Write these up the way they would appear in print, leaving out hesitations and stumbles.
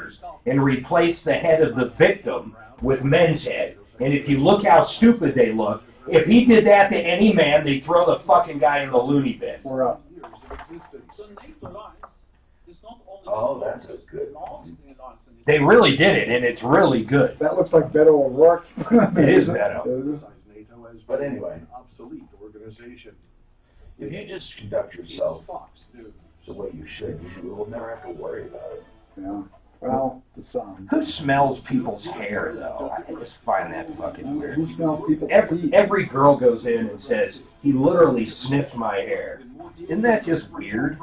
ears and replace the head of the victim with men's head. And if you look how stupid they look, if he did that to any man, they'd throw the fucking guy in the loony bin. We're up. Oh, that's a good. They really did it, and it's really good. That looks like Beto O'Rourke. It is Beto. But anyway, if you just conduct yourself the way you should, you will never have to worry about it. Yeah. Well, the sun. Who smells people's hair, though? I just find that fucking weird. Who smells people's feet? Every girl goes in and says, he literally sniffed my hair. Isn't that just weird?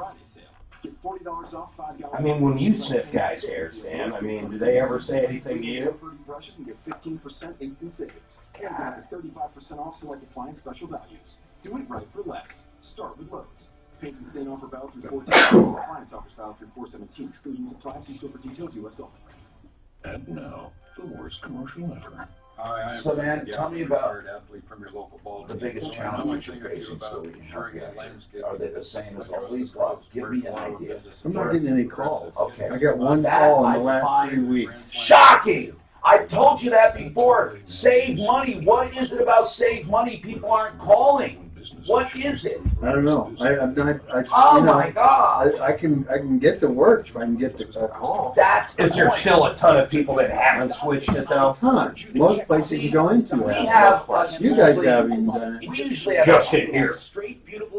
I mean, when you sniff guys' hair, Stan, I mean, do they ever say anything to you? Brushes and get 15% instant savings. And back to 35% off select appliance special values. Do it right for less. Start with Lowe's. Paint and stain offer valid through 14. Appliance offers valid through 4/17. Exclusions apply. See store for details. U.S. only. And now, the worst commercial ever. So, man, tell me about the biggest challenge you're facing so we can help you. Are they the same as all these calls? Give me an idea. I'm not getting any calls. Okay. I got one call in the last 3 weeks. Shocking! I've told you that before. Save money. What is it about save money? People aren't calling. What is it? I don't know. I'm not. Oh my God! I can get to work if I can get the call. That's the Is there point. still a ton of people that haven't switched it, though? Huh. Most places you go into We have. have You guys haven't even done it. We usually have Just in here.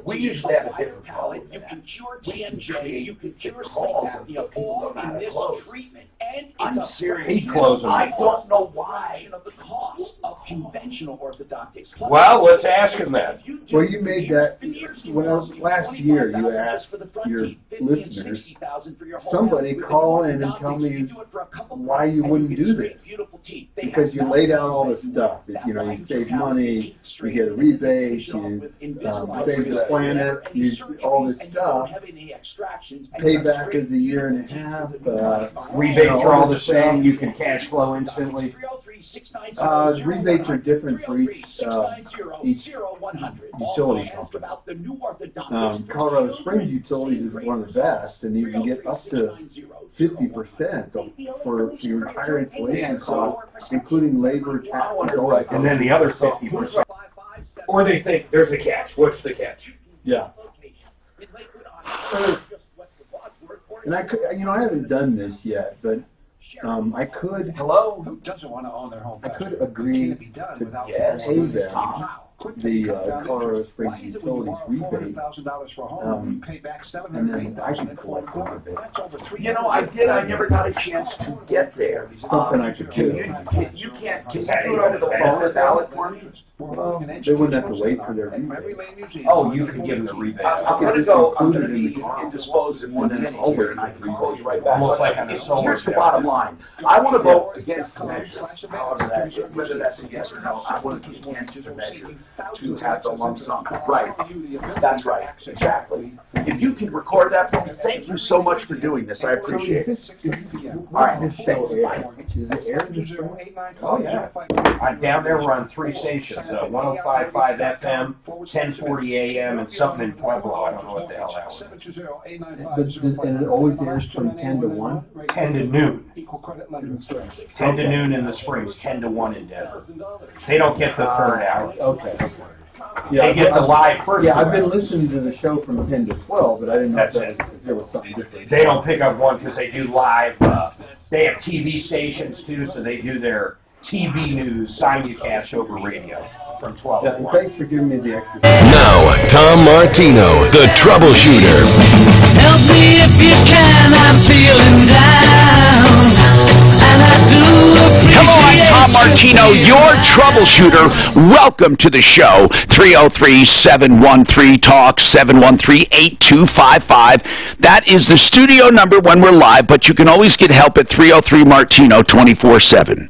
We usually have a different problem. You can cure We can TMJ, you can cure sleep calls and apnea, people all don't know how in to this close. treatment. And I'm it's a serious. He closes I them. don't know why. of the cost of conventional orthodontics. Well, let's ask him that. Well, you made that when I was last year. You asked your listeners, somebody call in and tell me why you wouldn't do this. Because you laid out all this stuff. You save money, you get a rebate, you save the planet, all this stuff. Payback is a year and a half. Rebates are all the same. You can cash flow instantly. Rebates are different for each utility company. Colorado Springs Utilities is one of the best, and you can get up to 50% for your entire installation cost, including labor, taxes, all that. And then the other 50%. Or they think, there's a catch. What's the catch? Yeah. And I haven't done this yet, but I could. Hello? Who doesn't want to own their home? I could agree to Yes. pay them the Colorado Springs Utilities rebate, and then I could collect some of it. You know, I did. I never got a chance to get there. Something I could do. Can you do it over the phone or ballot for me? Well, they wouldn't have to wait for their rebate. Oh, you can give them the rebate. I'm going to go. I'm going to be indisposed in 1 minute here, and I can call you right back. Almost like on a solar Here's the cell. bottom line. I want to vote against the measure. However, whether that's a yes or no, I want to keep against the measure to have the lump sum. Right. That's right. Exactly. If you can record that for me, thank you so much for doing this. I appreciate it. All right. Is it air in the spring? Oh, yeah. Down there we're on 3 stations, 105.5 FM, 1040 AM, and something in Pueblo. I don't know what the hell that was. And it always airs from 10 to 1? 10 to noon. 10 to noon in the Springs, 10 to 1 in Denver. They don't get the third hour. Okay. They get the live first. Yeah, I've hour. been listening to the show from 10 to 12, but I didn't know That's if there was something different. They don't pick up one because they do live. They have TV stations too, so they do their TV news simulcast over radio from 12 to 1. Thanks for giving me the extra. Now, Tom Martino, the Troubleshooter. Help me if you can, I'm feeling down, and I do appreciate. Hello, I'm Tom Martino, your Troubleshooter. Welcome to the show. 303-713-TALK, 713-8255. That is the studio number when we're live, but you can always get help at 303-MARTINO 24/7.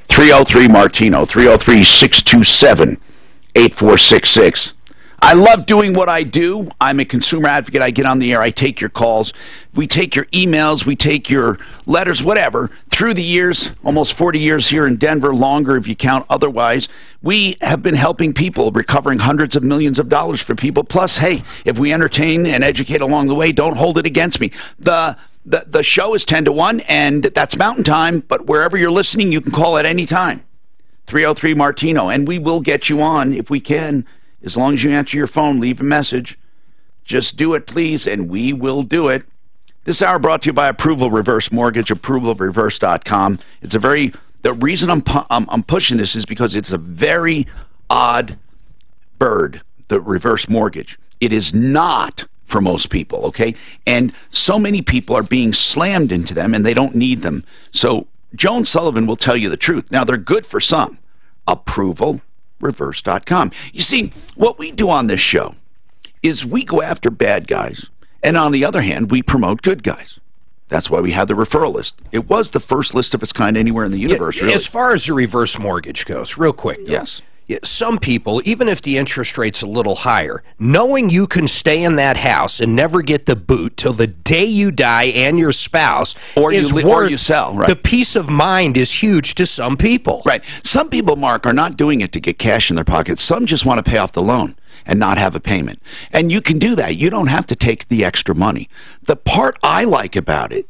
303-MARTINO, 303-627-8466. I love doing what I do. I'm a consumer advocate. I get on the air. I take your calls. We take your emails. We take your letters, whatever. Through the years, almost 40 years here in Denver, longer if you count otherwise, we have been helping people, recovering hundreds of millions of dollars for people. Plus, hey, if we entertain and educate along the way, don't hold it against me. The The show is 10 to 1, and that's Mountain Time, but wherever you're listening, you can call at any time. 303 Martino, and we will get you on if we can, as long as you answer your phone, leave a message. Just do it, please, and we will do it. This hour brought to you by Approval Reverse Mortgage, approvalreverse.com. It's a very, the reason I'm pushing this is because it's a very odd bird, the reverse mortgage. It is not for most people, okay? And so many people are being slammed into them, and they don't need them. So Joan Sullivan will tell you the truth. Now, they're good for some. ApprovalReverse.com. You see, what we do on this show is we go after bad guys, and on the other hand, we promote good guys. That's why we have the referral list. It was the first list of its kind anywhere in the universe, really. As far as the reverse mortgage goes, real quick, though. Yes. Some people, even if the interest rate's a little higher, knowing you can stay in that house and never get the boot till the day you die and your spouse or is you sell, right? The peace of mind is huge to some people. Right. Some people, Mark, are not doing it to get cash in their pockets. Some just want to pay off the loan and not have a payment. And you can do that. You don't have to take the extra money. The part I like about it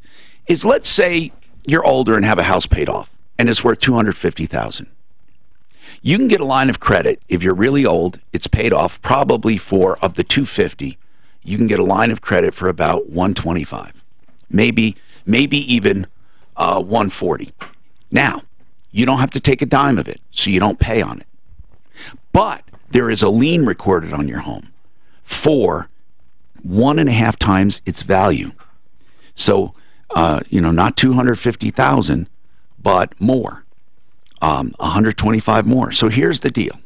is, let's say you're older and have a house paid off, and it's worth $250,000. You can get a line of credit if you're really old. It's paid off probably for, of the $250, you can get a line of credit for about $125, maybe even $140. Now, you don't have to take a dime of it, so you don't pay on it. But there is a lien recorded on your home for 1.5 times its value. So, not $250,000, but more. 125 more. So here's the deal.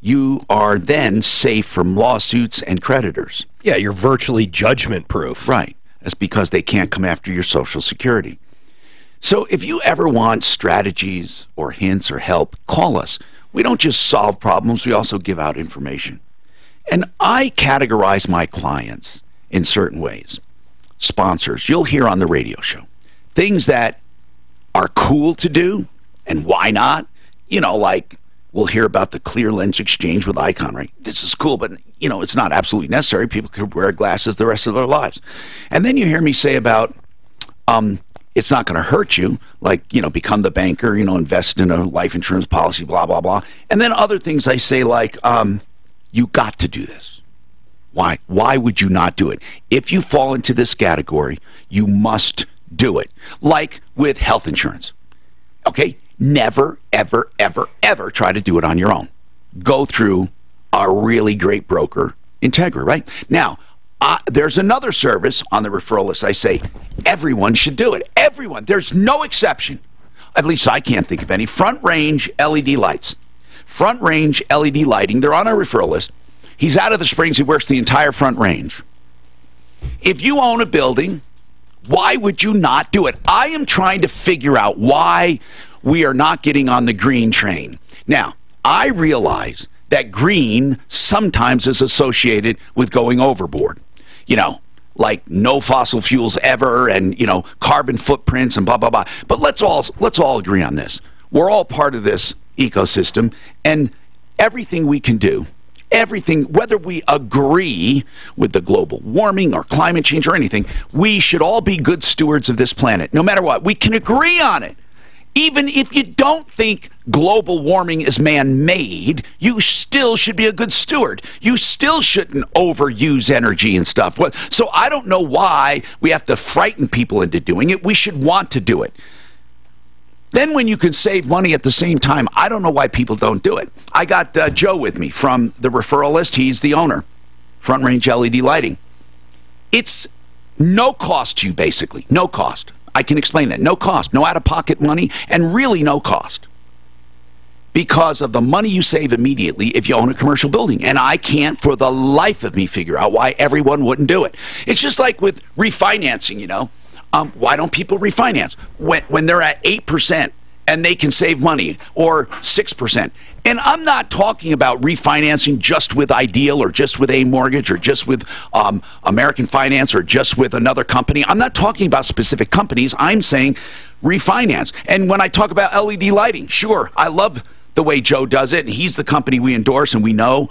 You are then safe from lawsuits and creditors. Yeah, you're virtually judgment-proof. Right. That's because they can't come after your Social Security. So if you ever want strategies or hints or help, call us. We don't just solve problems, we also give out information. And I categorize my clients in certain ways. Sponsors, you'll hear on the radio show. Things that are cool to do, and why not? Like we'll hear about the clear lens exchange with Icon, right? This is cool, but, it's not absolutely necessary. People could wear glasses the rest of their lives. And then you hear me say about it's not going to hurt you, like, become the banker, invest in a life insurance policy, blah, blah, blah. And then other things I say like, you got to do this. Why? Why would you not do it? If you fall into this category, you must do it. Like with health insurance. Okay? Never, ever, ever, ever try to do it on your own. Go through a really great broker, Integra, right? Now, there's another service on the referral list. I say everyone should do it. Everyone. There's no exception. At least I can't think of any. Front range LED lights. Front range LED lighting. They're on our referral list. He's out of the Springs. He works the entire Front Range. If you own a building, why would you not do it? I am trying to figure out why we are not getting on the green train. Now, I realize that green sometimes is associated with going overboard. Like no fossil fuels ever, and, carbon footprints and blah, blah, blah. But let's all agree on this. We're all part of this ecosystem, and everything we can do, everything, whether we agree with the global warming or climate change or anything, we should all be good stewards of this planet, no matter what. We can agree on it. Even if you don't think global warming is man-made, you still should be a good steward. You still shouldn't overuse energy and stuff. So I don't know why we have to frighten people into doing it. We should want to do it. Then when you can save money at the same time, I don't know why people don't do it. I got Joe with me from the referral list. He's the owner. Front Range LED Lighting. It's no cost to you, basically. No cost. I can explain that. No cost, no out-of-pocket money, and really no cost. Because of the money you save immediately if you own a commercial building. And I can't for the life of me figure out why everyone wouldn't do it. It's just like with refinancing, why don't people refinance? When they're at 8% and they can save money, or 6%. And I'm not talking about refinancing just with Ideal or just with A Mortgage or just with American Finance or just with another company. I'm not talking about specific companies. I'm saying refinance. And when I talk about LED lighting, sure, I love the way Joe does it, and he's the company we endorse and we know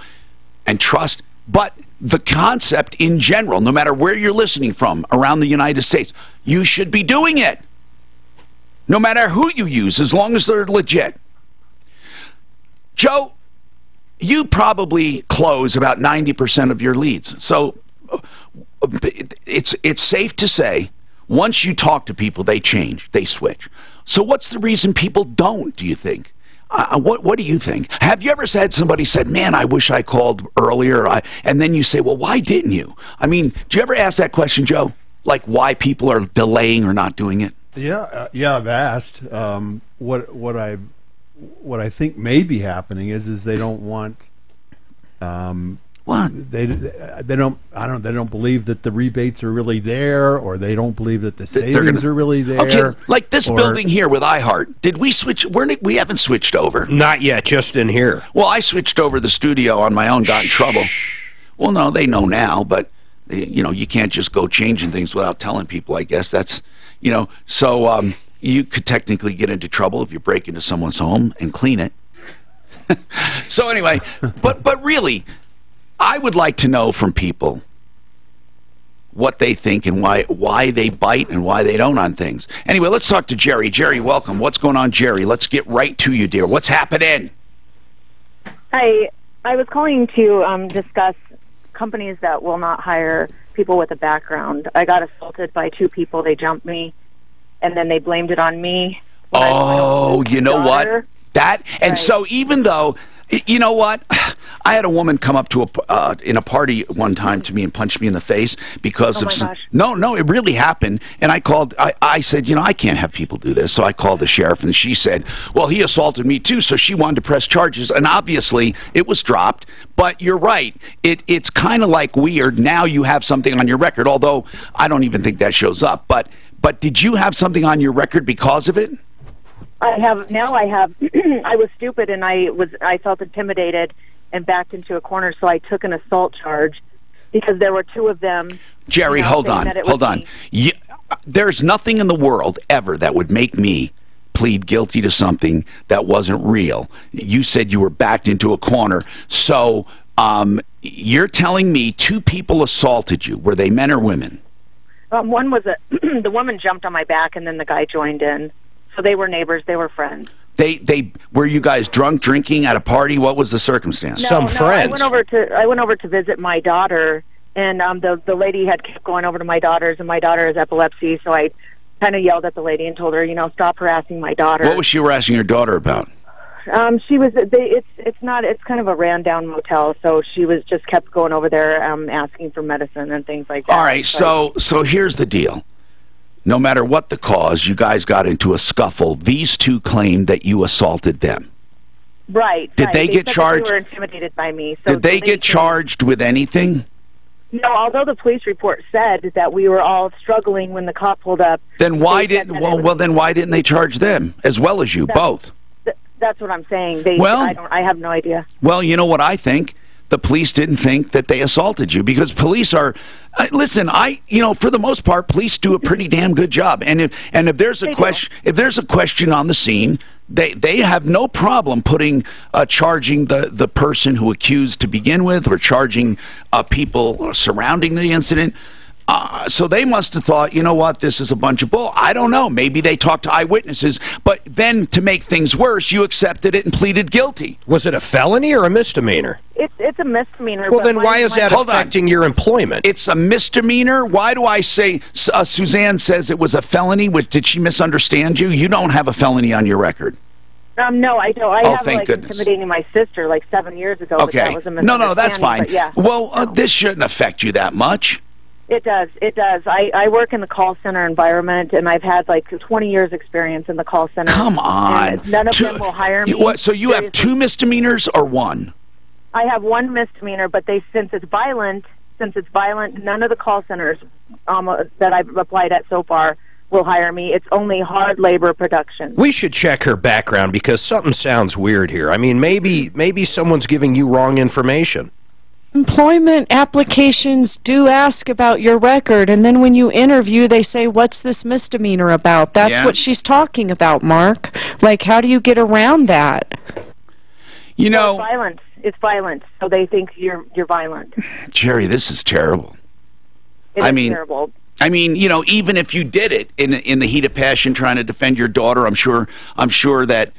and trust. But the concept in general, no matter where you're listening from around the United States, you should be doing it. No matter who you use, as long as they're legit. Joe, you probably close about 90% of your leads. So it's safe to say, once you talk to people, they change, they switch. So what's the reason people don't, do you think? What do you think? Have you ever had somebody said, man, I wish I called earlier, and then you say, well, why didn't you? I mean, do you ever ask that question, Joe? Like why people are delaying or not doing it? Yeah, I've asked. What I think may be happening is they don't want. What? They don't believe that the rebates are really there, or they don't believe that the savings are really there. Okay, like this building here with iHeart. Did we switch? We haven't switched over. Not yet, just in here. Well, I switched over the studio on my own, got in trouble. Well, no, they know now, but you know, you can't just go changing things without telling people, I guess. That's, you know, so you could technically get into trouble if you break into someone's home and clean it. So anyway, but really, I would like to know from people what they think and why they bite and why they don't on things. Anyway, let's talk to Jerry. Jerry, welcome. What's going on, Jerry? Let's get right to you, dear. What's happening? Hi. I was calling to discuss companies that will not hire people with a background. I got assaulted by two people. They jumped me, and then they blamed it on me. Oh, you know what? That, and right. So even though, you know what? I had a woman come up to in a party one time to me and punch me in the face because of some, no, it really happened. And I called, I said, you know, I can't have people do this. So I called the sheriff, and she said, well, he assaulted me too. So she wanted to press charges, and obviously it was dropped. But you're right. It's kind of like weird. Now you have something on your record, although I don't even think that shows up. But did you have something on your record because of it? I have. I was stupid, and I felt intimidated and backed into a corner, so I took an assault charge because there were two of them. Jerry, hold on. There's nothing in the world ever that would make me plead guilty to something that wasn't real. You said you were backed into a corner, so you're telling me two people assaulted you. Were they men or women? One was the woman jumped on my back, and then the guy joined in. So they were neighbors. They were friends. They were you guys drunk, drinking at a party? What was the circumstance? No, friends. I went over to visit my daughter, and the lady had kept going over to my daughter's, and my daughter has epilepsy. So I kind of yelled at the lady and told her, you know, stop harassing my daughter. What was she harassing your daughter about? She was. It's kind of a ran down motel, so she was just kept going over there, asking for medicine and things like that. All right. So here's the deal. No matter what the cause, you guys got into a scuffle. These two claimed that you assaulted them. Right. Did they get charged? They were intimidated by me. So did they get charged with anything? No, although the police report said that we were all struggling when the cop pulled up. Then why didn't they charge them as well as you, both? That's what I'm saying. I have no idea. Well, you know what I think? The police didn't think that they assaulted you, because police are listen, for the most part, police do a pretty damn good job. And if there's a question on the scene, they have no problem charging the person who accused to begin with, or charging people surrounding the incident. So they must have thought, you know what, this is a bunch of bull. I don't know. Maybe they talked to eyewitnesses, but then to make things worse, you accepted it and pleaded guilty. Was it a felony or a misdemeanor? It's a misdemeanor. Well, then why is that affecting your employment? It's a misdemeanor? Why do I say, Suzanne says it was a felony? Did she misunderstand you? You don't have a felony on your record. No, I don't. I have intimidating my sister 7 years ago. Okay. But that was a misunderstanding. No, that's fine. Yeah. Well, this shouldn't affect you that much. It does. I work in the call center environment, and I've had 20 years experience in the call center. Come on. None of them will hire me. So you have two misdemeanors or one? I have one misdemeanor, but since it's violent, none of the call centers that I've applied at so far will hire me. It's only hard labor production. We should check her background, because something sounds weird here. I mean, maybe someone's giving you wrong information. Employment applications do ask about your record, and then when you interview, they say, what's this misdemeanor about? That's what she's talking about, Mark. How do you get around that? Violence. It's violent, so they think you're violent. Jerry, this is terrible. It is terrible. I mean, you know, even if you did it in the heat of passion trying to defend your daughter, I'm sure that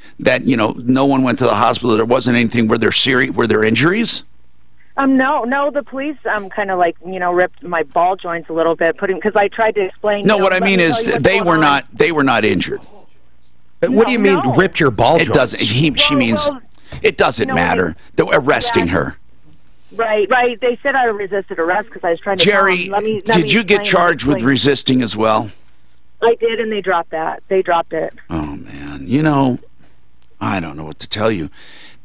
you know, no one went to the hospital. There wasn't anything. Were there injuries? No, the police kind of like, you know, ripped my ball joints a little bit, because I tried to explain. No, what I mean is they were not injured. What do you mean ripped your ball joints? It doesn't. She means it doesn't matter. They're arresting her. Right. They said I resisted arrest because I was trying to. Jerry, did you get charged with resisting as well? I did, and they dropped that. They dropped it. Oh man, you know, I don't know what to tell you.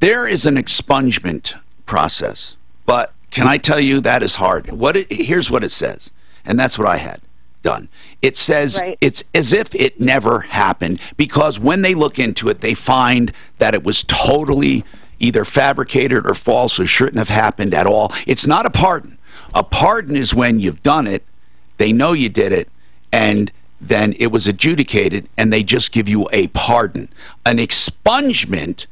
There is an expungement process, but can I tell you that is hard? Here's what it says, and that's what I had done. It says it's as if it never happened, because when they look into it, they find that it was totally either fabricated or false or shouldn't have happened at all. It's not a pardon. A pardon is when you've done it, they know you did it, and then it was adjudicated, and they just give you a pardon. An expungement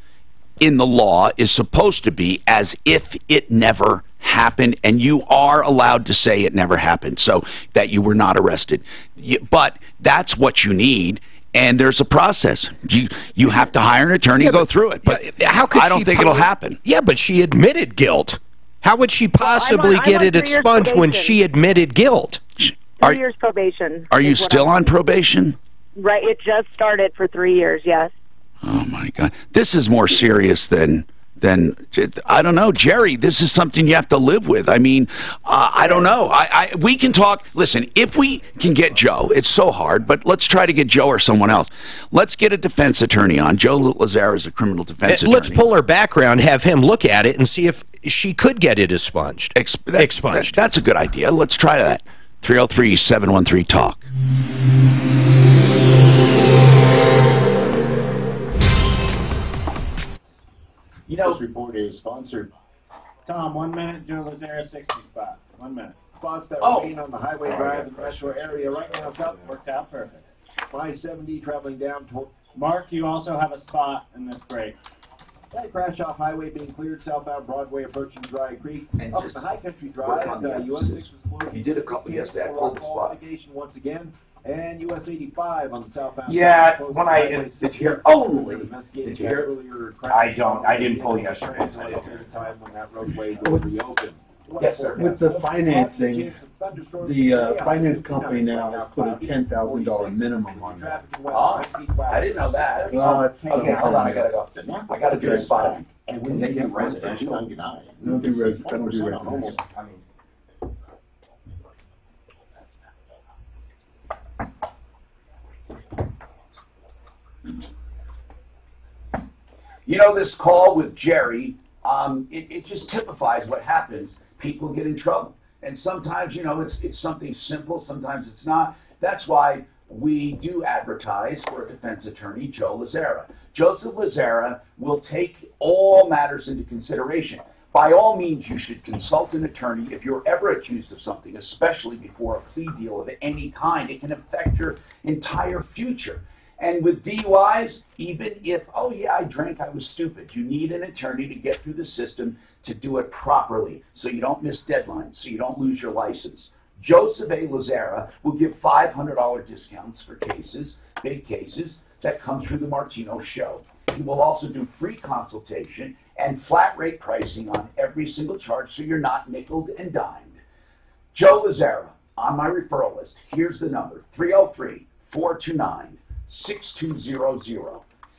in the law is supposed to be as if it never happened, and you are allowed to say it never happened, so that you were not arrested. But that's what you need. And there's a process. You have to hire an attorney and go through it. But how could I don't think it'll happen. Yeah, but she admitted guilt. How would she possibly get it expunged when she admitted guilt? 3 years probation. Are you still on probation? Right. It just started for 3 years. Yes. Oh my God, this is more serious than I don't know, Jerry. This is something you have to live with. I mean, I don't know. We can talk. Listen, if we can get Joe, it's so hard, but let's try to get Joe or someone else. Let's get a defense attorney on. Joe Lazara is a criminal defense attorney. Let's pull her background, have him look at it, and see if she could get it expunged. Expunged. That's a good idea. Let's try that. 303-713-TALK. You know, this report is sponsored. Tom, 1 minute, Joe Lazara, 60 spot. 1 minute. Spots that remain on the Highway Drive in the metro area right now. Worked out perfect. 570 traveling down toward. Mark, you also have a spot in this break. That crash off highway being cleared southbound Broadway approaching Dry Creek. And up just the High Country Drive, US 6 was closed. You did a couple yesterday. I pulled the spot. Once again. And US 85 on the southbound. Yeah, when I did you hear only. Did you hear? I didn't pull yesterday. Time when that roadway will reopen. Yes, sir. With the financing, the finance company now has put a $10,000 minimum on that. Oh, I didn't know that. Well, it's okay. Hold on, I gotta go. I gotta do a spot. And when they get residential, I don't do residential. You know, this call with Jerry, it just typifies what happens. People get in trouble. And sometimes, you know, it's something simple. Sometimes it's not. That's why we do advertise for a defense attorney, Joe Lazara. Joseph Lazara will take all matters into consideration. By all means, you should consult an attorney if you're ever accused of something, especially before a plea deal of any kind. It can affect your entire future. And with DUIs, even if, oh yeah, I drank, I was stupid, you need an attorney to get through the system to do it properly so you don't miss deadlines, so you don't lose your license. Joseph A. Lazara will give $500 discounts for cases, big cases, that come through the Martino Show. He will also do free consultation and flat rate pricing on every single charge so you're not nickeled and dimed. Joe Lazara, on my referral list, here's the number, 303-429-6200,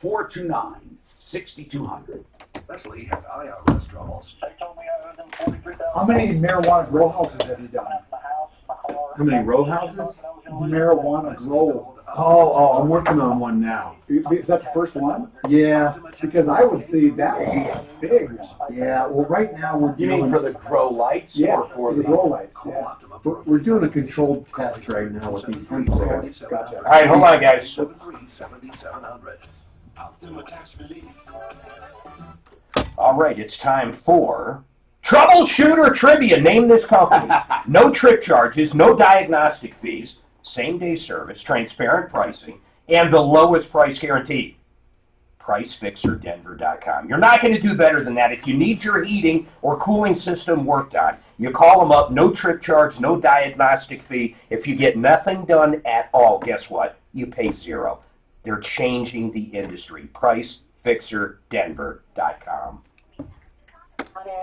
429-6200. Leslie has eye on restaurants. How many marijuana grow houses have you done? How many row houses? Marijuana grow. Oh, I'm working on one now. Is that the first one? Yeah, because I would say that would be big. Yeah, well, right now we're You doing... mean for the grow lights? Yeah, or for the grow lights, yeah. We're doing a controlled test right now with these hemp growers. Gotcha. All right, hold on, guys. 7700. Optima Tax Relief. All right, it's time for Troubleshooter Trivia. Name this company. No trip charges, no diagnostic fees, same-day service, transparent pricing, and the lowest price guarantee. PriceFixerDenver.com. You're not going to do better than that. If you need your heating or cooling system worked on, you call them up, no trip charge, no diagnostic fee. If you get nothing done at all, guess what? You pay zero. They're changing the industry. PriceFixerDenver.com.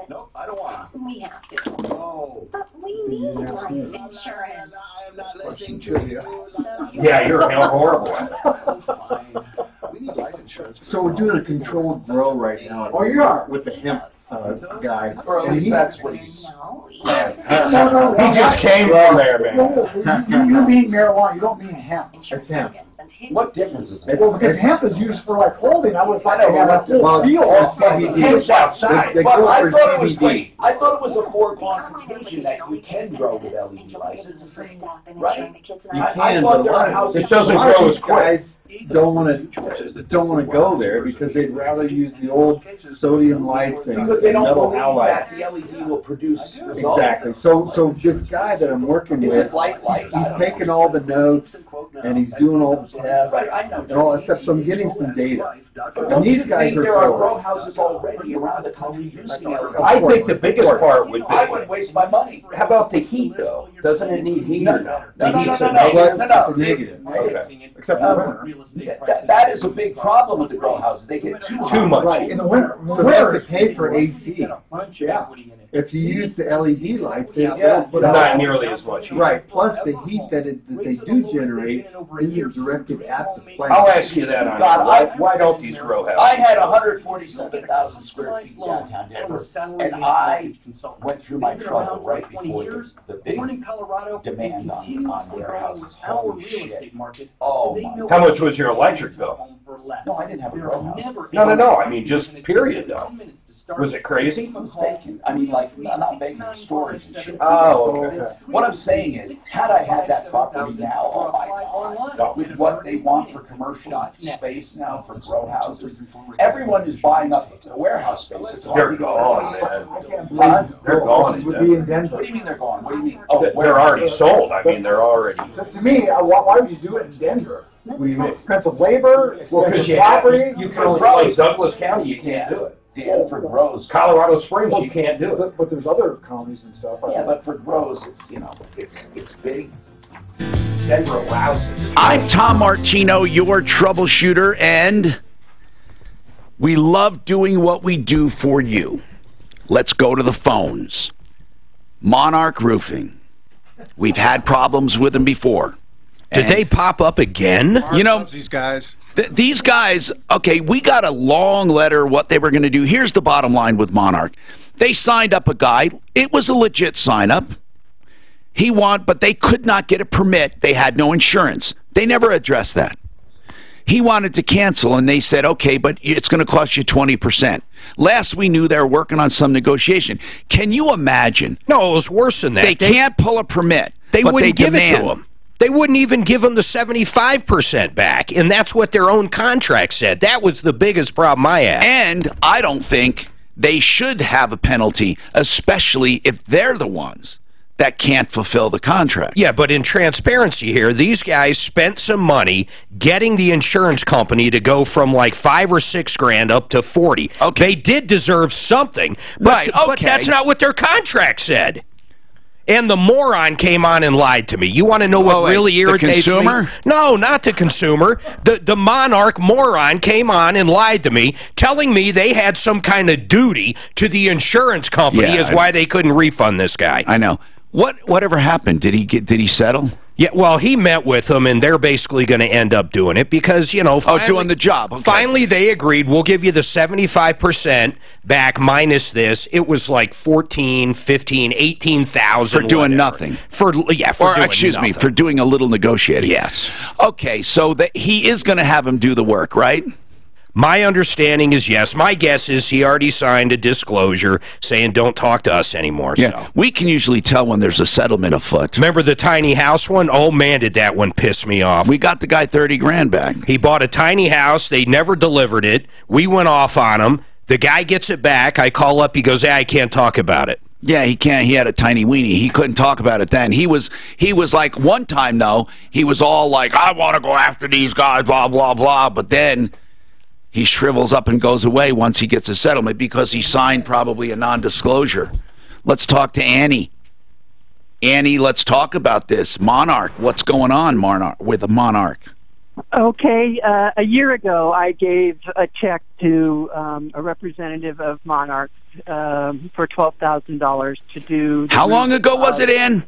Nope, I don't want to. We have to. No. But we need life insurance. I am not listening to you. Yeah, you're horrible at it. We need life insurance. So we're doing a controlled grow right now. Oh, you are? With the hemp guy. Or at least that's what he's... No, He just came from there, man. You mean marijuana, you don't mean hemp. It's hemp. What difference is it? Well, because hemp is used for like clothing, I would have thought they had a whole field. Hemp's outside. They But grow I for thought it was CBD. wait. I thought it was a foregone conclusion that you can grow with LED lights. It's the same, right? You I can, thought but there a lot were of, houses. It doesn't a lot grow of as these quick. guys don't want to go there because they'd rather use the old sodium lights and Because they don't metal believe halides. that the LED will produce results. Exactly. So this guy that I'm working Is with, it light? he's taking all the notes and he's doing all the tests Right, I know. and all that stuff. So I'm getting some data. But And don't these you guys think are there are grow growers. houses already around the country using LED? I think the biggest part would I be, wouldn't waste my money. how about the heat, though? Doesn't it need heat or no? No, The no, heat's no, a no, negative? no, no. It's a negative. Okay. Except for winter. That is a big problem with the grow houses. They get too much. Right, in the winter. So they have to pay for AC. Yeah. If you use the LED lights, they'll put Not out nearly as much heat. right. Plus the heat that they do generate isn't directed at the plant. I'll ask you that on God, why don't these grow houses? I had 147,000 square feet downtown Denver, and I went through my trouble right before the big demand on warehouses. Holy shit. Oh, my. How much was your electric bill? No, I didn't have a grow house. No. I mean, just period, though. Was it crazy? It was vacant. I mean, like, not vacant, storage and shit. Oh, okay. What I'm saying is, had I had that property now, oh my God, with what they want for commercial space now for grow houses, everyone is buying up the warehouse space. It's They're hard to gone, get. man. I can't believe They're gone. would be in Denver. What do you mean they're gone? What do you mean? They're already sold. I mean, they're already. To me, why would you do it in Denver? Expensive labor, Well, expensive because property. you can only, like Douglas County, you can't do it. Dan, for grows. Colorado Springs, you can't do it. But there's other counties and stuff. Yeah, but for grows, it's, you know, it's big. Denver allows it. I'm Tom Martino, your troubleshooter, and we love doing what we do for you. Let's go to the phones. Monarch Roofing. We've had problems with them before. Did they pop up again? You know, these guys. These guys, okay, we got a long letter what they were going to do. Here's the bottom line with Monarch. They signed up a guy. It was a legit sign up. But they could not get a permit. They had no insurance. They never addressed that. He wanted to cancel, and they said, okay, but it's going to cost you 20%. Last we knew, they were working on some negotiation. Can you imagine? No, it was worse than that. They can't pull a permit. They but wouldn't they give demand. it to them. They wouldn't even give them the 75% back, and that's what their own contract said. That was the biggest problem I had. And I don't think they should have a penalty, especially if they're the ones that can't fulfill the contract. Yeah, but in transparency here, these guys spent some money getting the insurance company to go from like $5 or $6 grand up to 40. Okay. They did deserve something, but that's not what their contract said. And the moron came on and lied to me. You want to know what really irritates the consumer? me? No, not the consumer. The Monarch moron came on and lied to me, telling me they had some kind of duty to the insurance company is why they couldn't refund this guy. I know. Whatever happened? Did he settle? Yeah, well, he met with them, and they're basically going to end up doing it because, you know... Finally, doing the job. Okay. Finally, they agreed, we'll give you the 75% back minus this. It was like 14, 15, 18,000. For doing nothing. For doing nothing. For doing a little negotiating. Yes. Okay, so he is going to have him do the work, right? My understanding is yes. My guess is he already signed a disclosure saying don't talk to us anymore. Yeah, so. We can usually tell when there's a settlement afoot. Remember the tiny house one? Oh, man, did that one piss me off. We got the guy 30 grand back. He bought a tiny house. They never delivered it. We went off on him. The guy gets it back. I call up. He goes, I can't talk about it. Yeah, he can't. He had a tiny weenie. He couldn't talk about it then. He was like, one time, though, he was all like, I want to go after these guys, blah, blah, blah. But then... He shrivels up and goes away once he gets a settlement because he signed probably a non-disclosure. Let's talk to Annie. Annie, let's talk about this. Monarch, what's going on, with the Monarch? Okay, a year ago I gave a check to a representative of Monarch for $12,000 to do... How long ago was it, Ann?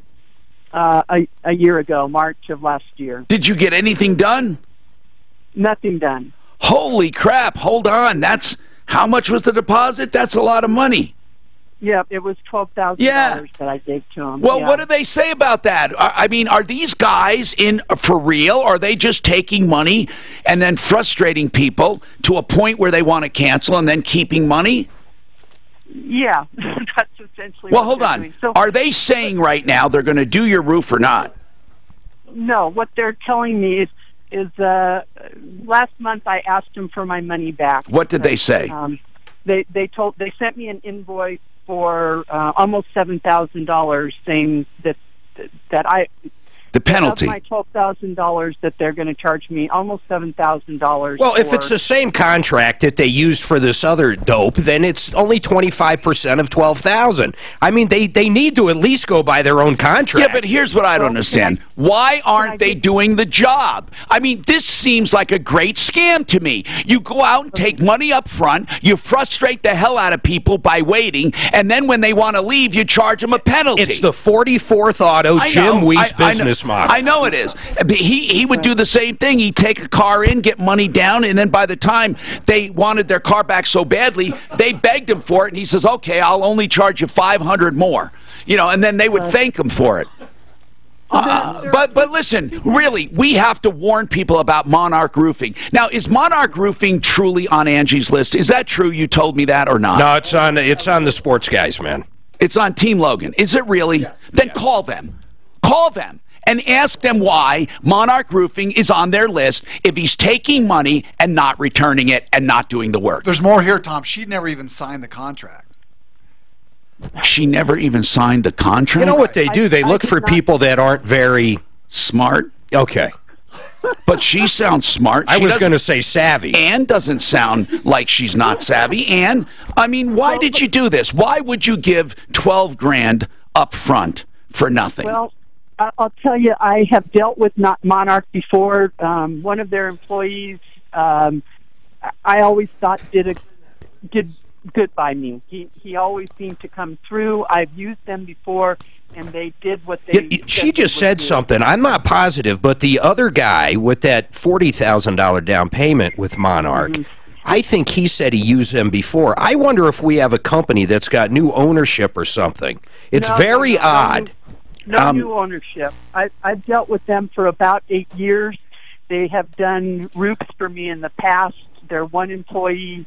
A year ago, March of last year. Did you get anything done? Nothing done. Holy crap, hold on. That's... How much was the deposit? That's a lot of money. Yeah, it was $12,000 that I gave to him. Well, what do they say about that? I mean, are these guys in for real? Or are they just taking money and then frustrating people to a point where they want to cancel and then keeping money? Yeah, that's essentially well, what hold they're on. doing. So, are they saying right now they're going to do your roof or not? No, what they're telling me is last month I asked them for my money back. What did they say? They sent me an invoice for almost $7,000, saying that I the penalty of my $12,000 that they're going to charge me almost $7,000. Well, if it's the same contract that they used for this other dope, then it's only 25% of $12,000. I mean, they need to at least go by their own contract. Yeah, but here's what I don't understand. Why aren't they doing the job? I mean, this seems like a great scam to me. You go out and take money up front, you frustrate the hell out of people by waiting, and then when they want to leave, you charge them a penalty. It's the 44th Auto Jim Weiss business model. I know it is. He would do the same thing. He'd take a car in, get money down, and then by the time they wanted their car back so badly, they begged him for it, and he says, okay, I'll only charge you $500 more. You know, and then they would thank him for it. But listen, really, we have to warn people about Monarch Roofing. Now, is Monarch Roofing truly on Angie's list? Is that true? You told me that or not? No, it's on the sports guys, man. It's on Team Logan. Is it really? Yeah. Then call them. Call them and ask them why Monarch Roofing is on their list if he's taking money and not returning it and not doing the work. There's more here, Tom. She never even signed the contract. She never even signed the contract? You know what they do? They look for people that aren't very... Smart? Okay. But she sounds smart. I was going to say savvy. Ann doesn't sound like she's not savvy. Ann, I mean, why did you do this? Why would you give $12,000 up front for nothing? Well, I'll tell you, I have dealt with Monarch before. One of their employees, I always thought did good by me. He always seemed to come through. I've used them before, and they did what they... She just said something. I'm not positive, but the other guy with that $40,000 down payment with Monarch, I think he said he used them before. I wonder if we have a company that's got new ownership or something. It's very odd. No new ownership. I've dealt with them for about 8 years. They have done roofs for me in the past. Their one employee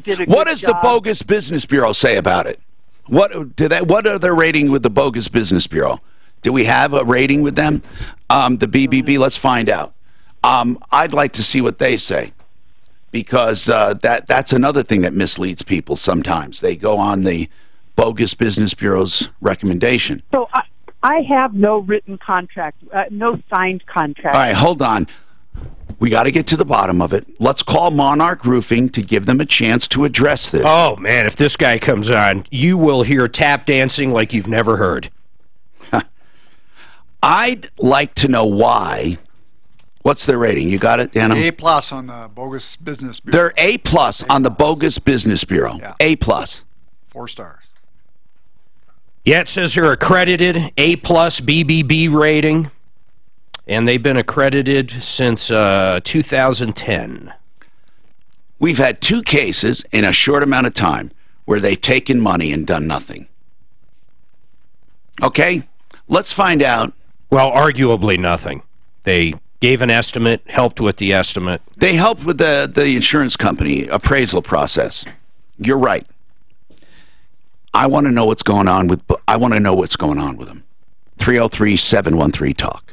did a good job. What does the Bogus Business Bureau say about it? What are their rating with the Bogus Business Bureau? Do we have a rating with them? The BBB, let's find out. I'd like to see what they say, because that's another thing that misleads people sometimes. They go on the Bogus Business Bureau's recommendation. So I have no written contract, no signed contract. All right, hold on. We got to get to the bottom of it. Let's call Monarch Roofing to give them a chance to address this. Oh, man, if this guy comes on, you will hear tap dancing like you've never heard. I'd like to know why. What's their rating? You got it, Dan? A+ on the Bogus Business Bureau. They're A+ on the Bogus Business Bureau. Yeah. A+. 4 stars. Yeah, it says they're accredited, A+ BBB rating, and they've been accredited since 2010. We've had 2 cases in a short amount of time where they've taken money and done nothing. Okay? Let's find out. Well, arguably nothing. They gave an estimate, helped with the estimate. They helped with the insurance company appraisal process. You're right. I want to know what's going on with them. 303-713-TALK.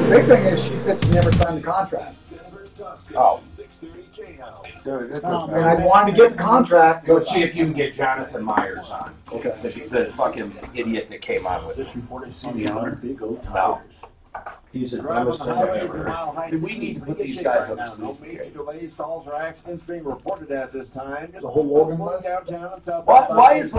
The big thing is she said she never signed the contract. Oh. And I wanted to get the contract. Go see if you can get Jonathan Myers on. Okay. The fucking idiot that came on with it. This report is on the honor. Big O. No. He's the Driving dumbest the thing highways ever. in Mile High We need to put City these shape guys right on now. the No street. major delays, stalls, or accidents being reported at this time. Just The whole Logan list? downtown and south. Why is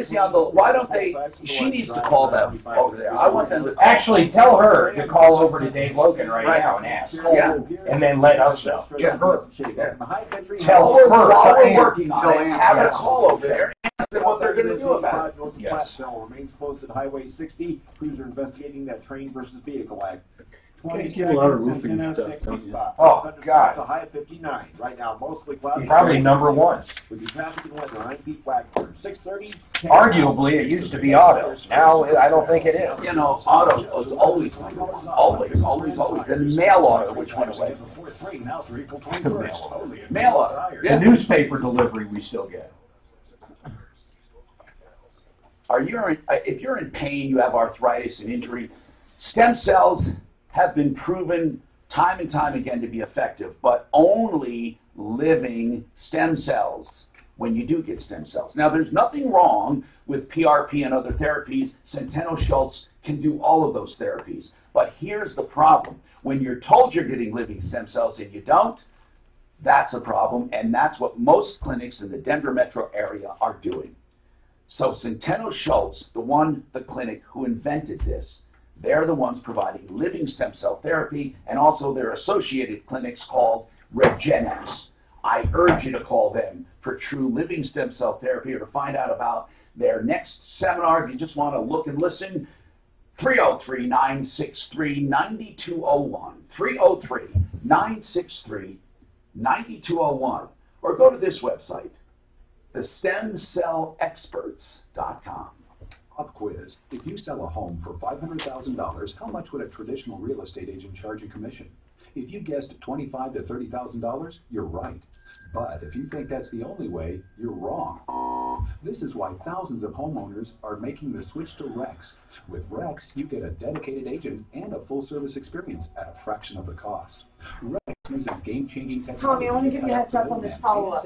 he on the? Why don't they? She needs to call them over there. I want them to Actually, tell her to call over to Dave Logan right now and ask. Yeah. And then let us know. Yeah, her. Tell her. While we're working on it, have a call over there and ask them what they're going to do about it. Yes. Remains closed at Highway 60. Cruiser investigating that train versus vehicle act. 20 get a lot of seconds roofing into stuff, 60 don't you? spot. Oh, God. A high of 59. Right now, mostly cloudy. Probably number one. With the traffic and weather, 9 feet flat. 6:30. Arguably, it used to be autos. Now, I don't think it is. You know, auto was always number one. Always. And mail order, which went away. Mail order. The newspaper delivery we still get. If you're in pain, you have arthritis and injury, stem cells have been proven time and time again to be effective, but only living stem cells when you do get stem cells. Now, there's nothing wrong with PRP and other therapies. Centeno Schultz can do all of those therapies. But here's the problem. When you're told you're getting living stem cells and you don't, that's a problem, and that's what most clinics in the Denver metro area are doing. So Centeno Schultz, the clinic who invented this, they're the ones providing living stem cell therapy, and also their associated clinics called Regenex. I urge you to call them for true living stem cell therapy or to find out about their next seminar. If you just want to look and listen, 303-963-9201, 303-963-9201, or go to this website, thestemcellexperts.com. Pop quiz. If you sell a home for $500,000, how much would a traditional real estate agent charge a commission? If you guessed $25,000 to $30,000, you're right. But if you think that's the only way, you're wrong. This is why thousands of homeowners are making the switch to Rex. With Rex, you get a dedicated agent and a full-service experience at a fraction of the cost. Rex uses game-changing technology. Tommy, I want to give you a heads up on this follow-up.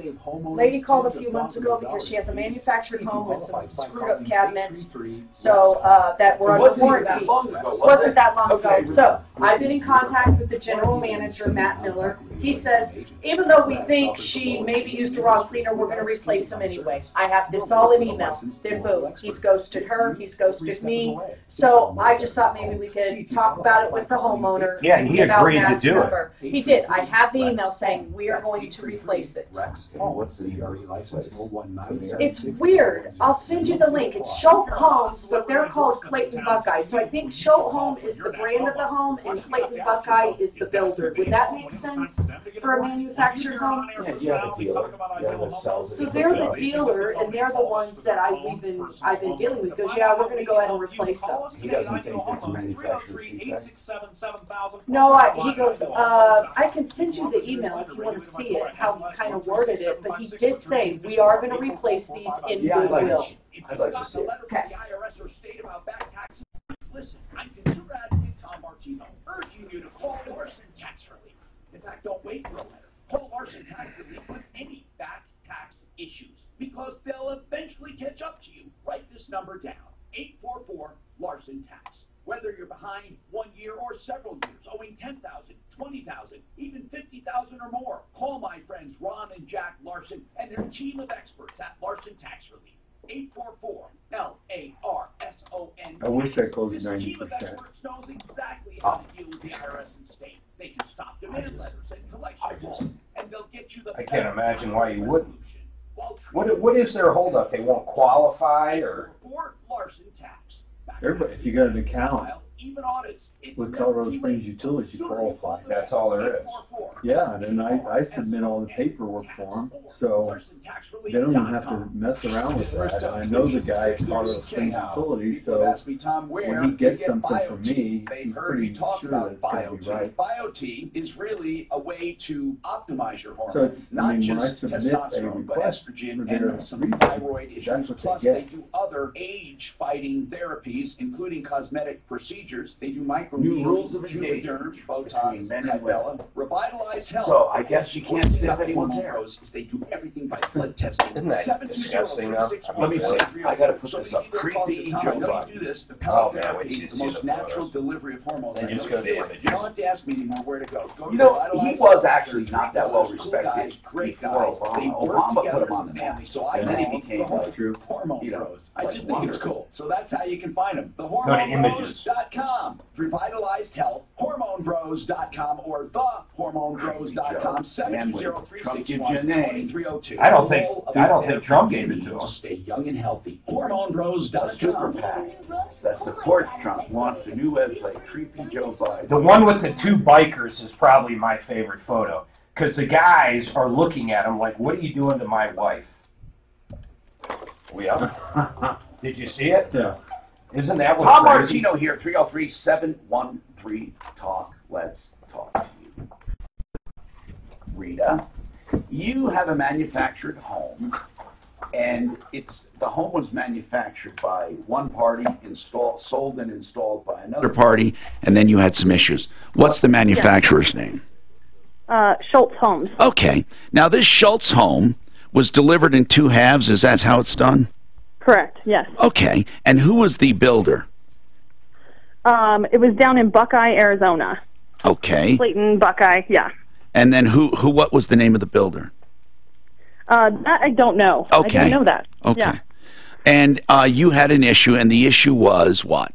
Lady called a few months ago because she has a manufactured home with some screwed-up cabinets, so that were under warranty. Wasn't that long ago. So I've been in contact with the general manager, Matt Miller. He says, even though we think she maybe used a wrong cleaner, we're going to replace them anyway. I have this all in email. Then boom, he's ghosted her, he's ghosted me. So I just thought maybe we could talk about it with the homeowner. Yeah, he agreed to do it. He did. I have the email saying we are going to replace it. What's the license? It's weird. I'll send you the link. It's Schultz Homes, but they're called Clayton Buckeye. So I think Schultz Home is the brand of the home, and Clayton Buckeye is the builder. Would that make sense for a manufactured home? Yeah, the dealer. So they're the dealer, and they're the ones that I've been dealing with. He goes, yeah, we're going to go ahead and replace them. He doesn't think it's a manufacturer's defect. No, he goes, I can send you the email if you want to see it, how he kind of worded it, but he did say, we are going to replace these in goodwill. I'd like to see it. Okay. Listen, I'm consumer advocate Tom Martino, urging you to call Larson Tax Relief. In fact, don't wait for a letter. Call Larson Tax Relief with any back tax issues, because they'll eventually catch up to you. Write this number down, 844-LARSON Tax. Whether you're behind 1 year or several years, owing $10,000, $20,000, even $50,000 or more, call my friends Ron and Jack Larson and their team of experts at Larson Tax Relief. 844-LARSON. I wish I closed This team of 90%. experts knows exactly how to deal with the IRS and state. They can stop demand letters and collection calls, and they'll get you the I can't imagine why you wouldn't. While What is their holdup? They won't qualify, or? for Larson Tax. Everybody, if you got an account Even audits. It's with never Colorado too Springs late. Utilities, you qualify. That's all there is. Yeah, and then I submit all the paperwork for them, so they don't even have to mess around with that. And I know the guy at Colorado Springs Utilities, so when he gets something from me, They've he's heard pretty me talk sure about that it's going to be right. BioT is really a way to optimize your hormones. So it's, I not mean, when I just submit a testosterone, but request estrogen for their and some refund, thyroid issues. that's what Plus, they they get. do other age-fighting therapies, including cosmetic procedures. They do New rules of microneedling, engagement Juvederm, Botox, between men and women. Revitalize Vitalized Health. So I guess you can't sniff anyone's hair. Is they do everything by blood testing. Isn't that disgusting, though? Let me see. I gotta put this up. Creepy Joe Biden. Do this. Oh, man, wait till you the see most the natural photos. delivery of hormones. Then just go to images. You don't have to ask me anymore where to go. You know, he was actually not that well respected before Obama put him on the map. And then he became like, hormone bros. I just think it's cool. So that's how you can find them. Go to images. TheHormonebros.com. Revitalized Health. HormoneBros.com or TheHormonebros.com. 70361-2302. I don't think Trump gave it to To him. stay young and healthy. HormoneBros.com. Super PAC that supports Trump launched a new website, Creepy Joe Biden. The one with the two bikers is probably my favorite photo, because the guys are looking at him like, what are you doing to my wife? We up? Did you see it? Yeah. Isn't that what Tom crazy? Martino here, 303-713-TALK. Let's talk to you. Rita, you have a manufactured home, and the home was manufactured by one party, sold and installed by another Party, and then you had some issues. What's the manufacturer's name? Schultz Homes. Okay. Now, this Schultz home was delivered in two halves. Is that how it's done? Correct, yes. Okay. And who was the builder? It was down in Buckeye, Arizona. Okay. Clayton, Buckeye, yeah. And then what was the name of the builder? That I don't know. Okay. I don't know that. Okay. Yeah. And you had an issue, and the issue was what?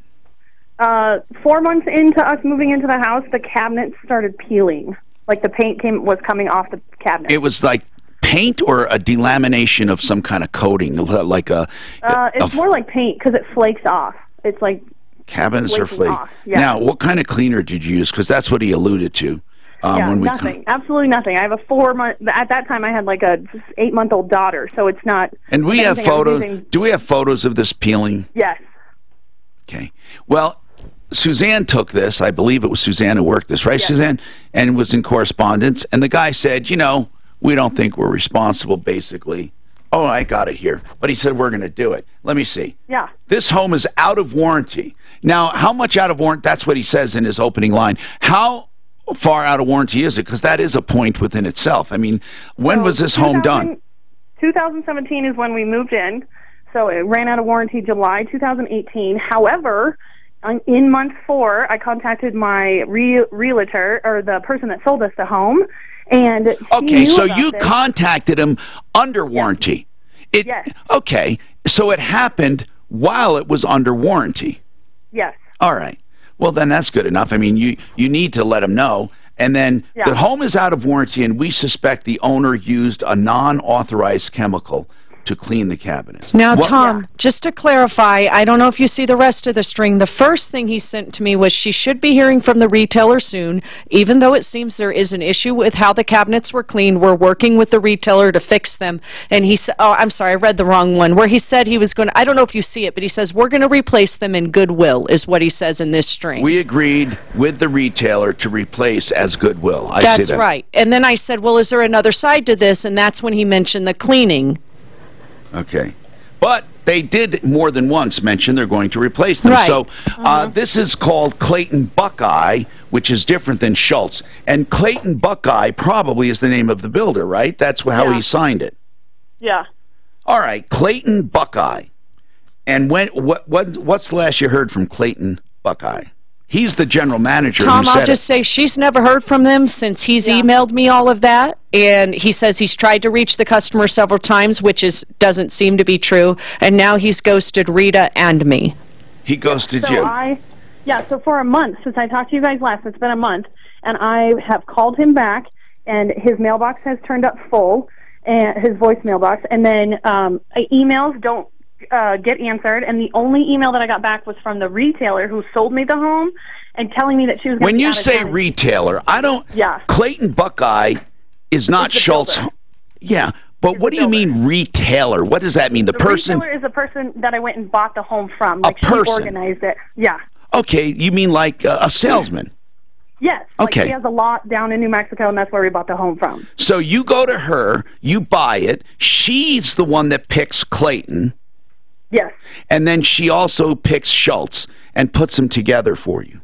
4 months into us moving into the house, the cabinets started peeling. Like the paint was coming off the cabinet. It was like paint or a delamination of some kind of coating, like a... It's more like paint because it flakes off. It's like... Cabinets are flaking flake. off. Yeah. Now, what kind of cleaner did you use? Because that's what he alluded to. When nothing. Absolutely nothing. I have a 4-month... At that time, I had like a 8-month-old daughter, so it's not... And we have photos... Do we have photos of this peeling? Yes. Okay. Well, Suzanne took this. I believe it was Suzanne who worked this, right, Yes. Suzanne? And was in correspondence. And the guy said, we don't think we're responsible, basically. Oh, I got it here. But he said, we're going to do it. Let me see. Yeah. This home is out of warranty. Now, how much out of warranty? That's what he says in his opening line. How far out of warranty is it? Because that is a point within itself. I mean, when was this home done? 2017 is when we moved in. So it ran out of warranty July 2018. However, in month 4, I contacted my realtor, or the person that sold us the home, and okay, so you contacted him under warranty. Yes. Okay, so it happened while it was under warranty. Yes. All right. Well, then that's good enough. I mean, you need to let him know. And then the home is out of warranty, and we suspect the owner used a non-authorized chemical to clean the cabinets. Now, Tom, just to clarify, I don't know if you see the rest of the string. The first thing he sent to me was she should be hearing from the retailer soon. Even though it seems there is an issue with how the cabinets were cleaned, we're working with the retailer to fix them. And he said, oh, I'm sorry, I read the wrong one, where he said he was going to, I don't know if you see it, but he says, we're going to replace them in goodwill, is what he says in this string. We agreed with the retailer to replace as goodwill. I see That's that. right. And then I said, well, is there another side to this? And that's when he mentioned the cleaning. Okay. But they did more than once mention they're going to replace them. Right. So this is called Clayton Buckeye, which is different than Schultz. And Clayton Buckeye probably is the name of the builder, right? That's how he signed it. Yeah. All right, Clayton Buckeye. And what's the last you heard from Clayton Buckeye? He's the general manager. Tom, I'll just say she's never heard from them since he's emailed me all of that. And he says he's tried to reach the customer several times, which doesn't seem to be true. And now he's ghosted Rita and me. He ghosted So you. so for a month, since I talked to you guys last, it's been a month, and I have called him back, and his mailbox has turned up full, and his voice mailbox, and then emails don't get answered, and the only email that I got back was from the retailer who sold me the home and telling me that she was going to When you say retailer, I don't... Yeah. Clayton Buckeye is not Schultz. Yeah, but what do you mean retailer? What does that mean? The person... retailer is the person that I went and bought the home from. Like, she organized it. Yeah. Okay, you mean like a salesman? Yes. Okay. Like she has a lot down in New Mexico, and that's where we bought the home from. So you go to her, you buy it, she's the one that picks Clayton. Yes. And then she also picks Schultz and puts them together for you.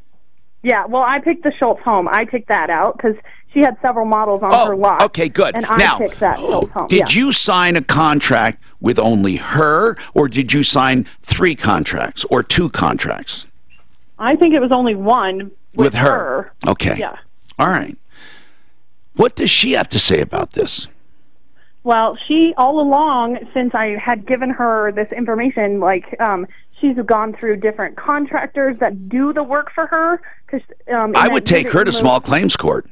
Yeah, well, I picked the Schultz home. I picked that out because she had several models on her lot. Okay, good. And I Now, picked that home. did you sign a contract with only her, or did you sign 3 contracts or 2 contracts? I think it was only one with her. Okay. Yeah. All right. What does she have to say about this? Well, she, all along, since I had given her this information, like, she's gone through different contractors that do the work for her. I would take her to small claims court.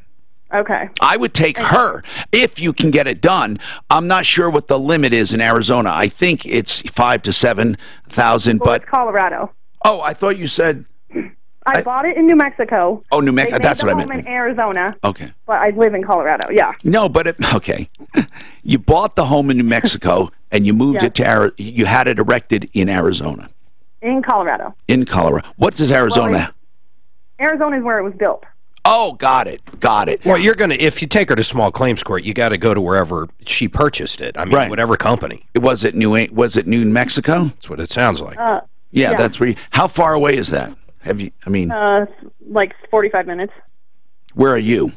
Okay. I would take her if you can get it done. I'm not sure what the limit is in Arizona. I think it's 5,000 to 7,000, Well, but it's Colorado. oh, I thought you said. I bought it in New Mexico. Oh, New Mexico. That's what I meant. They made the home in Arizona. Okay. But I live in Colorado. Yeah. No, but okay. You bought the home in New Mexico and you moved it to you had it erected in Arizona. In Colorado. In Colorado. What does Arizona? Well, Arizona is where it was built. Oh, got it. Got it. Well, you're going to, if you take her to small claims court, you got to go to wherever she purchased it. I mean, whatever company. Was it New Mexico? That's what it sounds like. Yeah, that's where how far away is that? Have you, I mean... like 45 minutes. Where are you?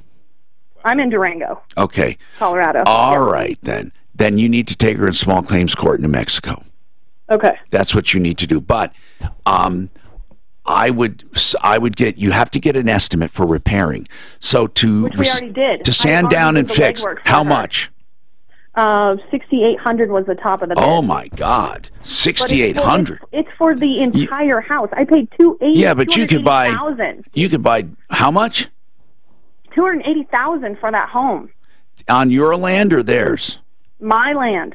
I'm in Durango. Okay. Colorado. All right, then. Then you need to take her in small claims court in New Mexico. Okay. That's what you need to do. But I would get, you have to get an estimate for repairing. So to... Which we already did. To sand down and fix. How much? 6,800 was the top of the bid. Oh my God, 6,800. It's for the entire house. I paid $280,000. Yeah, but you could buy. You could buy how much? $280,000 for that home. On your land or theirs? My land.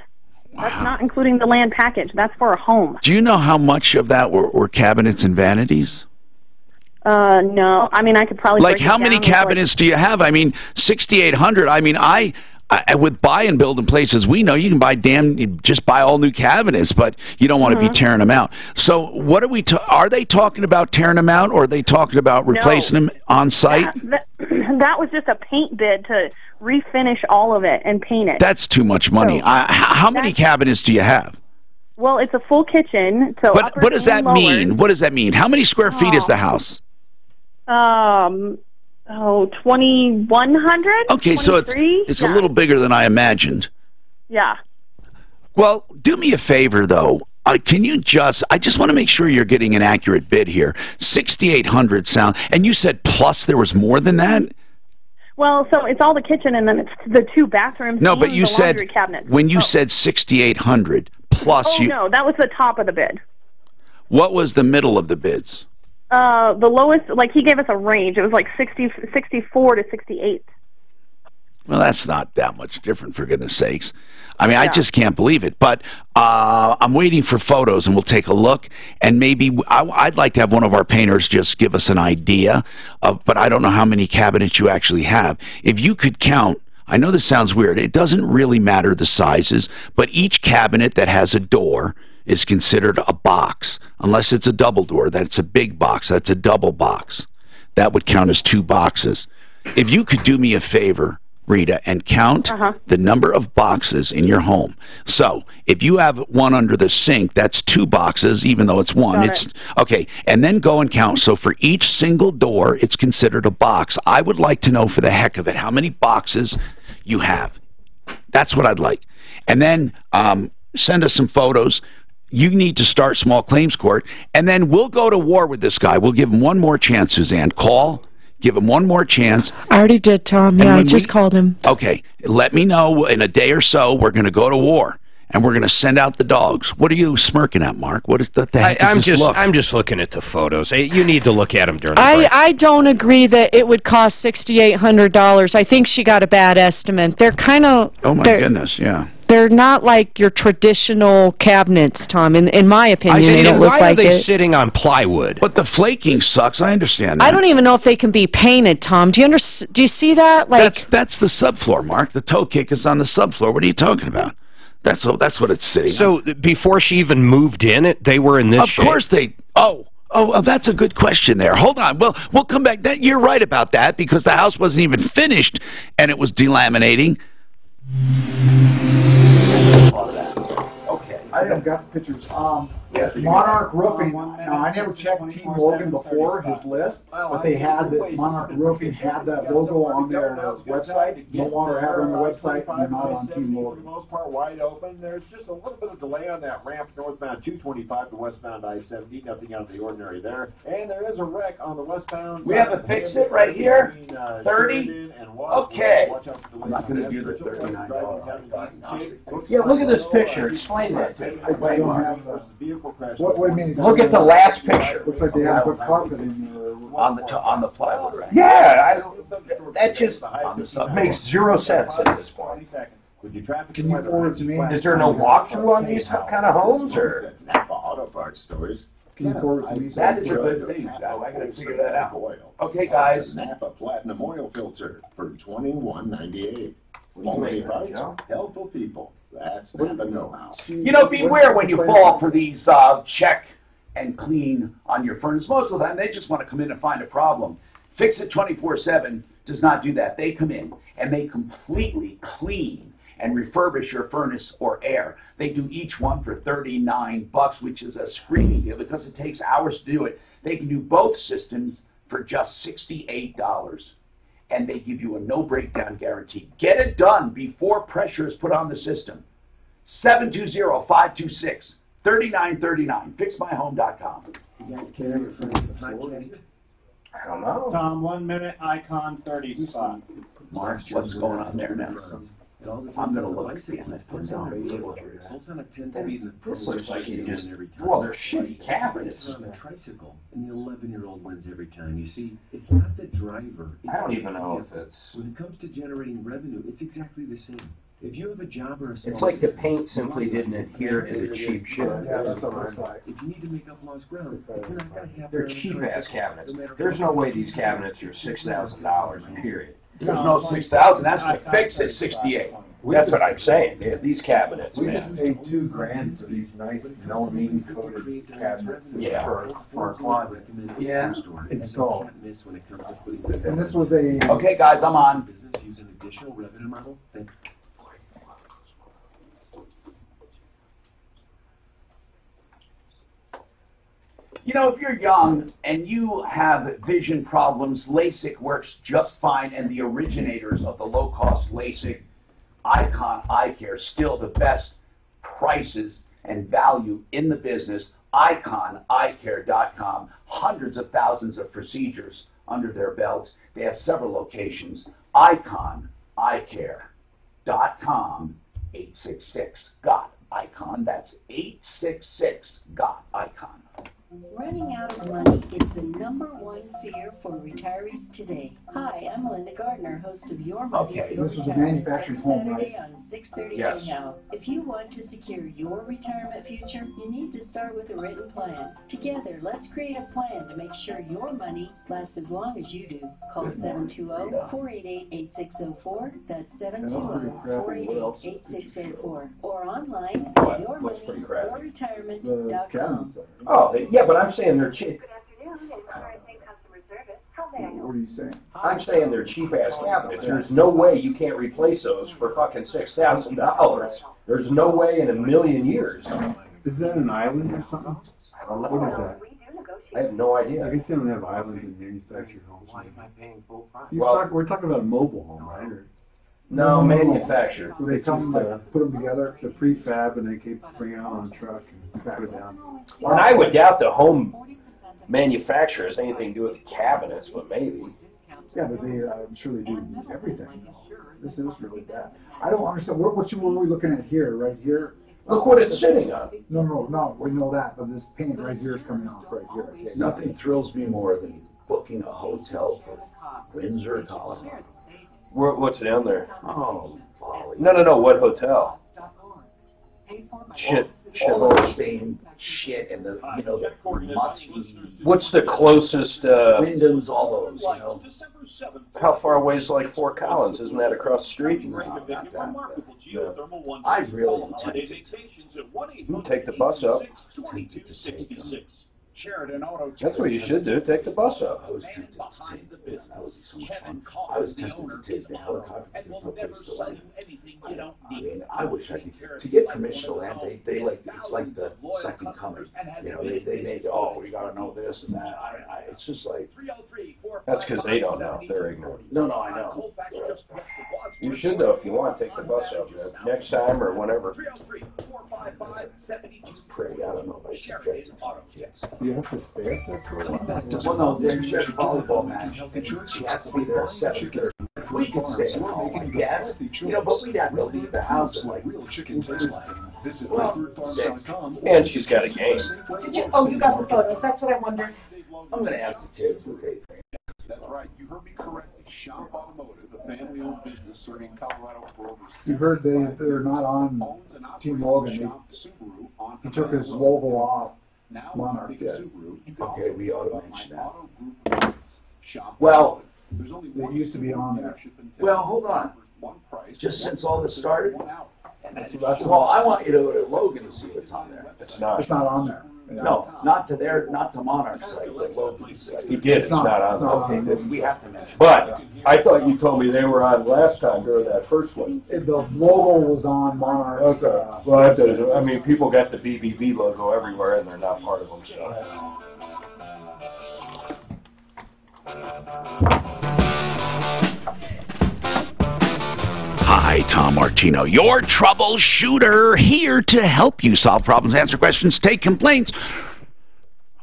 Wow. That's not including the land package. That's for a home. Do you know how much of that were cabinets and vanities? No. I mean, I could probably like how many cabinets do you have? I mean, 6,800. I mean, I with buy and build in places we know, you can buy just buy all new cabinets, but you don't want to be tearing them out. So what are we? Are they talking about tearing them out, or are they talking about replacing them on site? That was just a paint bid to refinish all of it and paint it. That's too much money. So, how many cabinets do you have? Well, it's a full kitchen. So but what does that mean? What does that mean? How many square feet is the house? 2,100. Okay, so it's a little bigger than I imagined. Yeah. Well, do me a favor though. Can you I just want to make sure you're getting an accurate bid here. 6,800 sound, and you said plus there was more than that? Well, so it's all the kitchen and then it's the 2 bathrooms. No, but you said cabinets. when you said 6,800 plus no, that was the top of the bid. What was the middle of the bids? The lowest, like he gave us a range. It was like 64 to 68. Well, that's not that much different, for goodness sakes. I mean, I just can't believe it. But I'm waiting for photos, and we'll take a look. And maybe I'd like to have one of our painters just give us an idea of, but I don't know how many cabinets you actually have. If you could count, I know this sounds weird. It doesn't really matter the sizes, but each cabinet that has a door is considered a box. Unless it's a double door, that's a big box. That's a double box. That would count as 2 boxes. If you could do me a favor, Rita, and count the number of boxes in your home. So, if you have one under the sink, that's 2 boxes, even though it's 1. Okay, and then go and count. So for each single door, it's considered a box. I would like to know, for the heck of it, how many boxes you have. That's what I'd like. And then send us some photos. You need to start small claims court, and then we'll go to war with this guy. We'll give him one more chance, Suzanne. Call. Give him one more chance. I already did, Tom. Yeah, I just called him. Okay. Let me know in a day or so. We're going to go to war, and we're going to send out the dogs. What are you smirking at, Mark? What is the heck is this look? I'm just looking at the photos. You need to look at them during the break. I don't agree that it would cost $6,800. I think she got a bad estimate. They're kind of... Oh, my goodness, yeah. They're not like your traditional cabinets, Tom. In my opinion, they don't look like it. Why are they sitting on plywood? But the flaking sucks. I understand that. I don't even know if they can be painted, Tom. Do you see that? Like that's the subfloor, Mark. The toe kick is on the subfloor. What are you talking about? That's what it's sitting on. So before she even moved in, they were in this shape? Of course they... Oh, that's a good question there. Hold on. Well, we'll come back. You're right about that, because the house wasn't even finished, and it was delaminating. I I haven't got the pictures. Yes, Monarch Roofing. Now, I never checked T. Morgan before his list, but they had that Monarch Roofing had that logo on their website. No longer have it on their website. You're not on Team For Morgan. the most part, wide open. There's just a little bit of delay on that ramp northbound 225 to westbound I-70. Nothing out of the ordinary there. And there is a wreck on the westbound. We have a fix-it right here. 30. Okay. I'm not going to do the $39 diagnostic. Yeah, look at this picture. Explain that to me. I don't have what do you mean? Look at the last picture. Looks like they haven't put carpet in On the plywood, right? Yeah, that just makes 0 sense at this point. Can you forward it to me? Is there no walkthrough on these kind of homes, or? Napa Auto Parts stores. Can you forward it to me? That is a good thing. I got to figure that out. Okay, guys. Napa Platinum Oil Filter for $21.98. Only price, helpful people. That's Napa know-how. You know, beware when you fall for these check and clean on your furnace. Most of the time, they just want to come in and find a problem. Fix It 24/7 does not do that. They come in and they completely clean and refurbish your furnace or air. They do each one for $39, which is a screaming deal because it takes hours to do it. They can do both systems for just $68. And they give you a no breakdown guarantee. Get it done before pressure is put on the system. 720-526-3939. FixMyHome.com. You guys care your friends? I don't know. Tom, 1 minute, icon 30 spot. Mark, what's going on there now? I'm going to look at the Pulls on a 10-speed and This looks like you just, well, they're shitty cabinets. on a tricycle, and the 11-year-old wins every time. You see, it's not the driver. I don't even know if it's... When it comes to generating revenue, it's exactly the same. If you have a job or a It's like the paint simply didn't adhere to the cheap shit. Yeah, that's what it looks like. If you need to make up lost ground, it's not going to happen. They're cheap-ass cabinets. There's no way these cabinets are $6,000, period. There's no 6,000. That's to fix it, 68. That's what I'm saying. Yeah, these cabinets, We just man. paid $2,000 for these nice melamine coated cabinets Yeah. for our closet. Yeah. Installed. And this was a. Okay, guys, I'm on. Business use an additional revenue model that You know, if you're young and you have vision problems, LASIK works just fine, and the originators of the low-cost LASIK, Icon Eye Care, still the best prices and value in the business. IconEyeCare.com, hundreds of thousands of procedures under their belts. They have several locations. IconEyeCare.com, 866-GOT-ICON. That's 866-GOT-ICON. Running out of money is the #1 fear for retirees today. Hi, I'm Linda Gardner, host of Your Money for Your This was a Retirement manufactured every home, Saturday right? on 6:30 Yes. anyhow. If you want to secure your retirement future, you need to start with a written plan. Together, let's create a plan to make sure your money lasts as long as you do. Call 720-488-8604. That's 720-488-8604. Or online at yourmoneyforretirement.com. Oh, yeah, but I'm saying they're cheap. What are you saying? I'm saying they're cheap-ass cabinets. There's no way you can't replace those for fucking $6,000. There's no way in a million years. Is that an island or something? I don't know. What is that? I have no idea. I guess they don't have islands in manufactured homes. Why am I paying full price? We're talking about a mobile home, right? Or No, manufactured. They come, put them together. the prefab, and they keep bringing it out on a truck and put it down. And I would doubt the home manufacturer has anything to do with cabinets, but maybe. Yeah, but they, I'm sure they do everything. This is really bad. I don't understand. What are we looking at here, right here? Look what it's sitting on. No, we know that, but this paint right here is coming off right here. Okay. Nothing thrills me more than booking a hotel for Windsor, Colorado. What's down there? Oh, Molly. No. What hotel? Shit. All the same shit and the, the musty What's the closest? windows, all those, How far away is like Fort Collins? Isn't that across the street? I really intend to We'll take the bus up. Sheridan Auto. That's what you should do. Take the bus up. I was tempted to take the business. That would be so much fun. I was tempted to take the helicopter, but there's no place to land. I mean, I wish I could. To get permission to land, they like, it's like the second coming. You know, they make, oh, we gotta know this and that. It's just like. That's because they don't know. They're ignorant. No, I know. You should though, if you want, take the bus up, man. Next time or whenever. It's pretty. I don't know if I should take it to my kids. You have to stay up there for a while. Well, no, there's a volleyball match. She has to be there at 7:30. We could stay at home, I guess. You know, but we'd have to leave the house at like well, 6. And she's got a game. Did you? Oh, you got the photos. That's what I wondered. I'm going to ask the kids what they think. That's right. You heard me correctly. Shop Automotive, a family-owned business serving Colorado for over. You heard they're not on Team Logan. He took his logo off. Monarch did. Okay, we ought to mention that. Well, it used to be on there. Well, hold on. Just since all this started? Well, Well, I want you to go to Logan to see what's on there. It's not. It's not on there. No, not to Monarch's site, but Logan's site. He did. It's not on there. Okay, then we have to mention. But I thought you told me they were on last time during that first one. The logo was on Monarch's. Okay. Well, that doesn't. I mean, people got the BBB logo everywhere, and they're not part of them. So. Hi, Tom Martino, your troubleshooter, here to help you solve problems, answer questions, take complaints.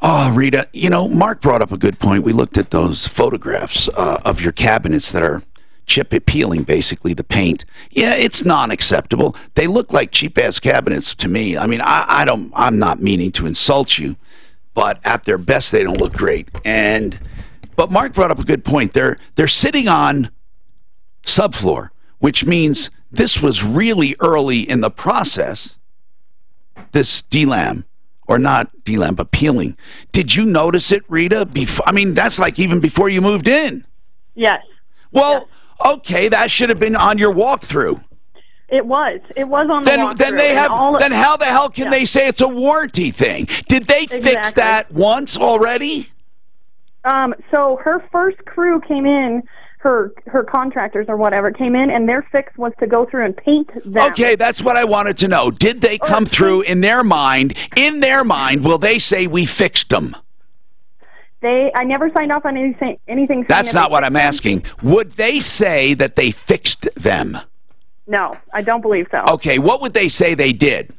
Oh, Rita, you know, Mark brought up a good point. We looked at those photographs of your cabinets that are chip peeling, basically, the paint. Yeah, it's non-acceptable. They look like cheap-ass cabinets to me. I mean, I'm not meaning to insult you, but at their best, they don't look great. But Mark brought up a good point. They're sitting on subfloor, which means this was really early in the process, this delam, or not delam, but peeling. Did you notice it, Rita? I mean, that's like even before you moved in. Yes. Well, okay, that should have been on your walkthrough. It was. It was on the walkthrough. Then how the hell can they say it's a warranty thing? Did they fix that once already? So her first crew came in, her contractors or whatever came in, and their fix was to go through and paint them. Okay, that's what I wanted to know. Did they come through in their mind? In their mind, will they say we fixed them? I never signed off on anything. That's not what I'm asking. Would they say that they fixed them? No, I don't believe so. Okay, what would they say they did?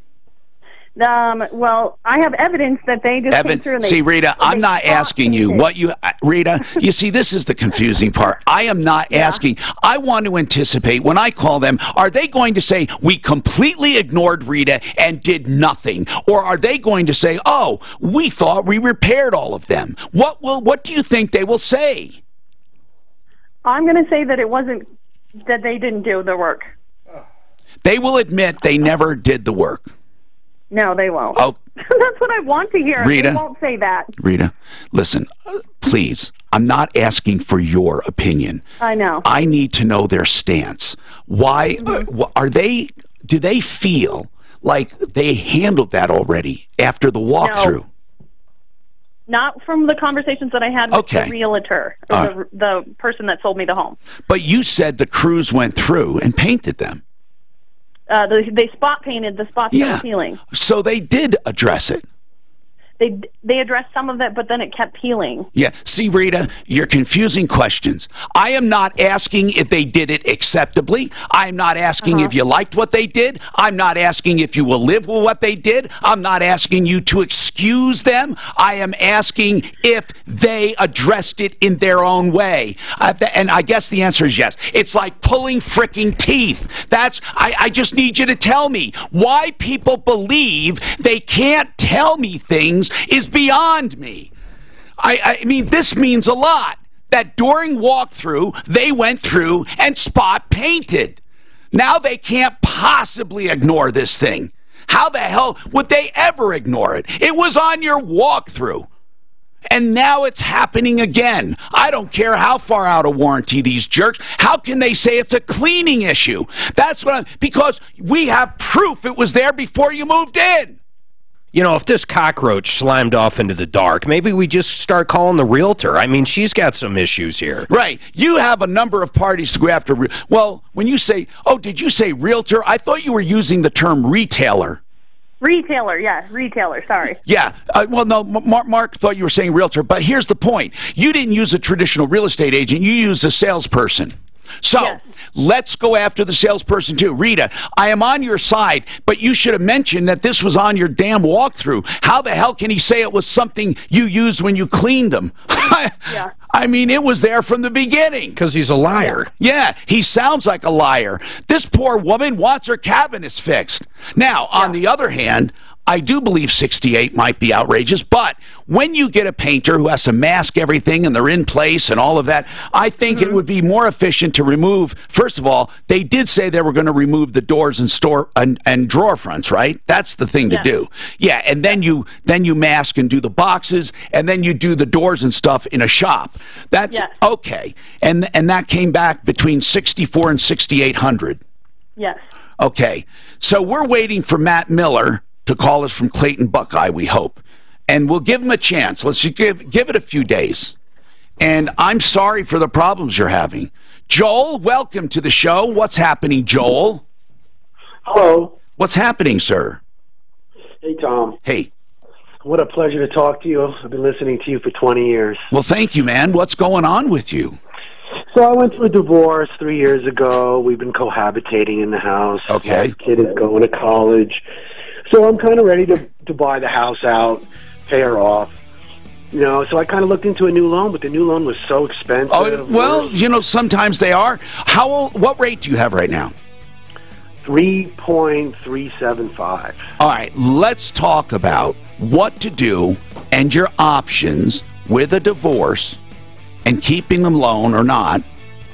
Well, I have evidence that they just came through and see, Rita, I'm not asking you what you... Rita, you see, this is the confusing part. I am not asking. I want to anticipate when I call them, are they going to say, we completely ignored Rita and did nothing? Or are they going to say, oh, we thought we repaired all of them? What do you think they will say? I'm going to say that it wasn't, that they didn't do the work. They will admit they never did the work. No, they won't. Oh. That's what I want to hear. Rita, they won't say that. Rita, listen, please. I'm not asking for your opinion. I know. I need to know their stance. Why are they? Do they feel like they handled that already after the walkthrough? No. Not from the conversations that I had with the realtor, or the person that sold me the home. But you said the crews went through and painted them. They spot painted the spots that were peeling. So they did address it. They addressed some of it, but then it kept peeling. Yeah. See, Rita, you're confusing questions. I am not asking if they did it acceptably. I'm not asking if you liked what they did. I'm not asking if you will live with what they did. I'm not asking you to excuse them. I am asking if they addressed it in their own way. And I guess the answer is yes. It's like pulling fricking teeth. I just need you to tell me why people believe they can't tell me things is beyond me. I mean, this means a lot. That during walkthrough, they went through and spot painted. Now they can't possibly ignore this thing. How the hell would they ever ignore it? It was on your walkthrough. And now it's happening again. I don't care how far out of warranty these jerks. How can they say it's a cleaning issue? That's what because we have proof it was there before you moved in. You know, if this cockroach slimed off into the dark, maybe we just start calling the realtor. I mean, she's got some issues here. Right. You have a number of parties to go after. Well, when you say, oh, did you say realtor? I thought you were using the term retailer. Retailer, yeah, retailer, sorry. Yeah. Well, no, Mark thought you were saying realtor, but here's the point. You didn't use a traditional real estate agent. You used a salesperson. So, yes. Let's go after the salesperson, too. Rita, I am on your side, but you should have mentioned that this was on your damn walkthrough. How the hell can he say it was something you used when you cleaned them? Yeah. I mean, it was there from the beginning. Because he's a liar. Yeah, he sounds like a liar. This poor woman wants her cabinets fixed. Now, on the other hand, I do believe 68 might be outrageous, but when you get a painter who has to mask everything and they're in place and all of that, I think it would be more efficient to remove, first of all, they did say they were going to remove the doors and drawer fronts, right? That's the thing to do. Yeah, and then you mask and do the boxes, and then you do the doors and stuff in a shop. That's okay. And that came back between 64 and 6800. Yes. Okay. So we're waiting for Matt Miller to call us from Clayton Buckeye, we hope. And we'll give him a chance. Let's give it a few days. And I'm sorry for the problems you're having. Joel, welcome to the show. What's happening, Joel? Hello. What's happening, sir? Hey, Tom. Hey. What a pleasure to talk to you. I've been listening to you for 20 years. Well, thank you, man. What's going on with you? So I went through a divorce 3 years ago. We've been cohabitating in the house. Okay. My kid is going to college. So I'm kind of ready to buy the house out, pay her off. You know, so I kind of looked into a new loan, but the new loan was so expensive. Oh, well, you know, sometimes they are. What rate do you have right now? 3.375. All right, let's talk about what to do and your options with a divorce and keeping the loan or not.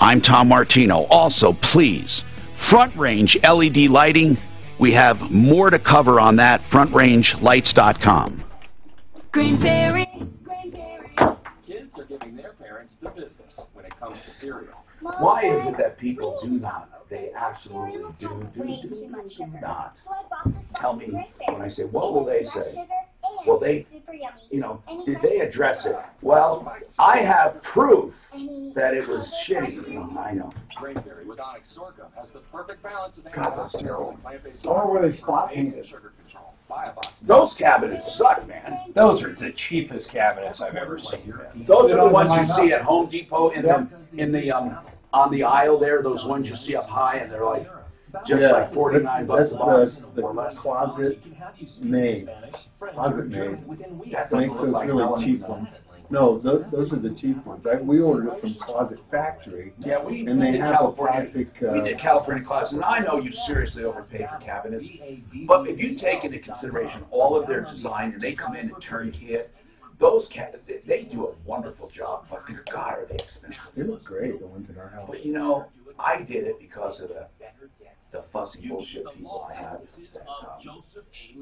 I'm Tom Martino. Also, please, Front Range LED lighting. We have more to cover on that, frontrangelights.com. Green Fairy. Kids are giving their parents the business when it comes to cereal. Why is it that people do not? They absolutely do not. Tell me when I say, what will they say? Well, they, you know, did they address it? Well, I have proof that it was shitty. I know. Grainberry with onyx sorghum has the perfect balance of antioxidants and plant-based. Or were they spot painted? Those cabinets suck, man. Those are the cheapest cabinets I've ever seen. Those are the ones you see at Home Depot in the on the aisle there. Those ones you see up high, and they're like just like $49 that's a box. the closet made. Closet made. Makes those really cheap ones. No, those are the cheap ones. We ordered it from Closet Factory. Yeah, and they have a plastic. We did California Closet, and I know you seriously overpay for cabinets, but if you take into consideration all of their design and they come in and turnkey it, those cabinets, they do a wonderful job. But dear God, are they expensive? They look great, the ones in our house. But you know, I did it because of the fussy bullshit people I have that,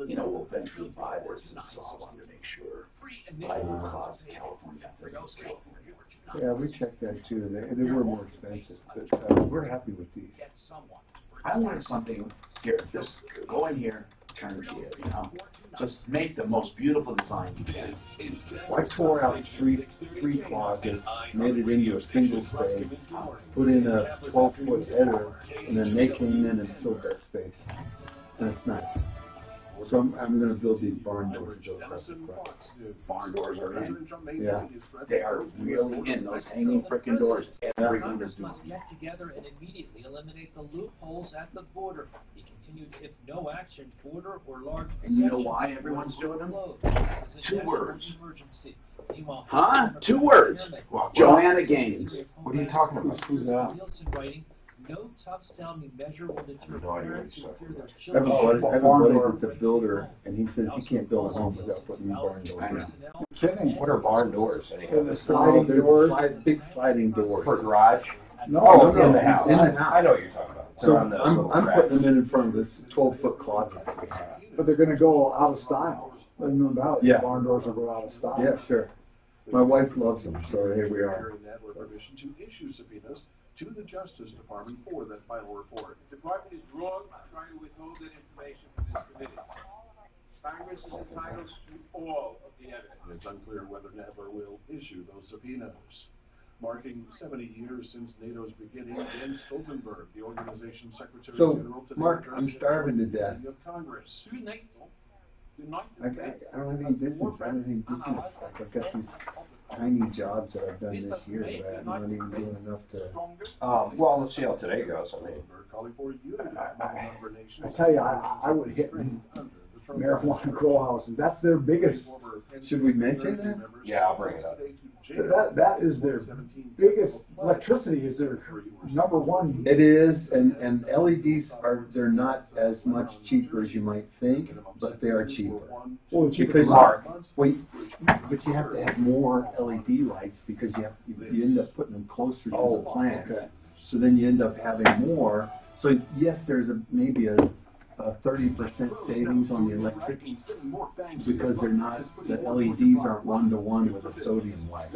you know, will eventually buy this, and so I wanted to make sure I knew Closet California. Yeah, we checked that too. They were more expensive, but we're happy with these. I wanted something here. Just go in here, turnkey it, you know. Just make the most beautiful design you can. I tore out three closets, made it into a single space, put in a 12-foot header, and then they came in and filled that space. And it's nice. So I'm going to build these barn doors. Barn doors are in. Yeah. They are really in. Those hanging frickin' doors. Everyone is doing Get together and immediately eliminate the loopholes at the border. He continued, if no action, border or large. And you know why everyone's doing them? 2 words. Huh? 2 words. Joanna Gaines. What are you talking about? Who's that? No toughs tell me measure will deter parents who fear their Everybody children. is the builder, and he says he can't build a home without putting new barn doors in. Kidding? What are barn doors? The sliding doors, big sliding doors. For garage? No, in the house. In the house. I know what you're talking about. So I'm putting them in front of this 12-foot closet that we have. But they're going to go out of style. There's no doubt. Yeah. Barn doors will go out of style. Yeah, sure. My wife loves them, so here we are. Permission to issue subpoenas to the Justice Department for that final report. If the department is wrong, trying to withhold that information from this committee. Congress is entitled to all of the evidence. It's unclear whether NAPA will issue those subpoenas. Marking 70 years since NATO's beginning, Jens Stoltenberg, the organization's Secretary General, So, Mark, I'm starving to death. of Congress. I don't have any business. I don't have any business. Like, I've got these tiny jobs that I've done this year, but I'm not even doing enough to. Well, let's see how today goes. I mean, I tell you, I would hit marijuana grow houses. That's their biggest. Should we mention that? Yeah, I'll bring it up. That is their biggest. Electricity is their number one. It is, and LEDs they're not as much cheaper as you might think, but they are cheaper. Well, cheaper because than but you have to have more LED lights because you end up putting them closer to the plant. Okay. So then you end up having more. So yes, there's maybe a 30% savings on the electric because they're not, the LEDs aren't one-to-one with a sodium light.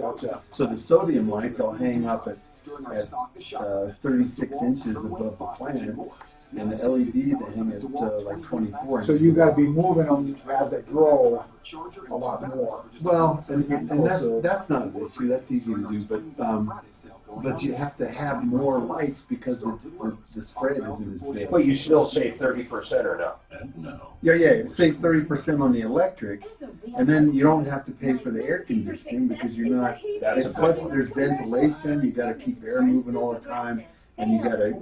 So the sodium light they'll hang up at 36 inches above the plants, and the LED they hang at like 24. So you got to be moving them as they grow a lot more. Well, and that's not an issue. That's easy to do, but you have to have more lights because the spread isn't as big. But you still save 30% or no? No. Yeah, save 30% on the electric, and then you don't have to pay for the air conditioning because you're not. Plus, there's ventilation. You got to keep air moving all the time, and you got to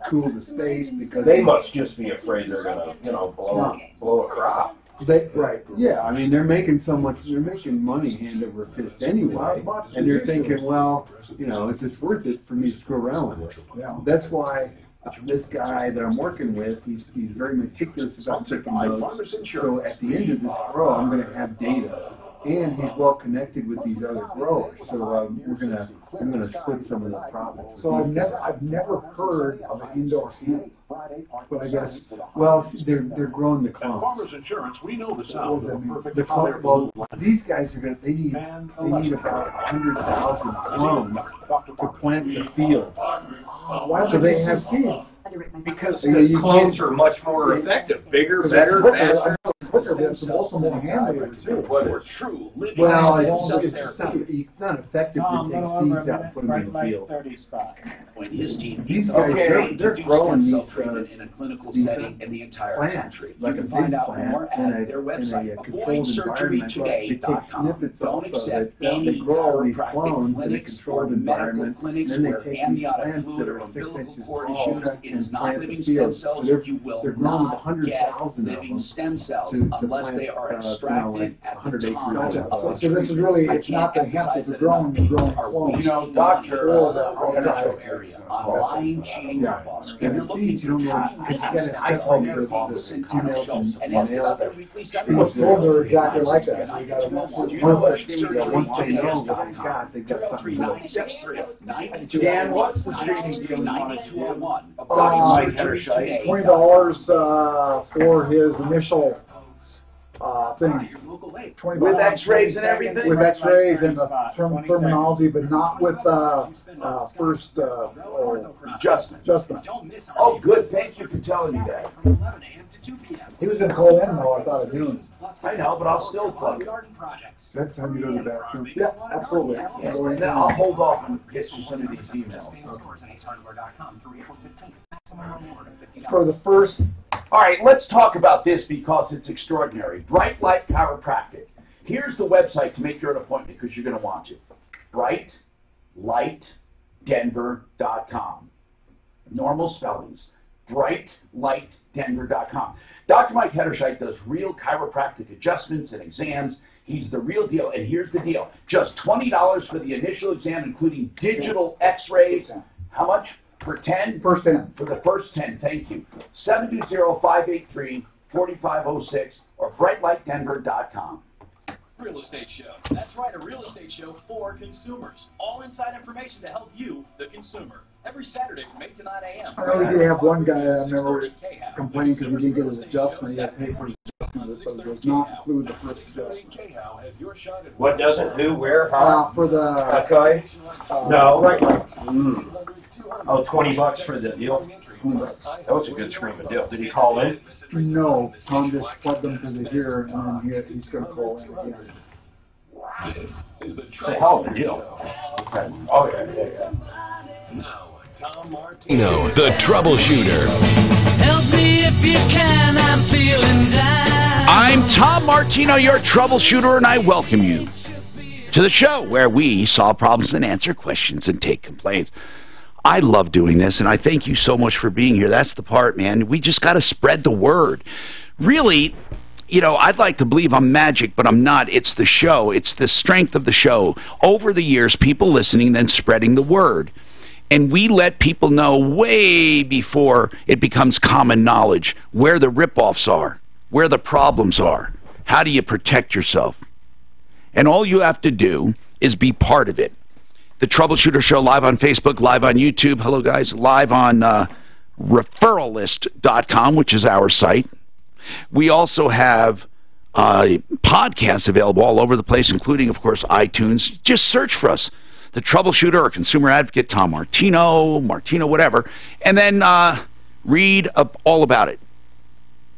cool the space because they must just be afraid they're gonna, blow a crop. Right. Yeah, I mean, they're making money hand over fist anyway, and they're thinking, well, is this worth it for me to screw around with it? Yeah. That's why this guy that I'm working with, he's very meticulous about taking notes. So at the end of this grow, I'm going to have data, and he's well connected with these other growers. So I'm gonna split some of the profits. So I've never heard of an indoor hemp, but I guess they're growing the clones. Farmers Insurance, we know the sound of a perfect these guys are they need about 100,000 clones to plant the field. Why do they have seeds? Because the clones are much more effective, bigger, better, faster. It's also more hand-labor too. True. Well, it's not effective to take seeds out and put them in the field. When his team These guys, they're growing these in a clinical setting in the entire country. Like a big plant in a controlled environment. They take snippets off of it. They grow all these clones in a controlled environment, and then they take these plants that are 6 inches tall and plant the field. So they're growing 100,000 of them stem cells unless they are extracted at 100 the time. So this is really, it's not the hemp, it's the growing clones. Doctor, area on lying cheating ripoffs. If you're looking to I find your office in females and other weekly Most schools are exactly like that. So you got once they know what they got something else. Dan, what's the streaming deal on 201? $20 for his initial thing. With X-rays and everything? With X-rays and the terminology, but not with first adjustment. Oh, good. Thank you for telling me that. He was going to call in, though, I thought, at noon. I know, but I'll still plug it. Next time you go to the bathroom. Yeah, absolutely. Now I'll hold off and get you some of these emails. For the first... All right, let's talk about this because it's extraordinary. Bright Light Chiropractic. Here's the website to make your appointment because you're going to want it. BrightLightDenver.com. Normal spellings. BrightLightDenver.com. Dr. Mike Hederscheit does real chiropractic adjustments and exams. He's the real deal, and here's the deal. Just $20 for the initial exam, including digital X-rays. How much? For 10? First 10. For the first 10, thank you. 720-583-4506 or brightlightdenver.com. Real Estate Show. That's right, a real estate show for consumers. All inside information to help you, the consumer. Every Saturday from 8 to 9 a.m. I know we do have one guy that never complained because he didn't get his adjustment. He had to pay for his adjustment, so it does not include the first adjustment. What doesn't? Who? Where? How? For the... Okay. No. Right. Oh, $20 for the deal? please. That was a good screaming deal. Did he call in? No, Tom just plugged them to the here, and then he's going to call in again. It's a hell of a deal. Oh, yeah. Now, Tom Martino. The Troubleshooter. Help me if you can, I'm feeling down. I'm Tom Martino, your troubleshooter, and I welcome you to the show where we solve problems and answer questions and take complaints. I love doing this, and I thank you so much for being here. That's the part, man. We just got to spread the word. Really, you know, I'd like to believe I'm magic, but I'm not. It's the show. It's the strength of the show. Over the years, people listening, then spreading the word. And we let people know way before it becomes common knowledge where the ripoffs are, where the problems are. How do you protect yourself? And all you have to do is be part of it. The Troubleshooter Show live on Facebook, live on YouTube. Hello, guys. Live on referralist.com, which is our site. We also have podcasts available all over the place, including, of course, iTunes. Just search for us. The Troubleshooter or Consumer Advocate, Tom Martino, whatever. And then read all about it.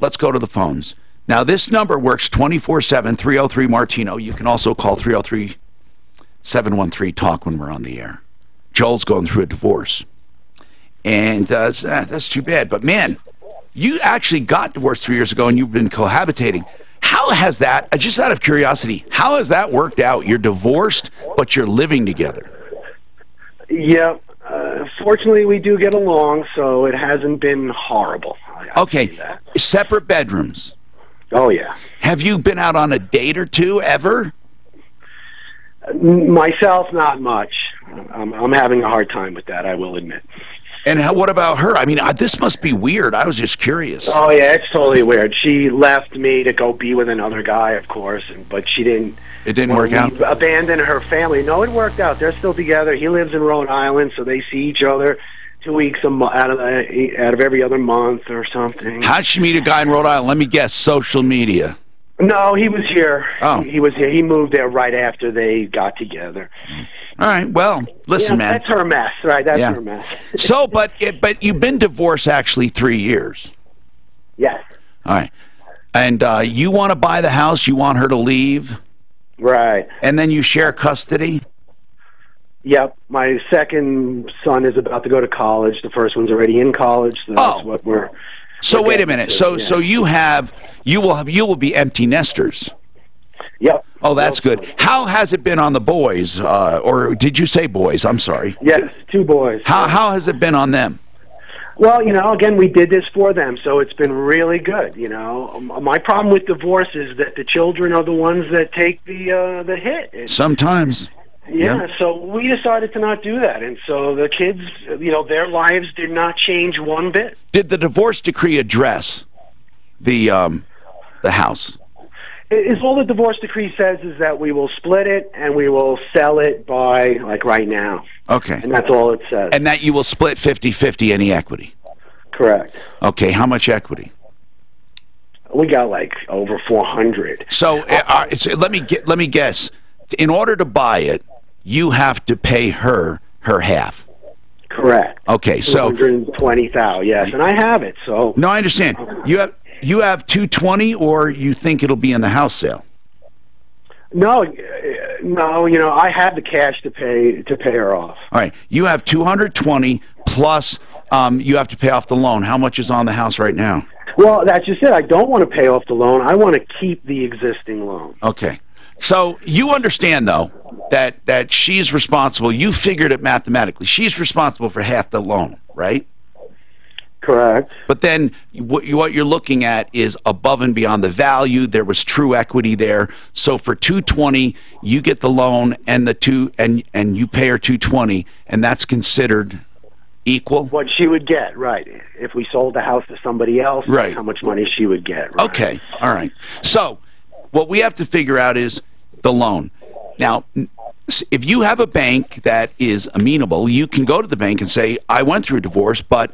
Let's go to the phones. Now, this number works 24/7, 303-MARTINO. You can also call 303-713-TALK when we're on the air. Joel's going through a divorce. And that's too bad. But, man, you actually got divorced 3 years ago, and you've been cohabitating. How has that, just out of curiosity, how has that worked out? You're divorced, but you're living together. Yeah. Fortunately, we do get along, so it hasn't been horrible. Okay. Separate bedrooms. Oh, yeah. Have you been out on a date or two ever? Myself, not much. I'm having a hard time with that, I will admit. And what about her? I mean, this must be weird. I was just curious. Oh, yeah, it's totally weird. She left me to go be with another guy, of course, but she didn't... It didn't work out? Abandon her family. No, it worked out. They're still together. He lives in Rhode Island, so they see each other 2 weeks out of every other month or something. How'd she meet a guy in Rhode Island? Let me guess, social media. No, he was here. Oh. He was here. He moved there right after they got together. All right, well, listen, man. That's her mess, right? That's her mess. So, but you've been divorced actually 3 years. Yes. All right. And you want to buy the house, you want her to leave? Right. And then you share custody? Yep. My second son is about to go to college. The first one's already in college, so that's what we're... So wait a minute. So you will be empty nesters. Yep. Oh, that's good. How has it been on the boys? Or did you say boys? I'm sorry. Yes, 2 boys. How has it been on them? Well, you know, again, we did this for them, so it's been really good, you know. My problem with divorce is that the children are the ones that take the hit. Sometimes. Yeah, so we decided to not do that, and so the kids, you know, their lives did not change one bit. Did the divorce decree address the house? All the divorce decree says is that we will split it and we will sell it by, like, right now. Okay. And that's all it says. And that you will split 50-50 any equity? Correct. Okay, how much equity? We got, like, over 400. So, let me guess. In order to buy it, you have to pay her half. Correct. Okay, so $220,000, yes, and I have it. So no, I understand. You have $220, or you think it'll be in the house sale? No, you know, I have the cash to pay her off. All right, you have $220 plus you have to pay off the loan. How much is on the house right now? Well, that's just it. I don't want to pay off the loan. I want to keep the existing loan. Okay. So you understand, though, that she's responsible. You figured it mathematically. She's responsible for half the loan, right? Correct. But then what you're looking at is above and beyond the value. There was true equity there. So for $220, you get the loan and and you pay her $220, and that's considered equal. What she would get, right? If we sold the house to somebody else, right? How much money she would get? Right? Okay. All right. So what we have to figure out is the loan. Now, if you have a bank that is amenable, you can go to the bank and say, I went through a divorce, but,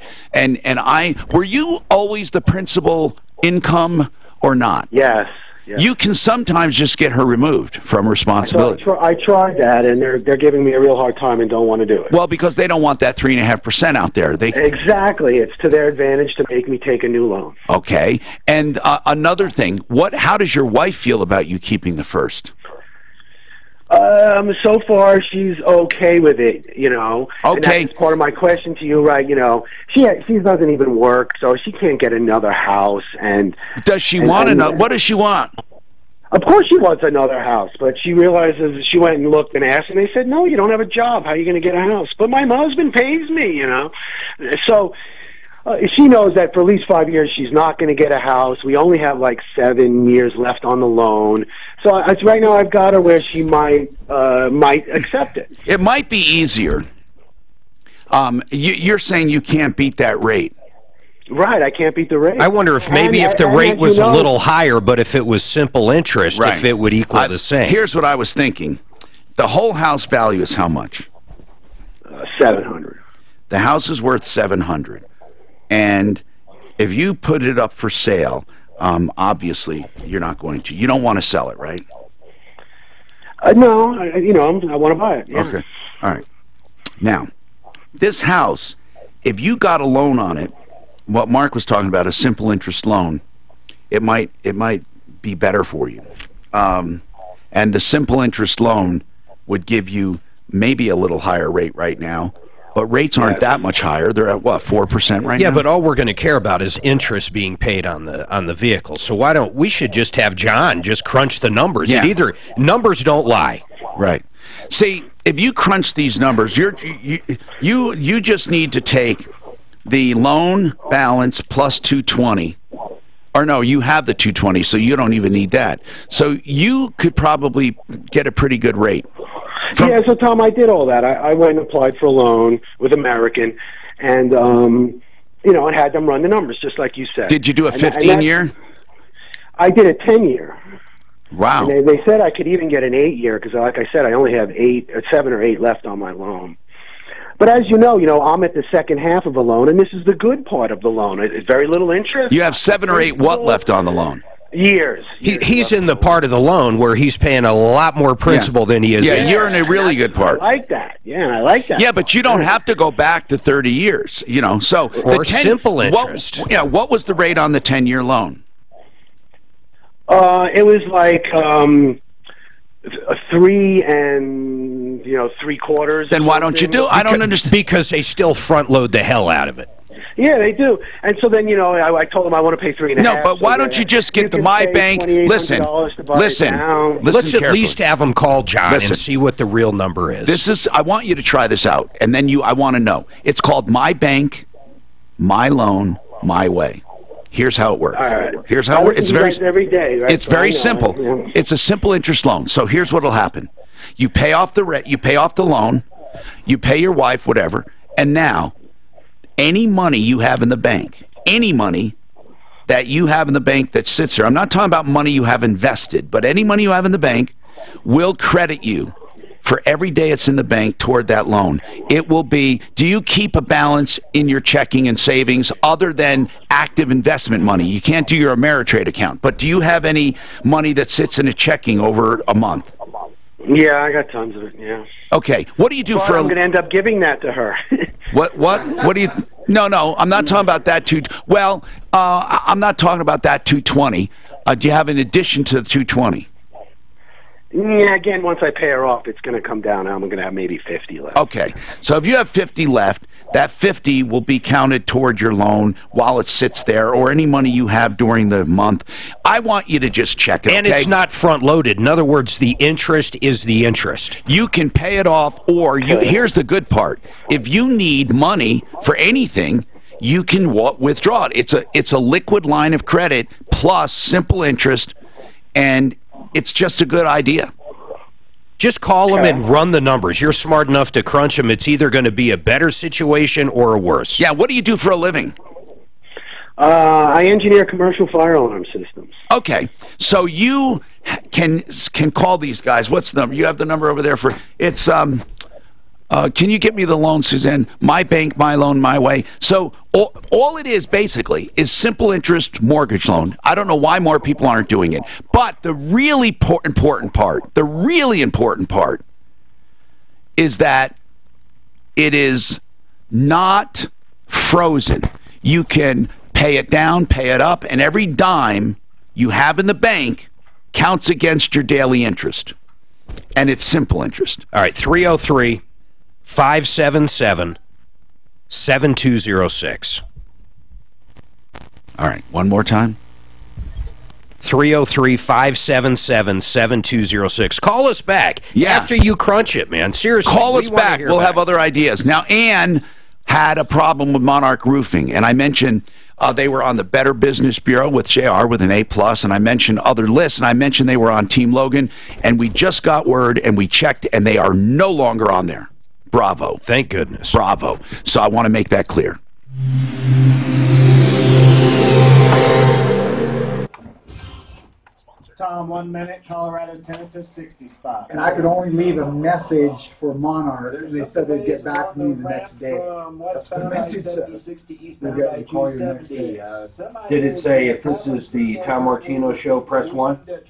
were you always the principal income or not? Yes. You can sometimes just get her removed from responsibility. I tried that, and they're giving me a real hard time and don't want to do it. Well, because they don't want that 3.5% out there. Exactly. It's to their advantage to make me take a new loan. Okay. And another thing, how does your wife feel about you keeping the first? So far she's okay with it, you know. Okay. And that's part of my question to you, right? You know, she doesn't even work, so she can't get another house. And does she want another? What does she want? Of course she wants another house, but she realizes she went and looked and asked, and they said, no, you don't have a job. How are you going to get a house? But my husband pays me, you know. So she knows that for at least 5 years she's not going to get a house. We only have like 7 years left on the loan. So right now I've got her where she might accept it. It might be easier. You're saying you can't beat that rate. Right, I can't beat the rate. I wonder if maybe if the rate was a little higher, but if it was simple interest, if it would equal the same. Here's what I was thinking. The whole house value is how much? $700. The house is worth $700. And if you put it up for sale, obviously you're not going to. You don't want to sell it, right? No, I want to buy it. Yeah. Okay. All right. Now, this house, if you got a loan on it, what Mark was talking about, a simple interest loan, it might be better for you. And the simple interest loan would give you maybe a little higher rate right now. But rates aren't that much higher. They're at, what, 4% right now? Yeah, but all we're going to care about is interest being paid on the vehicle. So why don't we should just have John just crunch the numbers. Yeah. Numbers don't lie. Right. See, if you crunch these numbers, you just need to take the loan balance plus 220. Or no, you have the 220, so you don't even need that. So you could probably get a pretty good rate. Yeah, so Tom, I did all that. I went and applied for a loan with American, and I had them run the numbers, just like you said. Did you do a 15-year? I did a 10-year. Wow. And they said I could even get an 8-year, because like I said, I only have 7 or 8 left on my loan. But as you know, I'm at the second half of the loan, and this is the good part of the loan. It's very little interest. You have 7 or 8 what left on the loan? Years. He's in the part of the loan where he's paying a lot more principal than he is. Yeah, you're in a really good part. I like that. Yeah, I like that. Yeah, but you don't have to go back to 30 years, So or simple interest. What was the rate on the 10-year loan? It was like 3 3/4. Then why don't you do it? I don't understand. Because they still front load the hell out of it. Yeah, they do. And so then, I told them I want to pay 3.5. No, but why don't you just get the My Bank? Listen. Let's at least have them call John and see what the real number is. I want you to try this out, and then I want to know. It's called My Bank, My Loan, My Way. Here's how it works. All right. Here's how it works. It's very every day, right? It's very simple. Yeah. It's a simple interest loan. So here's what'll happen: you pay off the loan, you pay your wife whatever, and now any money you have in the bank, any money that you have in the bank that sits there, I'm not talking about money you have invested, but any money you have in the bank will credit you for every day it's in the bank toward that loan. It will be, do you keep a balance in your checking and savings other than active investment money? You can't do your Ameritrade account, but do you have any money that sits in a checking over a month? Yeah, I got tons of it, yeah. Okay, what do you do for I'm going to end up giving that to her. What do you... No, I'm not talking about that I'm not talking about that 220. Do you have an addition to the 220? Yeah, again, once I pay her off, it's going to come down. I'm going to have maybe 50 left. Okay, so if you have 50 left, that 50 will be counted toward your loan while it sits there, or any money you have during the month. I want you to just check it, and it's not front-loaded. In other words, the interest is the interest. You can pay it off, or here's the good part. If you need money for anything, you can withdraw it. It's a liquid line of credit plus simple interest, and it's just a good idea. Just call them and run the numbers. You're smart enough to crunch them. It's either going to be a better situation or a worse. Yeah, what do you do for a living? I engineer commercial fire alarm systems. Okay, so you can call these guys. What's the number? You have the number over there for it's Can you get me the loan, Suzanne? My bank, my loan, my way. So all it is basically is simple interest mortgage loan. I don't know why more people aren't doing it. But the really important part is that it is not frozen. You can pay it down, pay it up, and every dime you have in the bank counts against your daily interest. And it's simple interest. All right, 303-577-7206. All right, one more time. 303-577-7206. Call us back after you crunch it, man. Seriously. Call us back. We'll have other ideas. Now, Ann had a problem with Monarch Roofing, and I mentioned they were on the Better Business Bureau with JR with an A+, and I mentioned other lists, and I mentioned they were on Team Logan, and we just got word, and we checked, and they are no longer on there. Bravo. Thank goodness. Bravo. So I want to make that clear. Tom, 1 minute, Colorado tinnitus, 60 spot. And I could only leave a message for Monarch. They said they'd get back to me the next day. That's what the message says. They'll get to call you the next day. Did it say if this is the Tom Martino show, press 1? If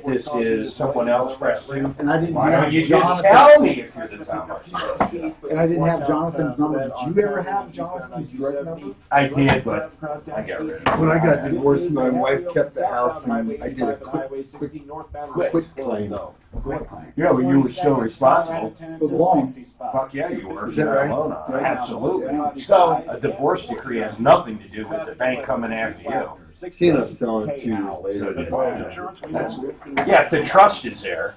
this is someone else, press 2? And I didn't Why have don't you just Jonathan. tell me if you're the Tom Martino show? And I didn't have Jonathan's number. Did you ever have Jonathan's direct number? I did, but I got rid of it. When I got divorced, my wife kept the house, and I did a quick claim. Yeah, well, you were still responsible. For the loan. Fuck yeah, you were. Is that right? Absolutely. So, a divorce decree has nothing to do with the bank coming after you. She ended up selling it to you later. Yeah, if the trust is there.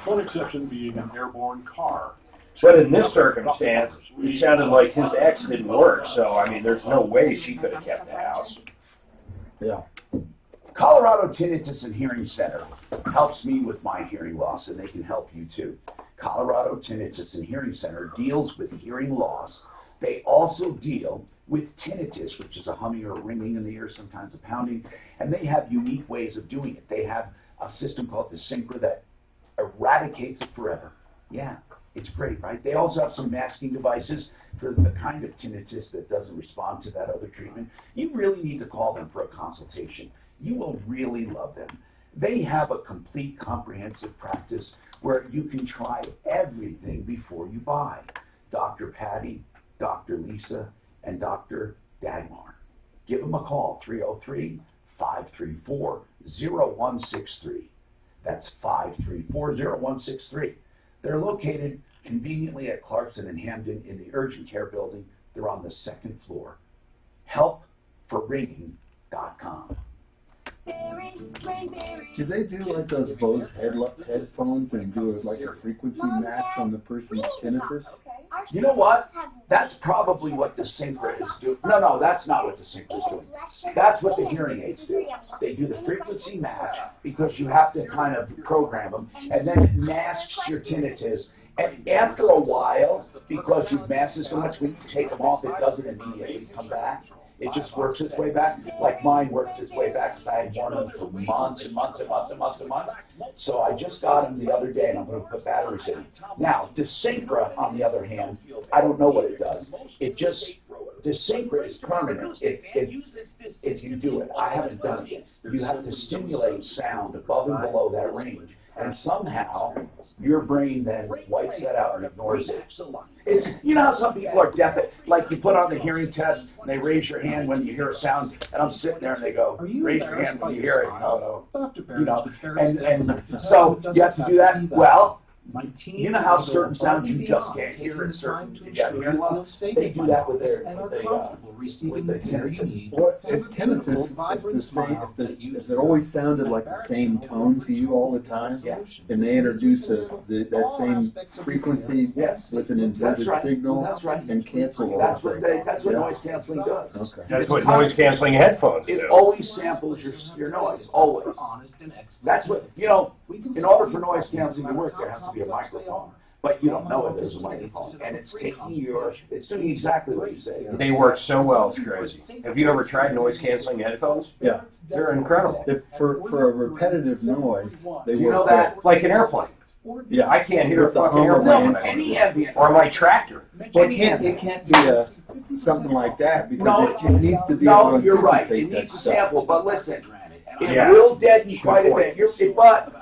One exception being an airborne car. But in this circumstance, it sounded like his ex didn't work, so, I mean, there's no way she could have kept the house. Yeah. Colorado Tinnitus and Hearing Center helps me with my hearing loss, and they can help you too. Colorado Tinnitus and Hearing Center deals with hearing loss. They also deal with tinnitus, which is a humming or a ringing in the ear, sometimes a pounding, and they have unique ways of doing it. They have a system called the Synchro that eradicates it forever. Yeah, it's great, right? They also have some masking devices for the kind of tinnitus that doesn't respond to that other treatment. You really need to call them for a consultation. You will really love them. They have a complete comprehensive practice where you can try everything before you buy. Dr. Patty, Dr. Lisa, and Dr. Dagmar. Give them a call, 303-534-0163. That's 534-0163. They're located conveniently at Clarkson and Hamden in the urgent care building. They're on the 2nd floor. Helpforringing.com. Do they do like those Bose headphones and do like a frequency match on the person's tinnitus? You know what? That's probably what the Synchro is doing. No, that's not what the Synchro is doing. That's what the hearing aids do. They do the frequency match because you have to kind of program them, and then it masks your tinnitus. And after a while, because you've masked it so much, when you take them off, it doesn't immediately come back. It just works its way back, like mine worked its way back because I had worn them for months and months and months and months and months. So I just got them the other day, and I'm going to put batteries in. Now, the Synchro, on the other hand, I don't know what it does. The Synchro is permanent. If you do it. I haven't done it. You have to stimulate sound above and below that range, and somehow your brain then wipes that out and ignores it. It's, you know how some people are deaf, like you put on the hearing test and they raise your hand when you hear a sound, and I'm sitting there and they go, raise your hand when you hear it. No. You know, and so you have to do that. Well, you know how certain sounds you just can't hear in certain hearing loss? They do that with the tinnitus. What if tinnitus if it always sounded like the same tone to you all the time, and they introduce that same frequency with an inverted signal and cancel all That's what noise canceling does. Okay. That's what noise canceling headphones do. It always samples your noise, always. That's what, you know, in order for noise canceling to work, there has to be a microphone. But you don't know it, there's a microphone. And it's it's doing exactly what you say. They work so well, it's crazy. Have you ever tried noise canceling headphones? Yeah. They're incredible. For a repetitive noise, they Do you know work that? well. Like an airplane. Yeah, I can't hear a fucking airplane. Any ambient Or my tractor. Well, it can't be something like that because it needs to be able No, to you're right. anticipate It that needs a stuff. sample, but listen, it Yeah. will deaden quite a bit. But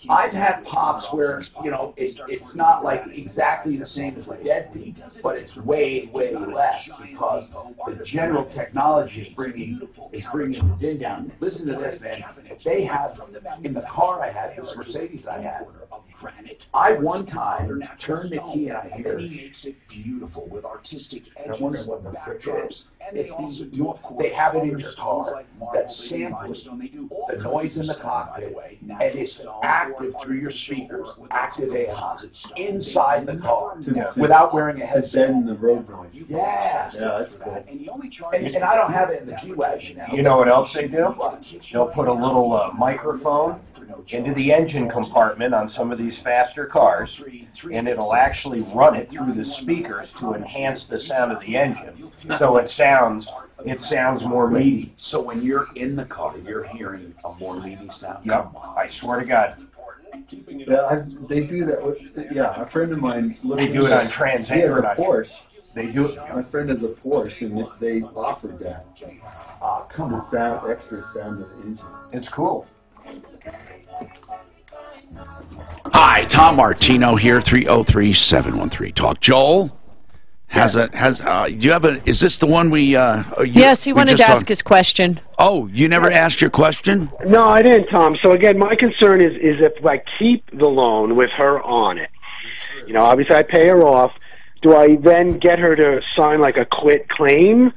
I've had pops where, you know, it's not like exactly the same as a deadbeat, but it's way, way less because the general technology is bringing the din down. Listen to this, man. They have, in the car I had, this Mercedes I had, I one time turned the key and I hear, beautiful with artistic and I wonder what the frick it is. It's these, they have it in your car that samples the noise in the cockpit, and it's active through your speakers, active AI, inside the car, without wearing a headset. In the road noise. Yeah. Yeah, that's cool. And I don't have it in the G-Wagon now. You know what else they do? They'll put a little microphone into the engine compartment on some of these faster cars, and it'll actually run it through the speakers to enhance the sound of the engine. So it sounds more meaty. So when you're in the car, you're hearing a more meaty sound. Yep, I swear to God. Yeah, they do that with, yeah, a friend of mine. They do it on Trans Am. He has a Porsche. They do it. My friend has a Porsche, and they offered that. The sound, extra sound of the engine. It's cool. Hi, Tom Martino here, 303-713 Talk. Joel do you have a? Is this the one we? Yes, he wanted to ask his question. Oh, you never asked your question? No, I didn't, Tom. So again, my concern is if I keep the loan with her on it, you know, obviously I pay her off. Do I then get her to sign like a quit claim